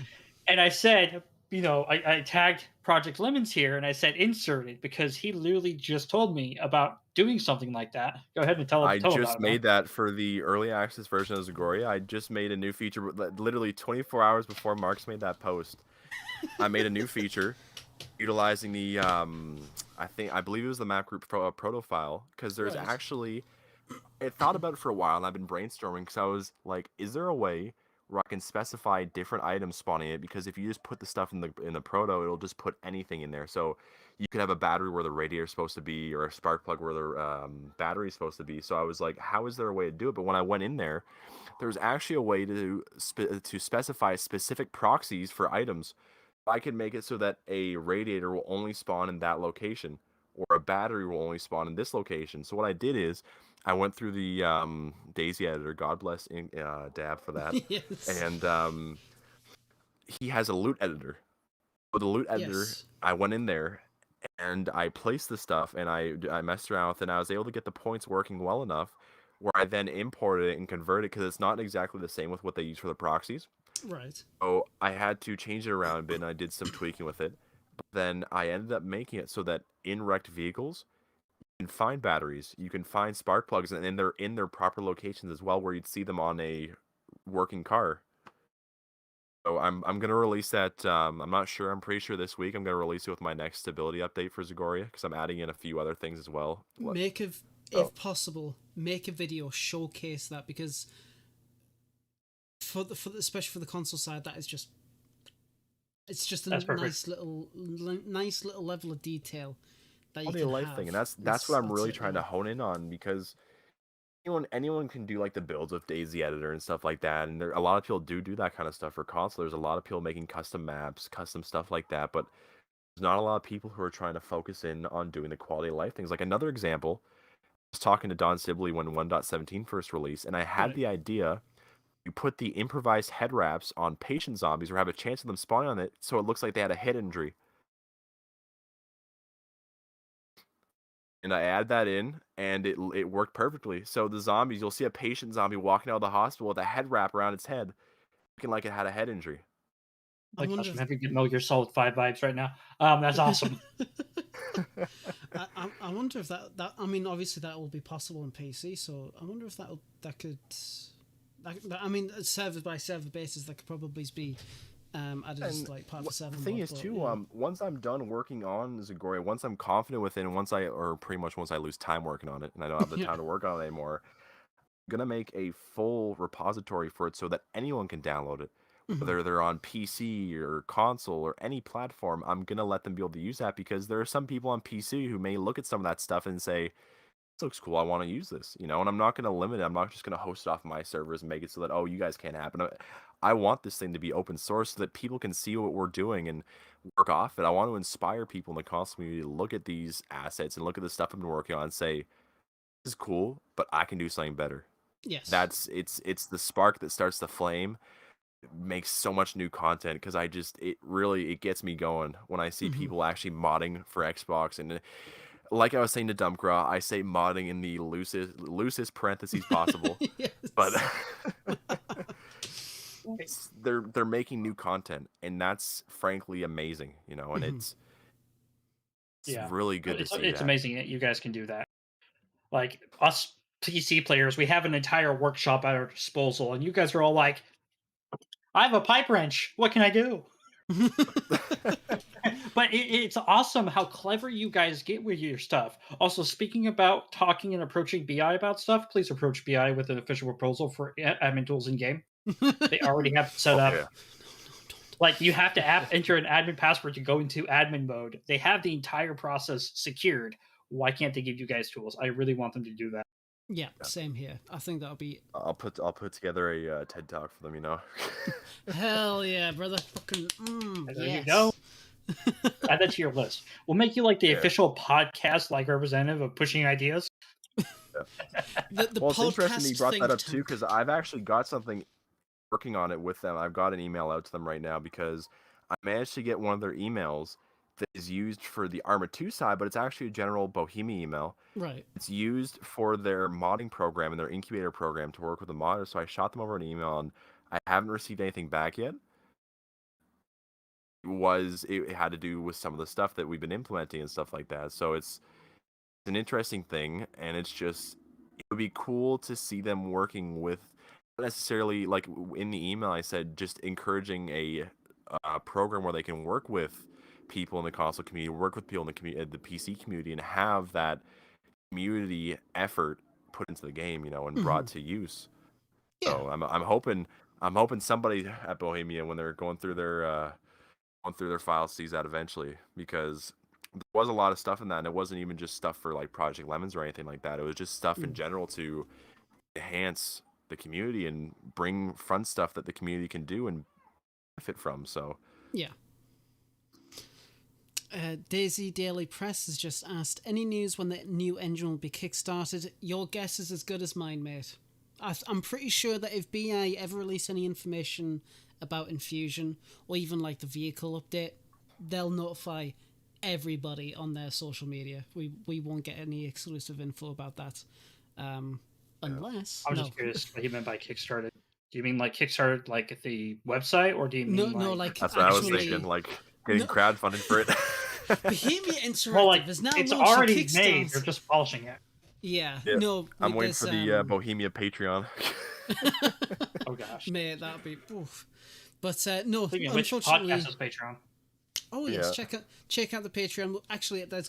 C: And I said, you know, I tagged Project Lemons here and I said inserted because he literally just told me about doing something like that. Go ahead and tell
B: I
C: about
B: just
C: it.
B: made that for the early access version of Zagoria. I just made a new feature literally 24 hours before Marks made that post. I made a new feature utilizing the I believe it was the map group proto file, because there's
A: Right.
B: actually, I thought about it for a while and I've been brainstorming because I was like, is there a way where I can specify different items spawning it? Because if you just put the stuff in the proto, it'll just put anything in there. So you could have a battery where the radiator is supposed to be, or a spark plug where the battery is supposed to be. So I was like, how is there a way to do it? But when I went in there, there's actually a way to specify specific proxies for items. I can make it so that a radiator will only spawn in that location, or a battery will only spawn in this location. So what I did is, I went through the DayZ editor. God bless Dab for that.
A: Yes.
B: And he has a loot editor. With the loot editor,
A: Yes.
B: I went in there and I placed the stuff and I messed around with it, and I was able to get the points working well enough where I then imported it and converted it, because it's not exactly the same with what they use for the proxies.
A: Right.
B: So I had to change it around a bit, and I did some tweaking with it. But then I ended up making it so that in wrecked vehicles, you can find batteries, you can find spark plugs, and they're in their proper locations as well, where you'd see them on a working car. So I'm gonna release that. I'm not sure. I'm pretty sure this week I'm gonna release it with my next stability update for Zagoria, because I'm adding in a few other things as well.
A: If possible, make a video showcase that, because especially for the console side, that is just, it's just a nice little level of detail that you
B: Quality
A: can
B: of life
A: have.
B: thing, and that's what I'm really trying to hone in on, because anyone can do like the builds with DayZ editor and stuff like that, and a lot of people do that kind of stuff for console. There's a lot of people making custom maps, custom stuff like that, but there's not a lot of people who are trying to focus in on doing the quality of life things. Like another example, I was talking to Don Sibley when 1.17 first released, and I had the idea, you put the improvised head wraps on patient zombies, or have a chance of them spawning on it, so it looks like they had a head injury. And I add that in, and it worked perfectly. So the zombies, you'll see a patient zombie walking out of the hospital with a head wrap around its head, looking like it had a head injury.
C: Like, gosh, I'm having Metal Gear Solid 5 vibes right now. That's awesome.
A: I wonder if that I mean, obviously that will be possible on PC. So I wonder if that could. I mean, server by server basis, that could probably be added as like part of the server.
B: The thing is too, once I'm done working on Zagoria, once I'm confident with it, and once I lose time working on it, and I don't have the time to work on it anymore, I'm gonna make a full repository for it so that anyone can download it. Whether they're on PC or console or any platform, I'm gonna let them be able to use that, because there are some people on PC who may look at some of that stuff and say, "This looks cool. I want to use this," you know. And I'm not gonna limit it. I'm not just gonna host it off my servers and make it so that, oh, you guys can't happen. I want this thing to be open source so that people can see what we're doing and work off it. I want to inspire people in the console community to look at these assets and look at the stuff I've been working on and say, is cool, but I can do something better.
A: Yes.
B: It's the spark that starts the flame. It makes so much new content because it gets me going when I see people actually modding for Xbox. And like I was saying to Dumpgraw, I say modding in the loosest parentheses possible.
A: Yes.
B: But they're making new content, and that's frankly amazing, and it's really good to see
C: It's
B: that.
C: amazing that you guys can do that. Like us PC players, we have an entire workshop at our disposal, and you guys are all like, "I have a pipe wrench. What can I do?" But it's awesome how clever you guys get with your stuff. Also, speaking about talking and approaching BI about stuff, please approach BI with an official proposal for admin tools in game. They already have it set up.
B: Yeah.
C: Like, you have to enter an admin password to go into admin mode. They have the entire process secured. Why can't they give you guys tools? I really want them to do that.
A: Yeah, same here. I think that'll be
B: I'll put together a TED talk for them.
A: hell yeah, brother. Fucking
C: There
A: yes.
C: you go. Add that to your list. We'll make you like the official podcast like representative of pushing ideas.
A: The
B: Well, it's interesting
A: podcast
B: that you brought that up
A: think
B: too, because I've actually got something working on it with them. I've got an email out to them right now because I managed to get one of their emails that is used for the Arma 2 side, but it's actually a general Bohemia email.
A: Right.
B: It's used for their modding program and their incubator program to work with the modders. So I shot them over an email, and I haven't received anything back yet. It had to do with some of the stuff that we've been implementing and stuff like that. So it's an interesting thing, and it would be cool to see them working with, not necessarily like in the email I said, just encouraging a program where they can work with people in the console community, work with people in the PC community, and have that community effort put into the game, and brought to use.
A: Yeah.
B: So I'm hoping somebody at Bohemia, when they're going through their files, sees that eventually, because there was a lot of stuff in that, and it wasn't even just stuff for like Project Lemons or anything like that. It was just stuff in general to enhance the community and bring fun stuff that the community can do and benefit from. So
A: yeah. DayZ Daily Press has just asked, any news when the new engine will be kickstarted? Your guess is as good as mine, mate. I'm pretty sure that if BI ever release any information about Infusion, or even like the vehicle update, they'll notify everybody on their social media. We won't get any exclusive info about that, unless
C: I'm just curious what you meant by Kickstarter. Do you mean like Kickstarter, like the website, or do you mean
A: like
B: that's what I was thinking, like getting crowdfunding for it.
A: Bohemia Interactive
C: well, like,
A: is now
C: it's
A: launching
C: already
A: Kickstarter.
C: made. They're just polishing it.
A: Yeah.
B: Yeah.
A: No,
B: I'm waiting for the Bohemia Patreon.
C: Oh gosh,
A: mate, that'd be oof. But no,
C: Speaking of which,
A: unfortunately,
C: podcast is Patreon.
A: oh yes,
B: Yeah.
A: check out the Patreon. Actually, that's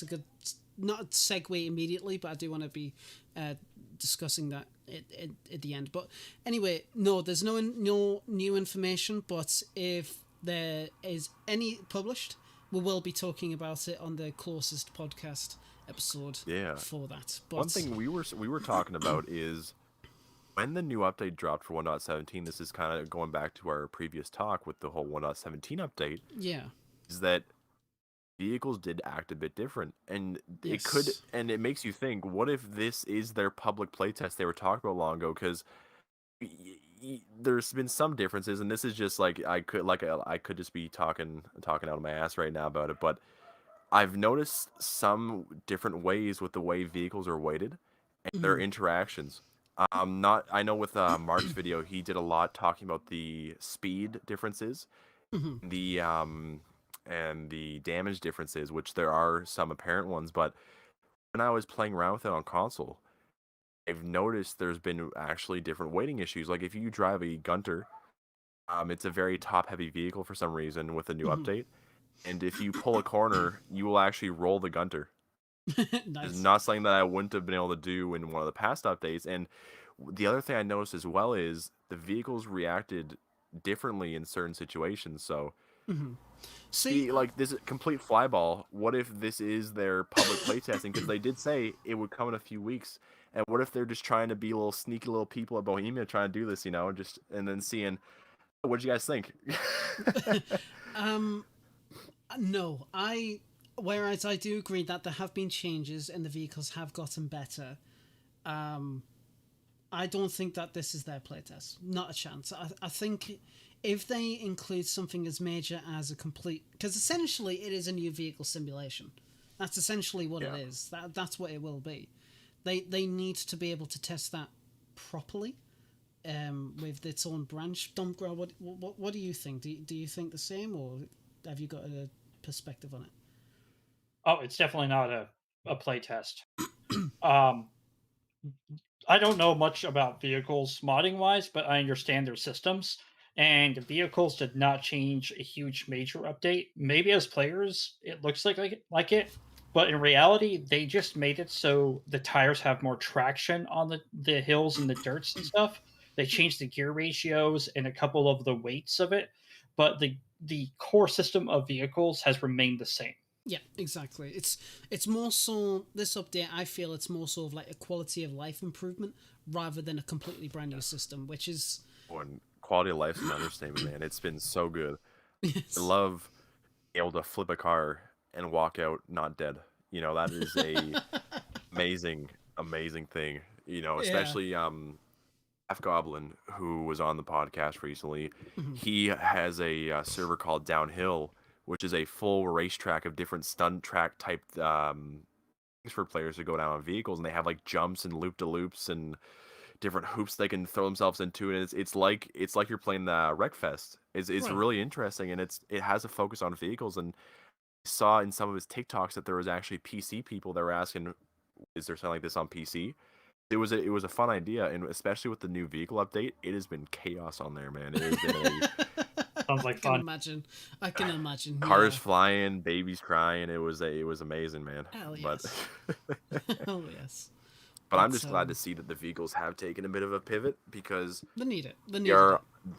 A: a good, not a segue immediately, but I do want to be discussing that at the end. But anyway, no, there's no new information. But if there is any published, we will be talking about it on the closest podcast episode.
B: Yeah.
A: For that. But
B: One thing we were talking about is when the new update dropped for 1.17. This is kind of going back to our previous talk with the whole 1.17 update.
A: yeah,
B: Is that vehicles did act a bit different, and
A: Yes.
B: it makes you think, what if this is their public playtest they were talking about long ago? Because there's been some differences, and this is just like I could just be talking out of my ass right now about it, but I've noticed some different ways with the way vehicles are weighted and their interactions. I know with Mark's video, he did a lot talking about the speed differences, the and the damage differences, which there are some apparent ones. But when I was playing around with it on console, I've noticed there's been actually different weighting issues. Like if you drive a Gunter, it's a very top-heavy vehicle for some reason with a new update, and if you pull a corner, you will actually roll the Gunter.
A: nice.
B: Is not something that I wouldn't have been able to do in one of the past updates. And the other thing I noticed as well is the vehicles reacted differently in certain situations. So,
A: See,
B: like this complete flyball. What if this is their public playtesting? Because they did say it would come in a few weeks. And what if they're just trying to be little sneaky little people at Bohemia trying to do this, and then seeing, what'd you guys think?
A: no, I whereas I do agree that there have been changes and the vehicles have gotten better. I don't think that this is their playtest. Not a chance. I think if they include something as major as a complete... Because essentially it is a new vehicle simulation. That's essentially what it is. That's what it will be. They need to be able to test that properly with its own branch. Dumpgra, what do you think? Do you think the same, or have you got a perspective on it?
C: Oh, it's definitely not a play test. I don't know much about vehicles modding wise, but I understand their systems. And the vehicles did not change a huge major update. Maybe as players, it looks like it, but in reality, they just made it so the tires have more traction on the hills and the dirts and stuff. They changed the gear ratios and a couple of the weights of it, but the core system of vehicles has remained the same.
A: Yeah, exactly. It's more so this update. I feel it's more so of like a quality of life improvement rather than a completely brand new system, which is
B: And quality of life's an understatement, man. It's been so good.
A: yes.
B: I love being able to flip a car and walk out not dead. You know, that is a amazing thing. You know, especially F Goblin, who was on the podcast recently. He has a server called Downhill, which is a full racetrack of different stunt track type things for players to go down on vehicles, and they have like jumps and loop de loops and different hoops they can throw themselves into, and it's like you're playing the Wreckfest. It's
A: Right.
B: really interesting, and it has a focus on vehicles. And I saw in some of his TikToks that there was actually PC people that were asking, "Is there something like this on PC?" It was a fun idea, and especially with the new vehicle update, it has been chaos on there, man. It has been
C: Sounds like
A: I can
C: fun.
A: imagine. I can imagine.
B: cars
A: yeah.
B: flying, babies crying. It was amazing, man.
A: Hell
B: But
A: yes. Oh yes.
B: but I'm
A: It's,
B: just glad to see that the vehicles have taken a bit of a pivot, because
A: They need it. They
B: they
A: need
B: are
A: it.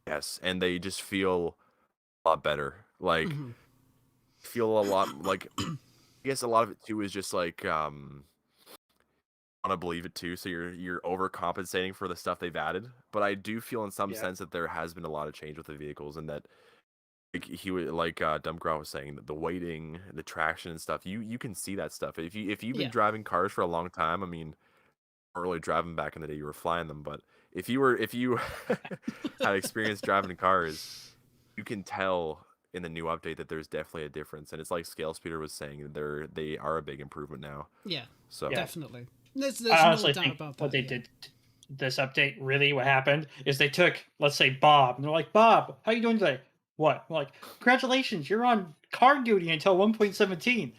B: yes, and they just feel a lot better. Like feel a lot like I guess a lot of it too is just like want to believe it too, so you're overcompensating for the stuff they've added. But I do feel in some sense that there has been a lot of change with the vehicles, and that Dumpgraw was saying, that the weighting, the traction and stuff, you can see that stuff. If you've been driving cars for a long time, I mean, weren't really driving back in the day, you were flying them, but if you had experience driving cars, you can tell in the new update that there's definitely a difference. And it's like Scale Speeder was saying, they are a big improvement now.
A: Yeah.
B: So
A: Definitely. There's
C: I
A: no
C: honestly
A: doubt
C: think
A: about that.
C: what they did this update, really what happened is they took, let's say, Bob, and they're like, Bob, how you doing today? What? I'm like, congratulations, you're on card duty until 1.17.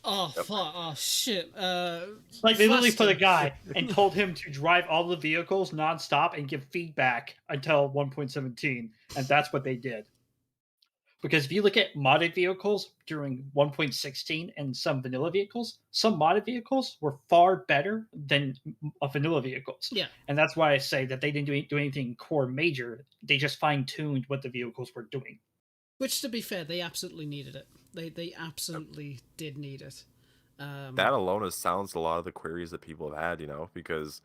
A: Oh fuck! Oh shit!
C: Like they literally put a
A: Fuston.
C: guy and told him to drive all the vehicles nonstop and give feedback until 1.17, and that's what they did. Because if you look at modded vehicles during 1.16 and some vanilla vehicles, some modded vehicles were far better than vanilla vehicles.
A: Yeah.
C: And that's why I say that they didn't do anything core major. They just fine-tuned what the vehicles were doing.
A: Which, to be fair, they absolutely needed it. They absolutely did need it.
B: that alone has silenced a lot of the queries that people have had, you know, because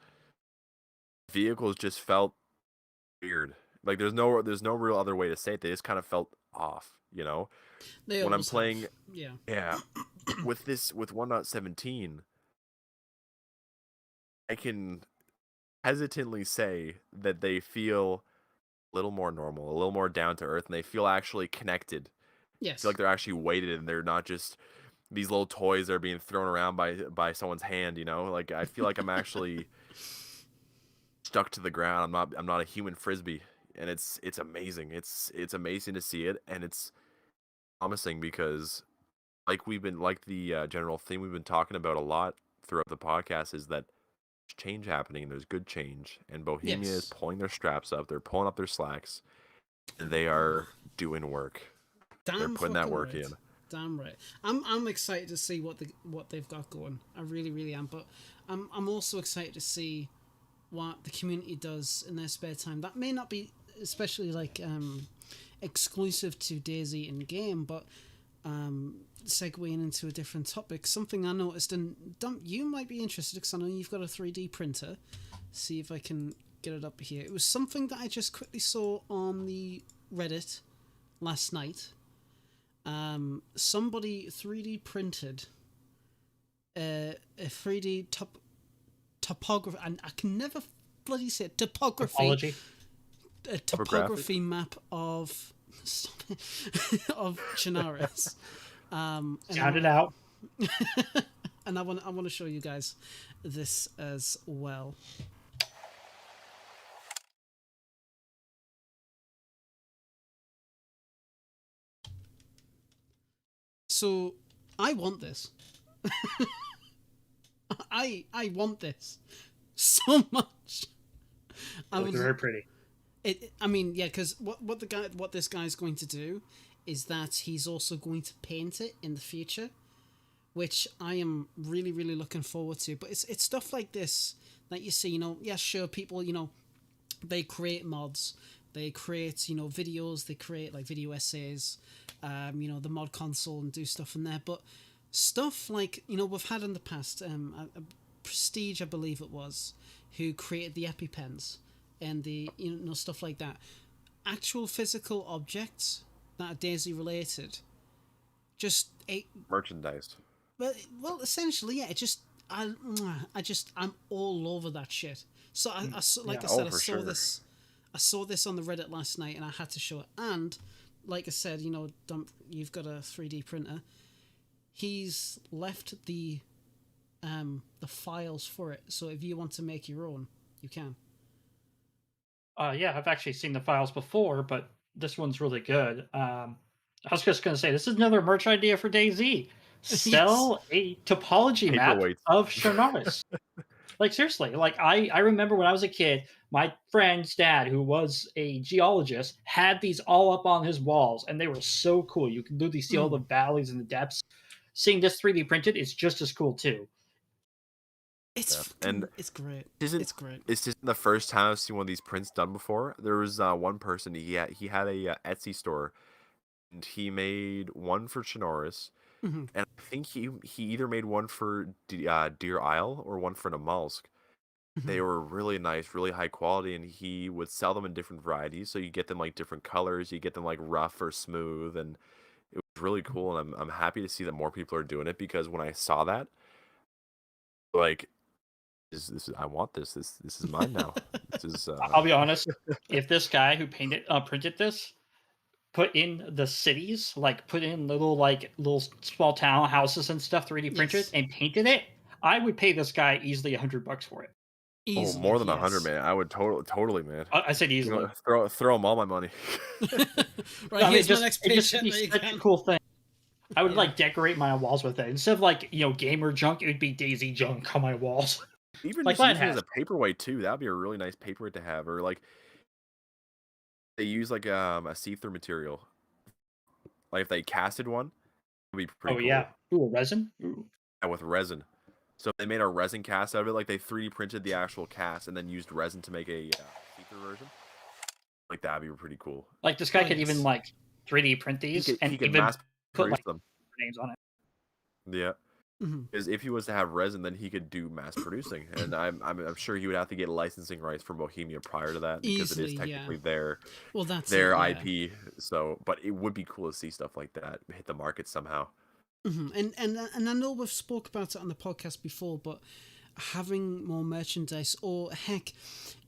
B: vehicles just felt weird. Like there's no real other way to say it. They just kind of felt off, you know.
A: They
B: When I'm
A: always
B: playing,
A: have. Yeah.
B: with 1.17, I can hesitantly say that they feel a little more normal, a little more down to earth, and they feel actually connected. I
A: Yes.
B: feel like they're actually weighted, and they're not just these little toys that are being thrown around by someone's hand, you know. Like I feel like I'm actually stuck to the ground. I'm not a human frisbee, and it's amazing. It's amazing to see it, and it's promising, because like the general theme we've been talking about a lot throughout the podcast is that there's change happening, and there's good change, and Bohemia is
A: Yes.
B: pulling their straps up. They're pulling up their slacks, and they are doing work. They're
A: Damn
B: putting that
A: fucking
B: work
A: right.
B: in.
A: Damn right. I'm excited to see what they've got going. I really am. But I'm also excited to see what the community does in their spare time. That may not be especially like exclusive to DayZ in game, but segueing into a different topic, something I noticed, and Dump, you might be interested because I know you've got a 3D printer. See if I can get it up here. It was something that I just quickly saw on the Reddit last night. somebody 3D printed a 3D topography, and I can never bloody say it,
C: Topology.
A: a topography map of of Chernarus.
C: Sound it out.
A: And I want to show you guys this as well. So I want this. I want this so much.
C: Looks very pretty.
A: I mean, yeah, because what this guy's going to do is that he's also going to paint it in the future, which I am really, really looking forward to. But it's stuff like this that you see, yeah, sure, people, they create mods, they create, videos, they create like video essays, the mod console and do stuff in there. But stuff like, we've had in the past, a Prestige, I believe it was, who created the EpiPens and the, stuff like that. Actual physical objects that are DayZ related, just
B: merchandise.
A: Well, essentially, yeah. I'm all over that shit. So I saw this. I saw this on the Reddit last night, and I had to show it. And like I said, you've got a 3D printer. He's left the files for it. So if you want to make your own, you can.
C: Yeah, I've actually seen the files before, but this one's really good. I was just going to say, this is another merch idea for DayZ. Sell a topology map of Chernarus. Like, seriously, like I remember when I was a kid, my friend's dad, who was a geologist, had these all up on his walls, and they were so cool. You can literally see all the valleys and the depths. Seeing this 3D printed is just as cool too.
A: It's great. It's great.
B: It's just the first time I've seen one of these prints done before. There was one person, he had a Etsy store, and he made one for Chernarus, and I think he either made one for Deer Isle or one for Namalsk. They were really nice, really high quality, and he would sell them in different varieties. So you get them like different colors, you get them like rough or smooth, and it was really cool. And I'm happy to see that more people are doing it, because when I saw that, like, I want this. This is mine now. This is.
C: I'll be honest. If this guy who printed this, put in the cities, like put in little small town houses and stuff, 3D printed, and painted it, I would pay this guy easily $100 for it.
A: Easily,
B: more than 100, man. I would totally, man.
C: I said easily.
B: Throw them all my money.
A: Right, here's my next paycheck.
C: Such a cool thing. I would like decorate my walls with it instead of gamer junk. It would be DayZ junk on my walls.
B: Even just using it as a paperweight too. That'd be a really nice paperweight to have. Or like they use like a see-through material. Like if they casted one, it'd be pretty cool.
C: Yeah. Ooh, resin? Ooh.
B: Yeah, with resin. So if they made a resin cast out of it, like they 3D printed the actual cast and then used resin to make a see-through version. Like that'd be pretty cool.
C: Like this guy could even like 3D print these and
B: he could
C: even
B: mass
C: put like
B: them.
C: names on it.
B: Yeah. Because if he was to have resin, then he could do mass producing, and I'm sure he would have to get licensing rights from Bohemia prior to that, because it is technically their IP. So, but it would be cool to see stuff like that hit the market somehow.
A: And I know we've spoke about it on the podcast before, but having more merchandise, or heck,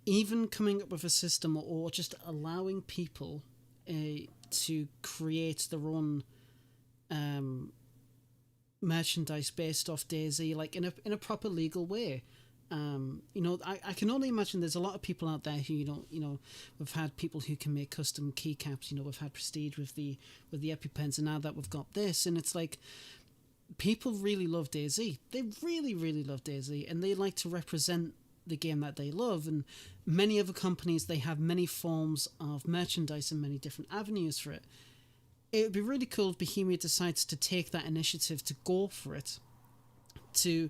A: even coming up with a system, or just allowing people to create their own merchandise based off DayZ, like in a proper legal way. I can only imagine there's a lot of people out there who we've had people who can make custom keycaps. We've had Prestige with the EpiPens, and now that we've got this, and it's like people really love DayZ. They really, really love DayZ, and they like to represent the game that they love. And many other companies, they have many forms of merchandise and many different avenues for it. It would be really cool if Bohemia decides to take that initiative to go for it, to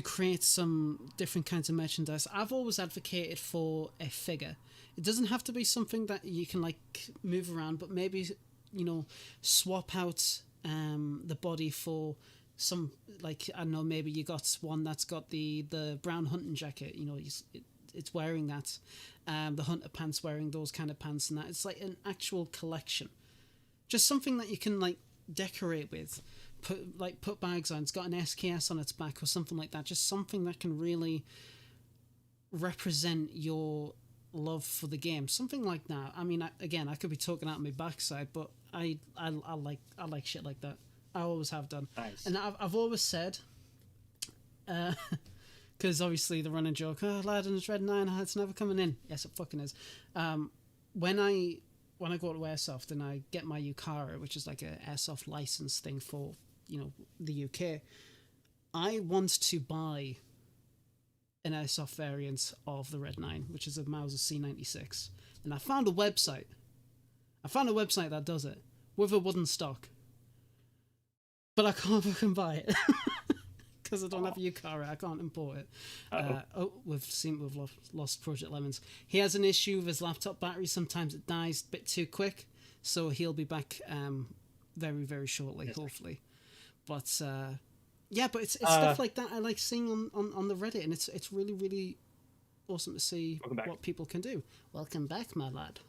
A: create some different kinds of merchandise. I've always advocated for a figure. It doesn't have to be something that you can like move around, but maybe swap out the body for some, like, I don't know, maybe you got one that's got the brown hunting jacket. It's wearing that, the hunter pants wearing those kind of pants, and that it's like an actual collection. Just something that you can like decorate with, put bags on. It's got an SKS on its back or something like that. Just something that can really represent your love for the game. Something like that. I mean, I could be talking out my backside, but I like shit like that. I always have done.
C: Nice.
A: And I've always said, because obviously the running joke, oh, lad in his red 9, it's never coming in. Yes, it fucking is. When I go to Airsoft and I get my Yukara, which is like a Airsoft license thing for, the UK, I want to buy an Airsoft variant of the Red 9, which is a Mauser C96. And I found a website that does it with a wooden stock. But I can't fucking buy it. Because I don't have a Yukara, I can't import it. We've lost Project Lemons. He has an issue with his laptop battery. Sometimes it dies a bit too quick, so he'll be back very, very shortly, hopefully. But but it's stuff like that I like seeing on the Reddit, and it's really, really awesome to see what people can do. Welcome back, my lad.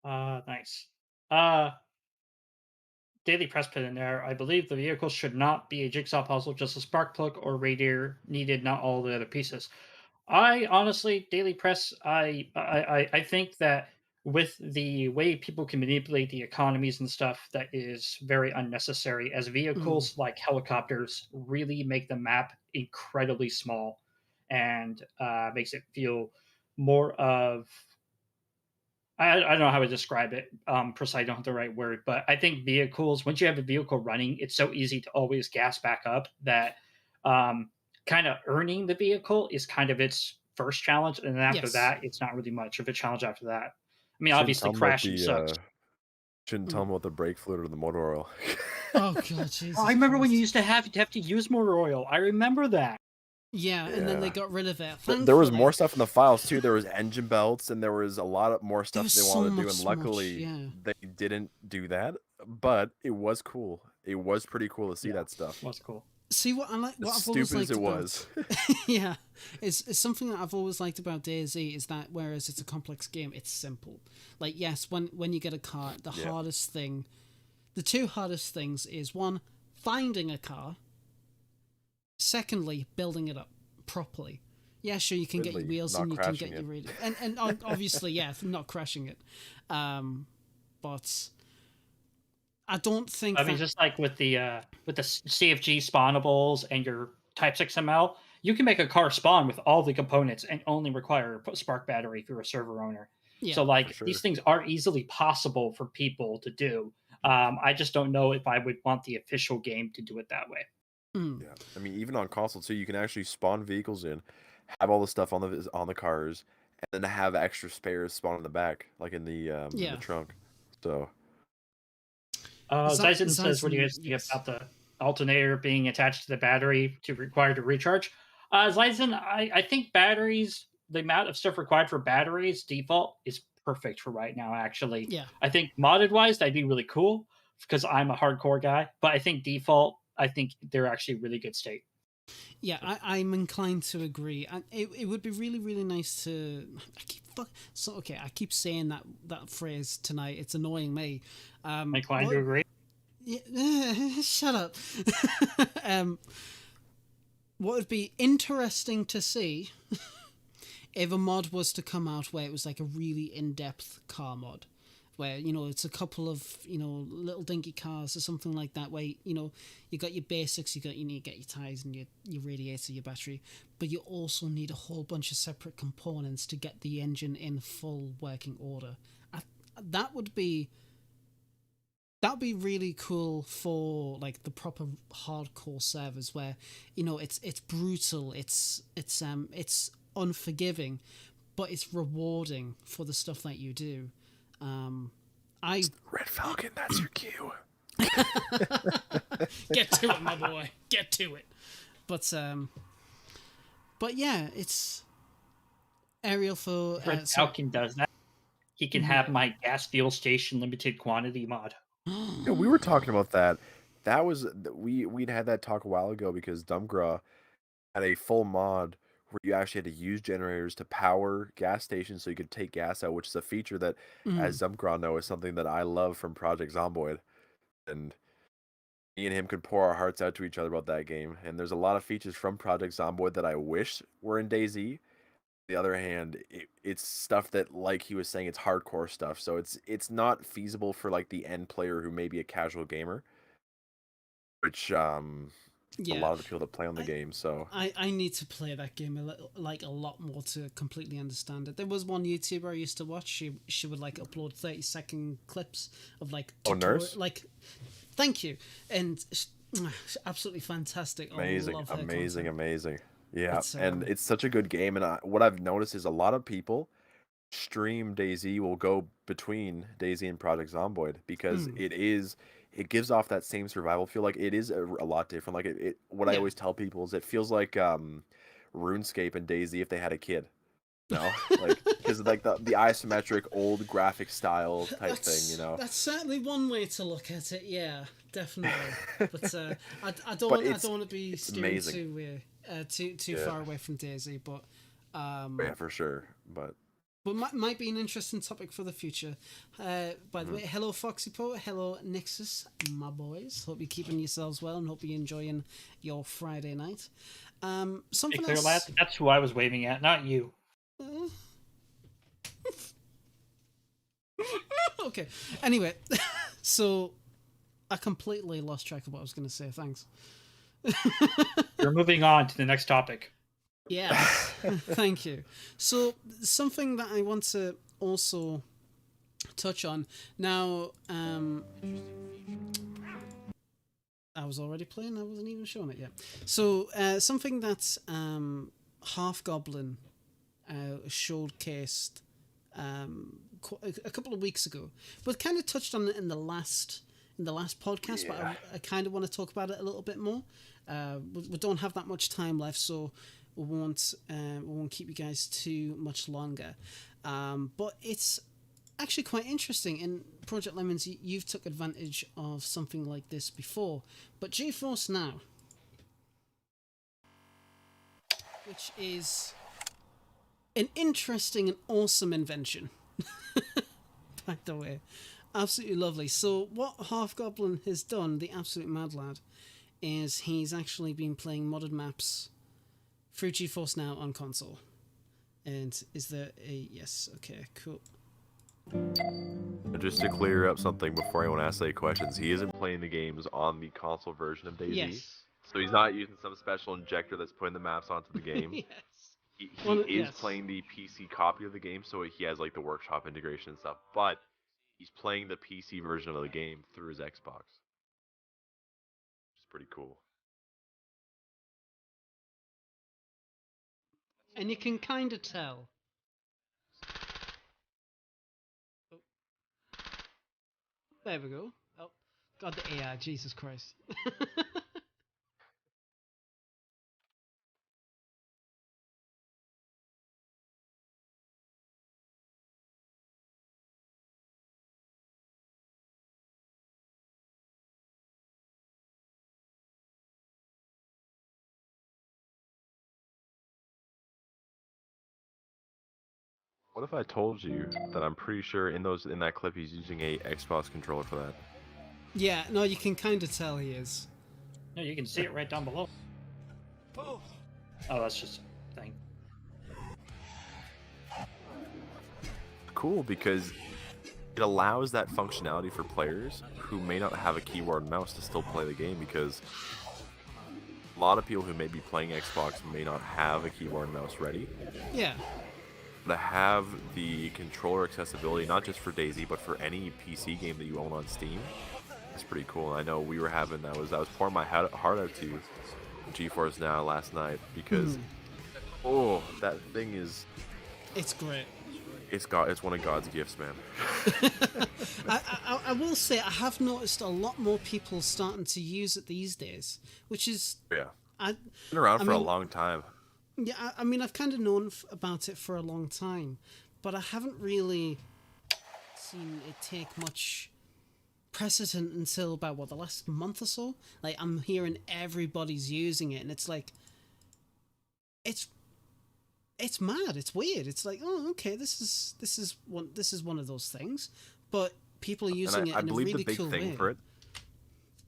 C: Nice. Daily Press put in there, I believe the vehicle should not be a jigsaw puzzle, just a spark plug or radiator needed, not all the other pieces. I honestly, Daily Press, I think that with the way people can manipulate the economies and stuff, that is very unnecessary, as vehicles like helicopters really make the map incredibly small and makes it feel more of, I don't know how to describe it. Precise, I don't have the right word, but I think vehicles, once you have a vehicle running, it's so easy to always gas back up that kind of earning the vehicle is kind of its first challenge. And then after that, it's not really much of a challenge after that. I mean, obviously crashing sucks.
B: Shouldn't tell them about the brake fluid or the motor oil.
A: Oh, God, Jesus.
C: I remember when
A: Christ.
C: you used to have to use motor oil. I remember that.
A: Yeah, and then they got rid of it.
B: There was more stuff in the files too. There was engine belts, and there was a lot of more stuff they wanted to do. And luckily, they didn't do that. But it was cool. It was pretty cool to see that stuff.
C: It was cool.
A: See what I like. What I've always liked about yeah, it's something that I've always liked about DayZ is that whereas it's a complex game, it's simple. Like yes, when you get a car, the hardest thing, the two hardest things is one, finding a car. Secondly, building it up properly. Yeah, sure, you can get your wheels and you can get your radio, and obviously, not crashing it. But I don't think.
C: I mean, just like with the CFG spawnables and your Type 6 ML, you can make a car spawn with all the components and only require a spark battery if you're a server owner. Yeah, so like these things are easily possible for people to do. I just don't know if I would want the official game to do it that way.
B: Yeah, I mean, even on console too, you can actually spawn vehicles in, have all the stuff on the cars, and then have extra spares spawn in the back, like in the trunk. So,
C: Dyson says, "What do you guys think about the alternator being attached to the battery required to recharge?" Dyson, I think batteries, the amount of stuff required for batteries default is perfect for right now. Actually, I think modded wise, that'd be really cool because I'm a hardcore guy. But I think default, I think they're actually really good state.
A: Yeah, I'm inclined to agree. And it would be really, really nice to. I keep saying that phrase tonight. It's annoying me.
C: Inclined to agree.
A: Yeah, shut up. What would be interesting to see if a mod was to come out where it was like a really in-depth car mod. Where, it's a couple of, little dinky cars or something like that, where, you got your basics, you need to get your tires and your radiator, your battery, but you also need a whole bunch of separate components to get the engine in full working order. That would be really cool for, like, the proper hardcore servers where, it's brutal, it's unforgiving, but it's rewarding for the stuff that you do.
B: Red Falcon, that's your cue.
A: Get to it, my boy. Get to it. But yeah, it's Ariel for
C: Red Falcon does that. He can have my gas fuel station limited quantity mod.
B: Yeah, we were talking about that. That was we'd had that talk a while ago because Dumbgra had a full mod where you actually had to use generators to power gas stations so you could take gas out, which is a feature that, as Zumgron know, is something that I love from Project Zomboid. and me and him could pour our hearts out to each other about that game. And there's a lot of features from Project Zomboid that I wish were in DayZ. The other hand, it's stuff that, like he was saying, it's hardcore stuff, so it's not feasible for like the end player who may be a casual gamer, which a
A: Yeah,
B: lot of the people that play on the game. So
A: I need to play that game a lot more to completely understand it. There was one YouTuber I used to watch. She would like upload 30-second clips of like
B: Nurse?
A: like, thank you, and absolutely fantastic.
B: amazing,
A: I love her
B: amazing,
A: content.
B: amazing. Yeah,
A: It's
B: and it's such a good game. And what I've noticed is a lot of people stream DayZ will go between DayZ and Project Zomboid because it gives off that same survival feel. Like it is a lot different. Like what I
A: Yeah.
B: always tell people is it feels like RuneScape and DayZ if they had a kid. No, like because like the isometric old graphic style type thing, you know.
A: That's certainly one way to look at it. Yeah, definitely. But I don't
B: But
A: I don't want to be steering
B: amazing.
A: too
B: Yeah.
A: far away from DayZ, but
B: Yeah, for sure. But
A: might be an interesting topic for the future. By the way, hello Foxy Poet, hello Nixus, my boys. Hope you're keeping yourselves well and hope you're enjoying your Friday night.
C: Be
A: Something
C: clear,
A: else.
C: lad. That's who I was waving at, not you.
A: Okay. Anyway, so I completely lost track of what I was going to say. Thanks.
C: We're moving on to the next topic.
A: Yeah, thank you. So something that I want to also touch on now. I was already playing. I wasn't even showing it yet. So something that Half Goblin showcased a couple of weeks ago, but kind of touched on it in the last podcast. But I kind of want to talk about it a little bit more. We don't have that much time left, so we won't keep you guys too much longer. But it's actually quite interesting. In Project Lemons, you've took advantage of something like this before, but GeForce Now, which is an interesting and awesome invention. By the way, absolutely lovely. So what Half Goblin has done, the absolute mad lad, is he's actually been playing modded maps through GeForce Now on console. And is there a yes? Okay, cool.
B: just to clear up something before anyone asks any questions, he isn't playing the games on the console version of DayZ.
A: Yes.
B: So he's not using some special injector that's putting the maps onto the game.
A: Yes.
B: He
A: Well,
B: is
A: yes.
B: playing the PC copy of the game, so he has like the workshop integration and stuff. But he's playing the PC version of the game through his Xbox, which is pretty cool.
A: And you can kind of tell. Oh. There we go. Oh, God, the AI, Jesus Christ.
B: What if I told you that I'm pretty sure in that clip he's using a Xbox controller for that?
A: Yeah, no, you can kind of tell he is.
C: No, you can see it right down below. Oh, that's just a thing.
B: Cool, because it allows that functionality for players who may not have a keyboard and mouse to still play the game, because a lot of people who may be playing Xbox may not have a keyboard and mouse ready.
A: Yeah.
B: To have the controller accessibility, not just for DayZ, but for any PC game that you own on Steam, it's pretty cool. I know we were having I was pouring my heart out to GeForce Now last night because that thing is,
A: It's great.
B: it's one of God's gifts, man.
A: I will say I have noticed a lot more people starting to use it these days, which is
B: Yeah,
A: I
B: been around
A: I
B: for a
A: mean-
B: long time.
A: yeah I mean I've kind of known about it for a long time, but I haven't really seen it take much precedent until about the last month or so. Like I'm hearing everybody's using it, and it's like it's mad. It's weird. It's like, oh, okay, this is one of those things, but people are using
B: And
A: it
B: I
A: in a
B: believe
A: really
B: the big
A: cool
B: thing
A: way.
B: for it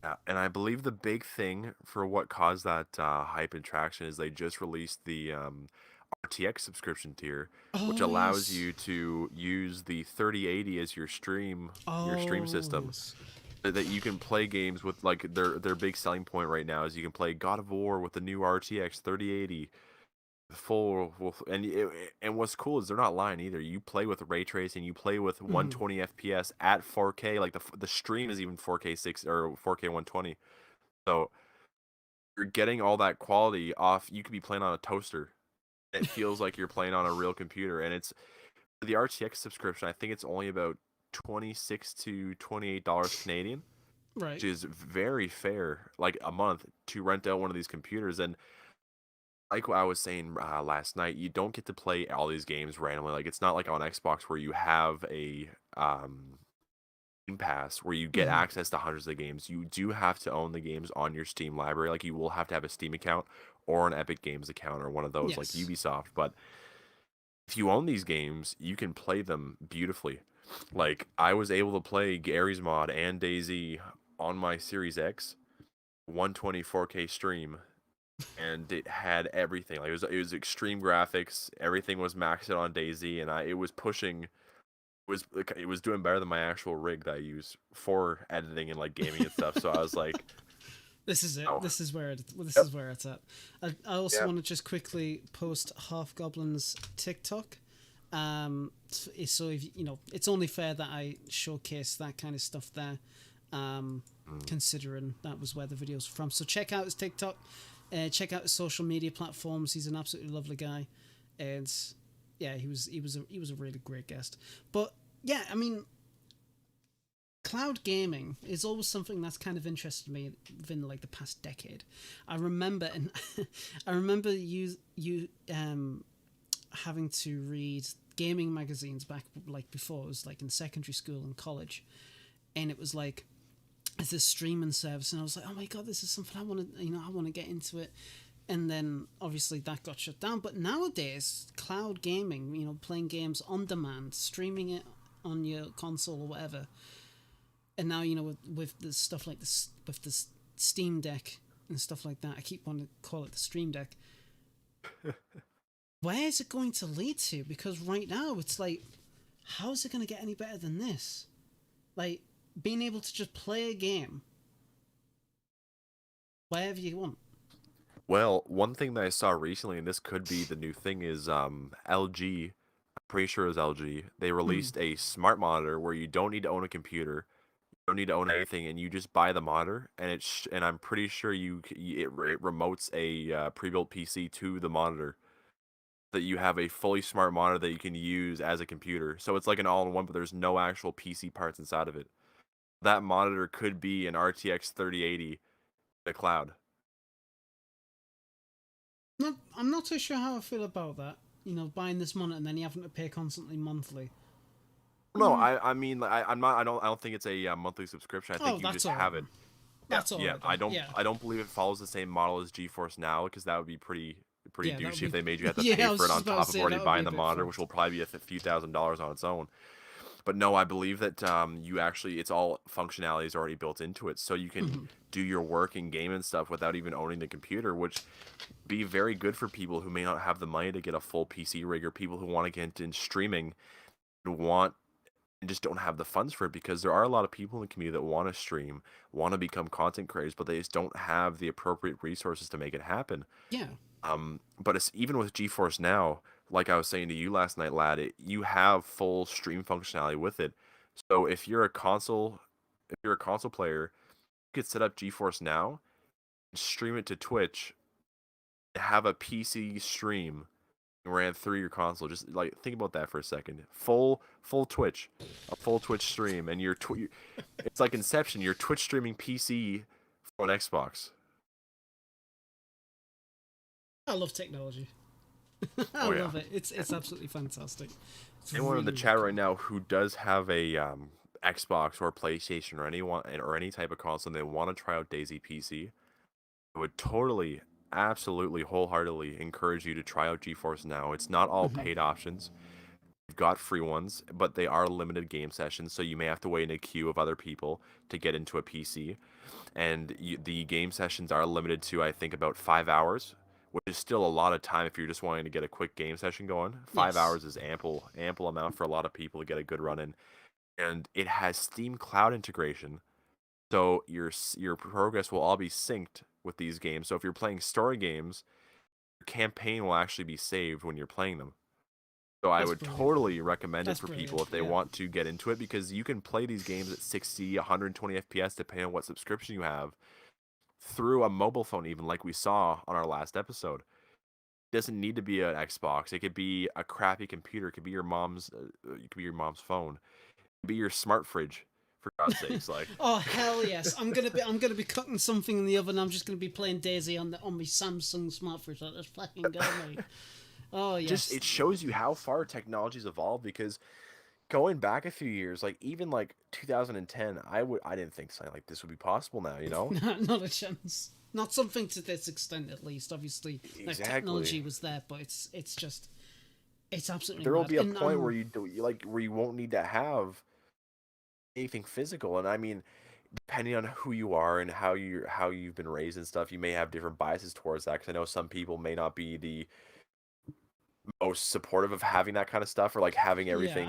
B: Yeah, and I believe the big thing for what caused that hype and traction is they just released the RTX subscription tier, which
A: Oh
B: allows
A: yes.
B: you to use the 3080 as your stream
A: Oh
B: system,
A: yes.
B: that you can play games with. Like their big selling point right now is you can play God of War with the new RTX 3080 and what's cool is they're not lying either. You play with ray tracing, you play with
A: Mhm.
B: 120 FPS at 4K. Like the stream is even 4K 6 or 4K 120. So you're getting all that quality off. You could be playing on a toaster. It feels like you're playing on a real computer, and it's the RTX subscription. I think it's only about $26 to $28 Canadian, which
A: Right.
B: is very fair, like a month to rent out one of these computers. And like what I was saying last night, you don't get to play all these games randomly. Like it's not like on Xbox where you have a Game Pass where you get
A: Mhm.
B: access to hundreds of games. You do have to own the games on your Steam library. Like you will have to have a Steam account or an Epic Games account or one of those like
A: Yes.
B: Ubisoft. But if you own these games, you can play them beautifully. Like I was able to play Gary's Mod and DayZ on my Series X 120 4K stream, and it had everything. Like it was extreme graphics. Everything was maxed out on DayZ, and it was pushing. It was doing better than my actual rig that I use for editing and like gaming and stuff. So I was like,
A: This is it.
B: oh,
A: This is where this
B: yep,
A: is where it's at. I also
B: yep.
A: want to just quickly post Half Goblin's TikTok. So if you know, it's only fair that I showcase that kind of stuff there. Considering that was where the videos were from. So check out his TikTok. Check out his social media platforms. He's an absolutely lovely guy, and yeah, he was a really great guest. But yeah, I mean, cloud gaming is always something that's kind of interested me within like the past decade. I remember, and I remember you having to read gaming magazines back like before it was like in secondary school and college, and it was like it's this streaming service, and I was like, oh my god, this is something I want to get into it. And then obviously that got shut down. But nowadays, cloud gaming, playing games on demand, streaming it on your console or whatever, and now with the stuff like this, with the Steam Deck and stuff like that, I keep wanting to call it the Stream Deck. Where is it going to lead to? Because right now it's like, how is it going to get any better than this? Like being able to just play a game wherever you want.
B: Well, one thing that I saw recently, and this could be the new thing, is LG. I'm pretty sure it was LG. They
A: Hmm.
B: released a smart monitor where you don't need to own a computer, you don't need to own anything, and you just buy the monitor, and and I'm pretty sure it remotes a pre-built PC to the monitor. That you have a fully smart monitor that you can use as a computer. So it's like an all-in-one, but there's no actual PC parts inside of it. That monitor could be an RTX 3080 in the cloud.
A: I'm not too sure how I feel about that. Buying this monitor and then you having to pay constantly monthly.
B: No, I mean I'm not I don't think it's a monthly subscription. I
A: Oh,
B: think you
A: that's
B: just
A: all right
B: have it.
A: then.
B: Yeah,
A: That's all
B: yeah.
A: right then. Yeah.
B: I don't believe it follows the same model as GeForce Now because that would be pretty
A: Yeah, that would
B: douchey if
A: be.
B: they made you have to
A: Yeah,
B: pay
A: I
B: for
A: was
B: it
A: just
B: on
A: about to
B: top of
A: say
B: already
A: that would be a
B: buying the
A: bit
B: monitor, which
A: fucked.
B: will probably be a few $1,000s on its own. But no, I believe that you actually it's all functionality is already built into it, so you can
A: Mhm.
B: do your work and game and stuff without even owning the computer, which be very good for people who may not have the money to get a full PC rig or people who want to get into streaming and just don't have the funds for it because there are a lot of people in the community that want to stream, want to become content creators, but they just don't have the appropriate resources to make it happen.
A: Yeah.
B: But it's even with GeForce Now, like I was saying to you last night, lad, you have full stream functionality with it. So if you're a console player, you could set up GeForce Now, stream it to Twitch, have a PC stream ran through your console. Just like think about that for a second. Full Twitch, a full Twitch stream, and it's like Inception. You're Twitch streaming PC for an Xbox.
A: I love technology. I
B: Oh yeah.
A: love it. It's absolutely fantastic. It's
B: Anyone in
A: really,
B: the
A: really
B: chat
A: cool.
B: right now who does have a Xbox or PlayStation or any type of console and they want to try out DayZ PC, I would totally, absolutely, wholeheartedly encourage you to try out GeForce Now. It's not all
A: Mhm.
B: paid options. You've got free ones, but they are limited game sessions, so you may have to wait in a queue of other people to get into a PC. And the game sessions are limited to, I think, about 5 hours, which is still a lot of time if you're just wanting to get a quick game session going. Five
A: Yes.
B: hours is ample amount for a lot of people to get a good run in. And it has Steam Cloud integration, so your progress will all be synced with these games. So if you're playing story games, your campaign will actually be saved when you're playing them. So I
A: That's
B: would
A: brilliant.
B: totally recommend
A: That's
B: it for
A: brilliant,
B: people if they
A: yeah.
B: want to get into it, because you can play these games at 60, 120 FPS depending on what subscription you have through a mobile phone, even like we saw on our last episode. It doesn't need to be an Xbox. It could be a crappy computer. It could be your mom's. It could be your mom's phone. It could be your smart fridge. For God's sakes, like.
A: Oh hell yes! I'm gonna be cooking something in the oven. I'm just gonna be playing DayZ on my Samsung smart fridge. Let's fucking go, mate. Oh yes.
B: Just it shows you how far technology's evolved, because going back a few years, like even like 2010, I didn't think something like this would be possible now, you know?
A: Not a chance. Not something to this extent, at least. Obviously, like, technology was there, but it's absolutely.
B: There will
A: mad.
B: be a
A: And,
B: point where where you won't need to have anything physical, and I mean, depending on who you are and how you've been raised and stuff, you may have different biases towards that. Because I know some people may not be the most supportive of having that kind of stuff, or like having everything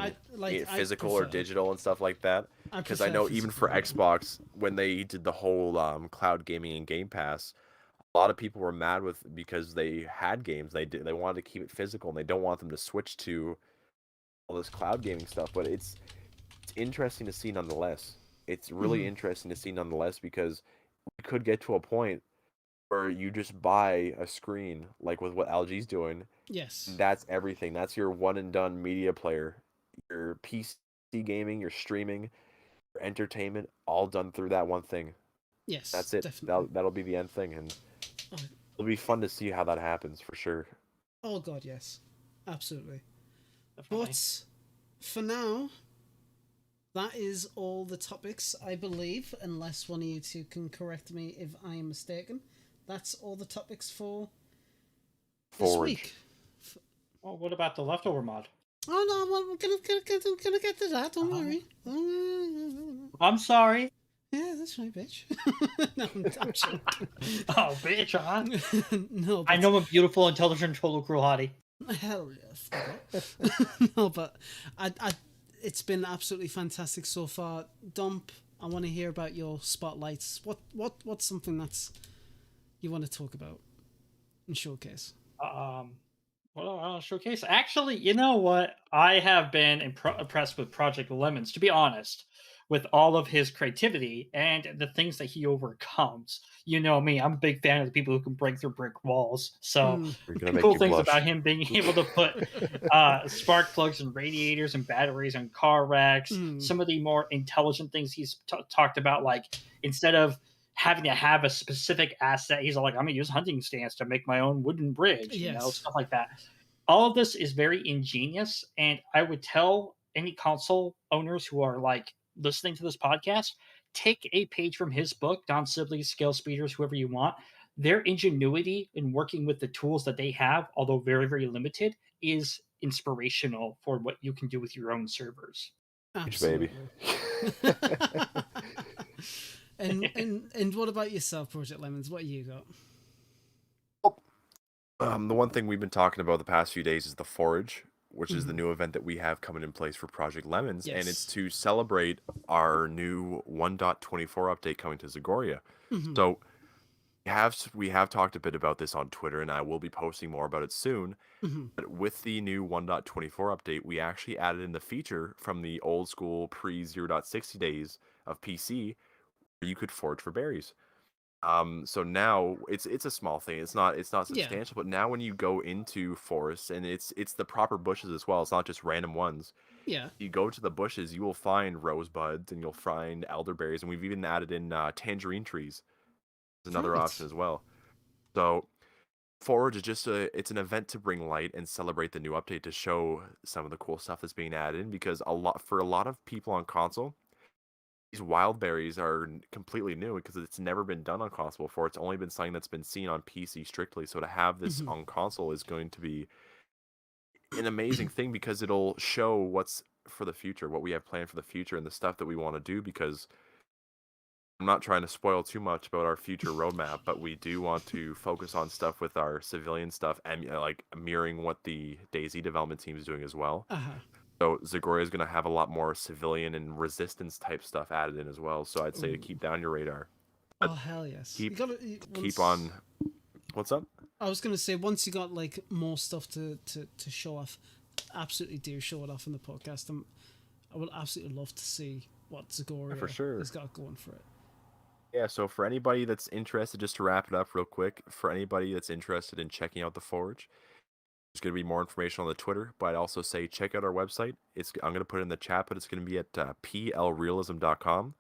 B: physical or digital and stuff like that. Because I know even for Xbox, when they did the whole cloud gaming and Game Pass, a lot of people were mad because they had games they wanted to keep it physical, and they don't want them to switch to all this cloud gaming stuff. But it's interesting to see nonetheless. It's really interesting to see nonetheless, because we could get to a point where you just buy a screen, like with what LG's doing.
A: Yes.
B: That's everything. That's your one and done media player. Your PC gaming, your streaming, your entertainment, all done through that one thing.
A: Yes.
B: That's it.
A: Definitely.
B: That'll be the end thing, and it'll be fun to see how that happens for sure.
A: Oh god, yes, absolutely.
C: Definitely.
A: But for now, that is all the topics, I believe, unless one of you two can correct me if I am mistaken. That's all the topics for this
B: Forward.
A: week.
C: Well, what about the leftover mod?
A: Oh no, well, we're gonna get to that. Don't worry.
C: I'm sorry.
A: Yeah, that's right, bitch. No, I'm joking.
C: Oh, bitch, huh?
A: No,
C: I know I'm beautiful, intelligent, total cruel hottie.
A: Hell yes. No, but it's been absolutely fantastic so far. Dump, I want to hear about your spotlights. What's something that's you want to talk about and showcase?
C: Well, showcase. Actually, you know what? I have been impressed with Project Lemons, to be honest, with all of his creativity and the things that he overcomes. You know me, I'm a big fan of the people who can break through brick walls. So, cool things about him being able to put spark plugs and radiators and batteries on car racks. Some of the more intelligent things he's talked about, like instead of having to have a specific asset, he's like, I'm gonna use hunting stance to make my own wooden bridge, you know, stuff like that. All of this is very ingenious, and I would tell any console owners who are like listening to this podcast, take a page from his book, Don Sibley's Scale Speeders, whoever you want. Their ingenuity in working with the tools that they have, although very, very limited, is inspirational for what you can do with your own servers.
A: Absolutely. Baby. And what about yourself, Project Lemons? What you got?
B: The one thing we've been talking about the past few days is the Forage, which is the new event that we have coming in place for Project Lemons, and it's to celebrate our new 1.24 update coming to Zagoria. So we have talked a bit about this on Twitter, and I will be posting more about it soon. But with the new 1.24 update, we actually added in the feature from the old school pre-0.60 days of PC, where you could forage for berries. So now it's a small thing. It's not substantial, but now when you go into forests, and it's the proper bushes as well. It's not just random ones.
A: Yeah.
B: You go to the bushes, you will find rosebuds and you'll find elderberries, and we've even added in tangerine trees. It's another option as well. So Forage is just it's an event to bring light and celebrate the new update, to show some of the cool stuff that's being added in, because for a lot of people on console, these wild berries are completely new, because it's never been done on console before. It's only been something that's been seen on PC strictly. So to have this on console is going to be an amazing thing because it'll show what's for the future, what we have planned for the future, and the stuff that we want to do. Because I'm not trying to spoil too much about our future roadmap, but we do want to focus on stuff with our civilian stuff and like mirroring what the DayZ development team is doing as well. So Zagoria is going to have a lot more civilian and resistance type stuff added in as well. So I'd say to keep down your radar.
A: Oh hell yes!
B: Keep on. What's up?
A: I was gonna say once you got like more stuff to show off, absolutely do show it off in the podcast. I would absolutely love to see what Zagoria
B: for sure
A: has got going for it.
B: Yeah, so for anybody that's interested, just to wrap it up real quick, for anybody that's interested in checking out the Forge, there's going to be more information on the Twitter, but I'd also say check out our website. I'm going to put it in the chat, but it's going to be at plrealism.com.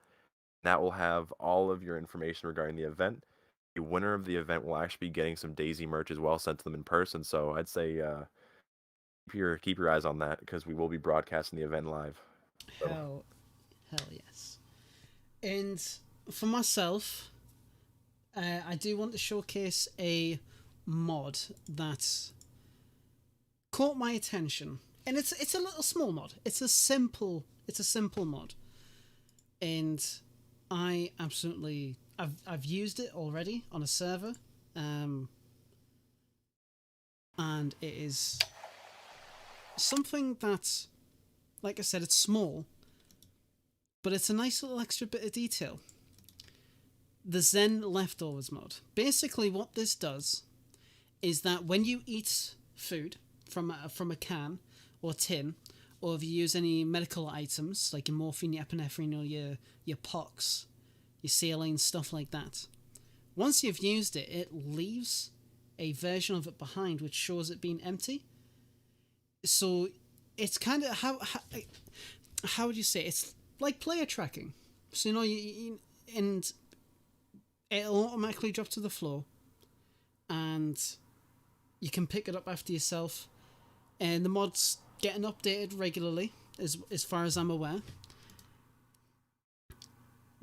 B: That will have all of your information regarding the event. The winner of the event will actually be getting some DayZ merch as well sent to them in person. So I'd say keep your eyes on that because we will be broadcasting the event live. So.
A: Hell yes. And for myself, I do want to showcase a mod that caught my attention, and it's a little small mod. It's a simple mod, and I absolutely I've used it already on a server, and it is something that, like I said, it's small, but it's a nice little extra bit of detail. The Zen Leftovers mod. Basically what this does is that when you eat food from a can or tin, or if you use any medical items like your morphine, your epinephrine, or your pox, your saline, stuff like that, once you've used it, it leaves a version of it behind which shows it being empty. So it's kind of how would you say, it's like player tracking. So and it'll automatically drop to the floor, and you can pick it up after yourself. And the mod's getting updated regularly, as far as I'm aware.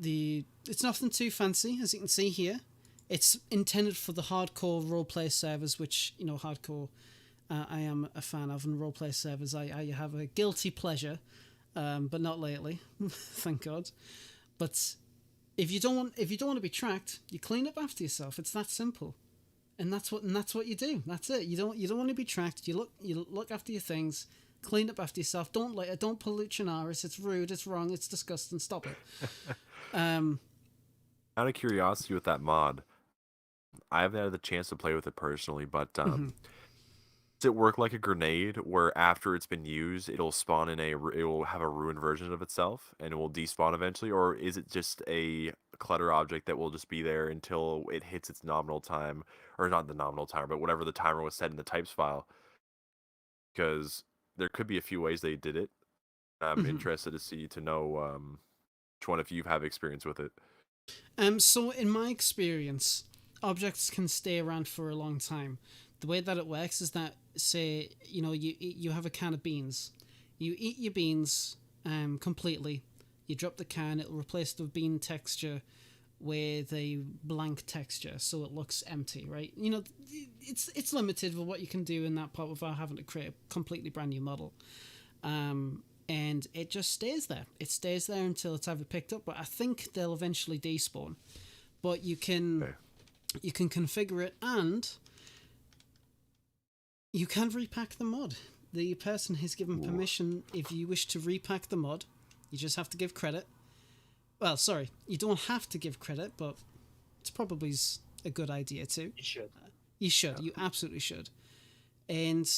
A: It's nothing too fancy, as you can see here. It's intended for the hardcore roleplay servers, which, hardcore I am a fan of, and roleplay servers I have a guilty pleasure, but not lately, thank God. But if you don't want to be tracked, you clean up after yourself. It's that simple, and that's what you do. That's it. You don't want to be tracked. You look after your things, clean up after yourself. Don't pollute your aris. It's rude. It's wrong. It's disgusting. Stop it.
B: Out of curiosity with that mod, I haven't had the chance to play with it personally, but does it work like a grenade where after it's been used, it'll spawn it will have a ruined version of itself and it will despawn eventually? Or is it just a clutter object that will just be there until it hits its nominal time, or not the nominal timer, but whatever the timer was set in the types file? Because there could be a few ways they did it. I'm interested to know which one of you have experience with it.
A: So in my experience, objects can stay around for a long time. The way that it works is that, say, you have a can of beans. You eat your beans completely. You drop the can, it'll replace the bean texture with a blank texture, so it looks empty, right? It's limited with what you can do in that part without having to create a completely brand new model. And it just stays there. It stays there until it's either picked up, but I think they'll eventually despawn. But you can configure it, and you can repack the mod. The person has given permission if you wish to repack the mod. You just have to give credit. Well, sorry, you don't have to give credit, but it's probably a good idea too.
C: You should.
A: You should. You absolutely should. And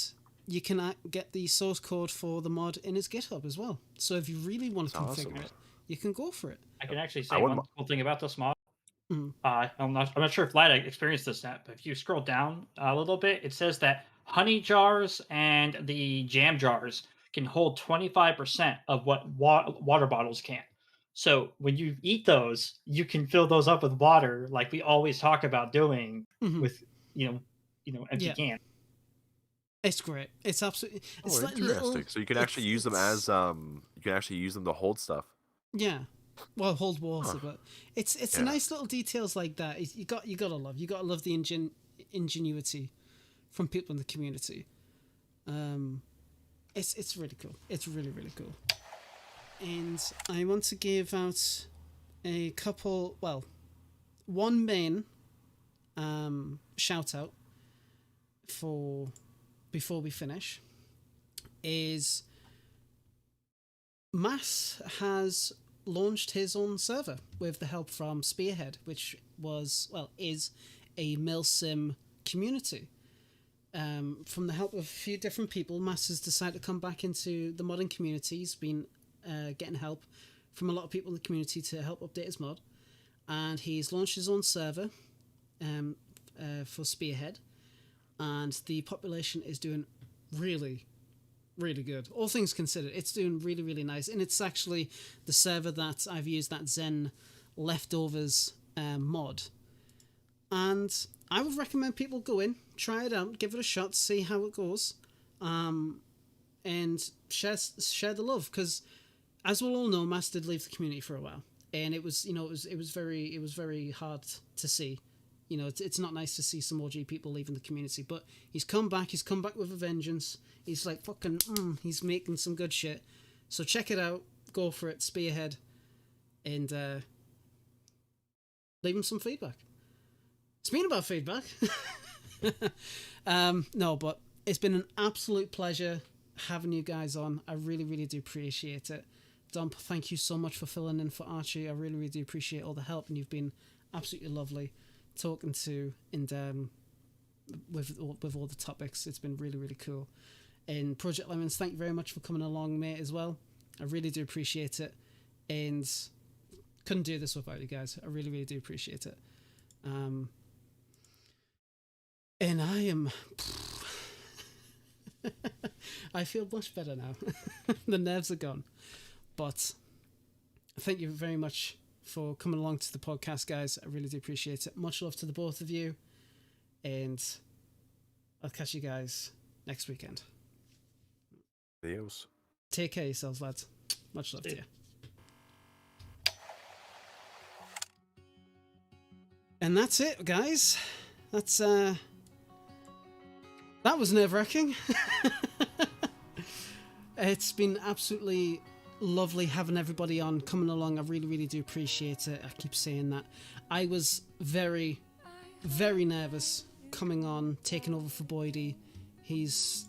A: you can get the source code for the mod in his GitHub as well. So if you really want to configure it, you can go for it.
C: I can actually say one cool thing about this mod. I'm not sure if Light experienced this yet, but if you scroll down a little bit, it says that honey jars and the jam jars can hold 25% of what water bottles can. So when you eat those, you can fill those up with water, like we always talk about doing with empty can.
A: It's great. It's absolutely. It's like
B: interesting. So you can actually use them as you can actually use them to hold stuff.
A: Yeah. Well, hold water, but it's a nice little details like that. You gotta love the ingenuity from people in the community. It's really cool. It's really, really cool. And I want to give out a couple, well, one main shout out for before we finish is Mass has launched his own server with the help from Spearhead, which is a milsim community. From the help of a few different people, Mass has decided to come back into the modding community. He's been getting help from a lot of people in the community to help update his mod, and he's launched his own server for Spearhead, and the population is doing really, really good. All things considered, it's doing really, really nice, and it's actually the server that I've used, that Zen Leftovers mod, and I would recommend people go in, try it out, give it a shot, see how it goes, and share the love, because as we'll all know, Mass did leave the community for a while, and it was very hard to see. You know, it's not nice to see some OG people leaving the community, but he's come back with a vengeance. He's like fucking, he's making some good shit. So check it out, go for it, Spearhead, and leave him some feedback. Speaking about feedback, no, but it's been an absolute pleasure having you guys on. I really, really do appreciate it. Dump, thank you so much for filling in for Archie. I really, really do appreciate all the help, and you've been absolutely lovely talking to and with all the topics. It's been really, really cool. And Project Lemons, thank you very much for coming along, mate, as well. I really do appreciate it, and couldn't do this without you guys. I really, really do appreciate it. And I am I feel much better now. The nerves are gone. But thank you very much for coming along to the podcast, guys. I really do appreciate it. Much love to the both of you, and I'll catch you guys next weekend.
B: Adios.
A: Take care of yourselves, lads. Much love to you. And that's it, guys. That's that was nerve-wracking. It's been absolutely lovely having everybody on, coming along. I really, really do appreciate it. I keep saying that. I was very, very nervous coming on, taking over for Boydie. He's,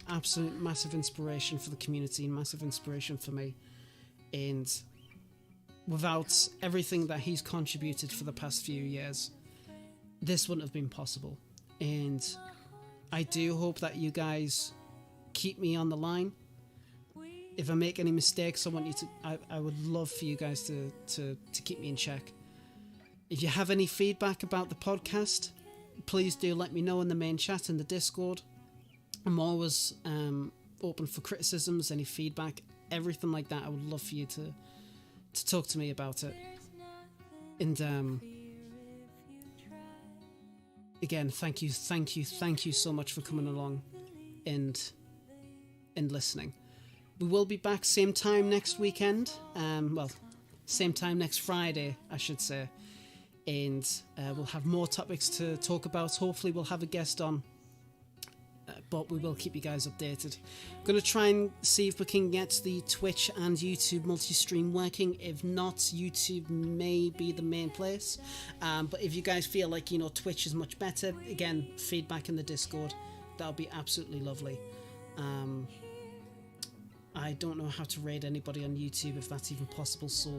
A: absolute massive inspiration for the community, massive inspiration for me. And without everything that he's contributed for the past few years, this wouldn't have been possible. And I do hope that you guys keep me on the line. If I make any mistakes, I want you to. I would love for you guys to keep me in check. If you have any feedback about the podcast, please do let me know in the main chat in the Discord. I'm always open for criticisms, any feedback, everything like that. I would love for you to talk to me about it. And again, thank you so much for coming along and listening. We will be back same time next weekend. Same time next Friday, I should say. And we'll have more topics to talk about. Hopefully we'll have a guest on. But we will keep you guys updated. I'm going to try and see if we can get the Twitch and YouTube multi-stream working. If not, YouTube may be the main place. But if you guys feel like, Twitch is much better, again, feedback in the Discord. That would be absolutely lovely. I don't know how to raid anybody on YouTube, if that's even possible, so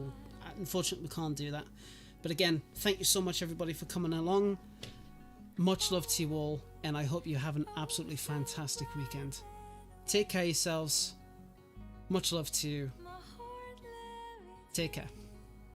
A: unfortunately we can't do that. But again, thank you so much everybody for coming along. Much love to you all, and I hope you have an absolutely fantastic weekend. Take care of yourselves. Much love to you. Take care.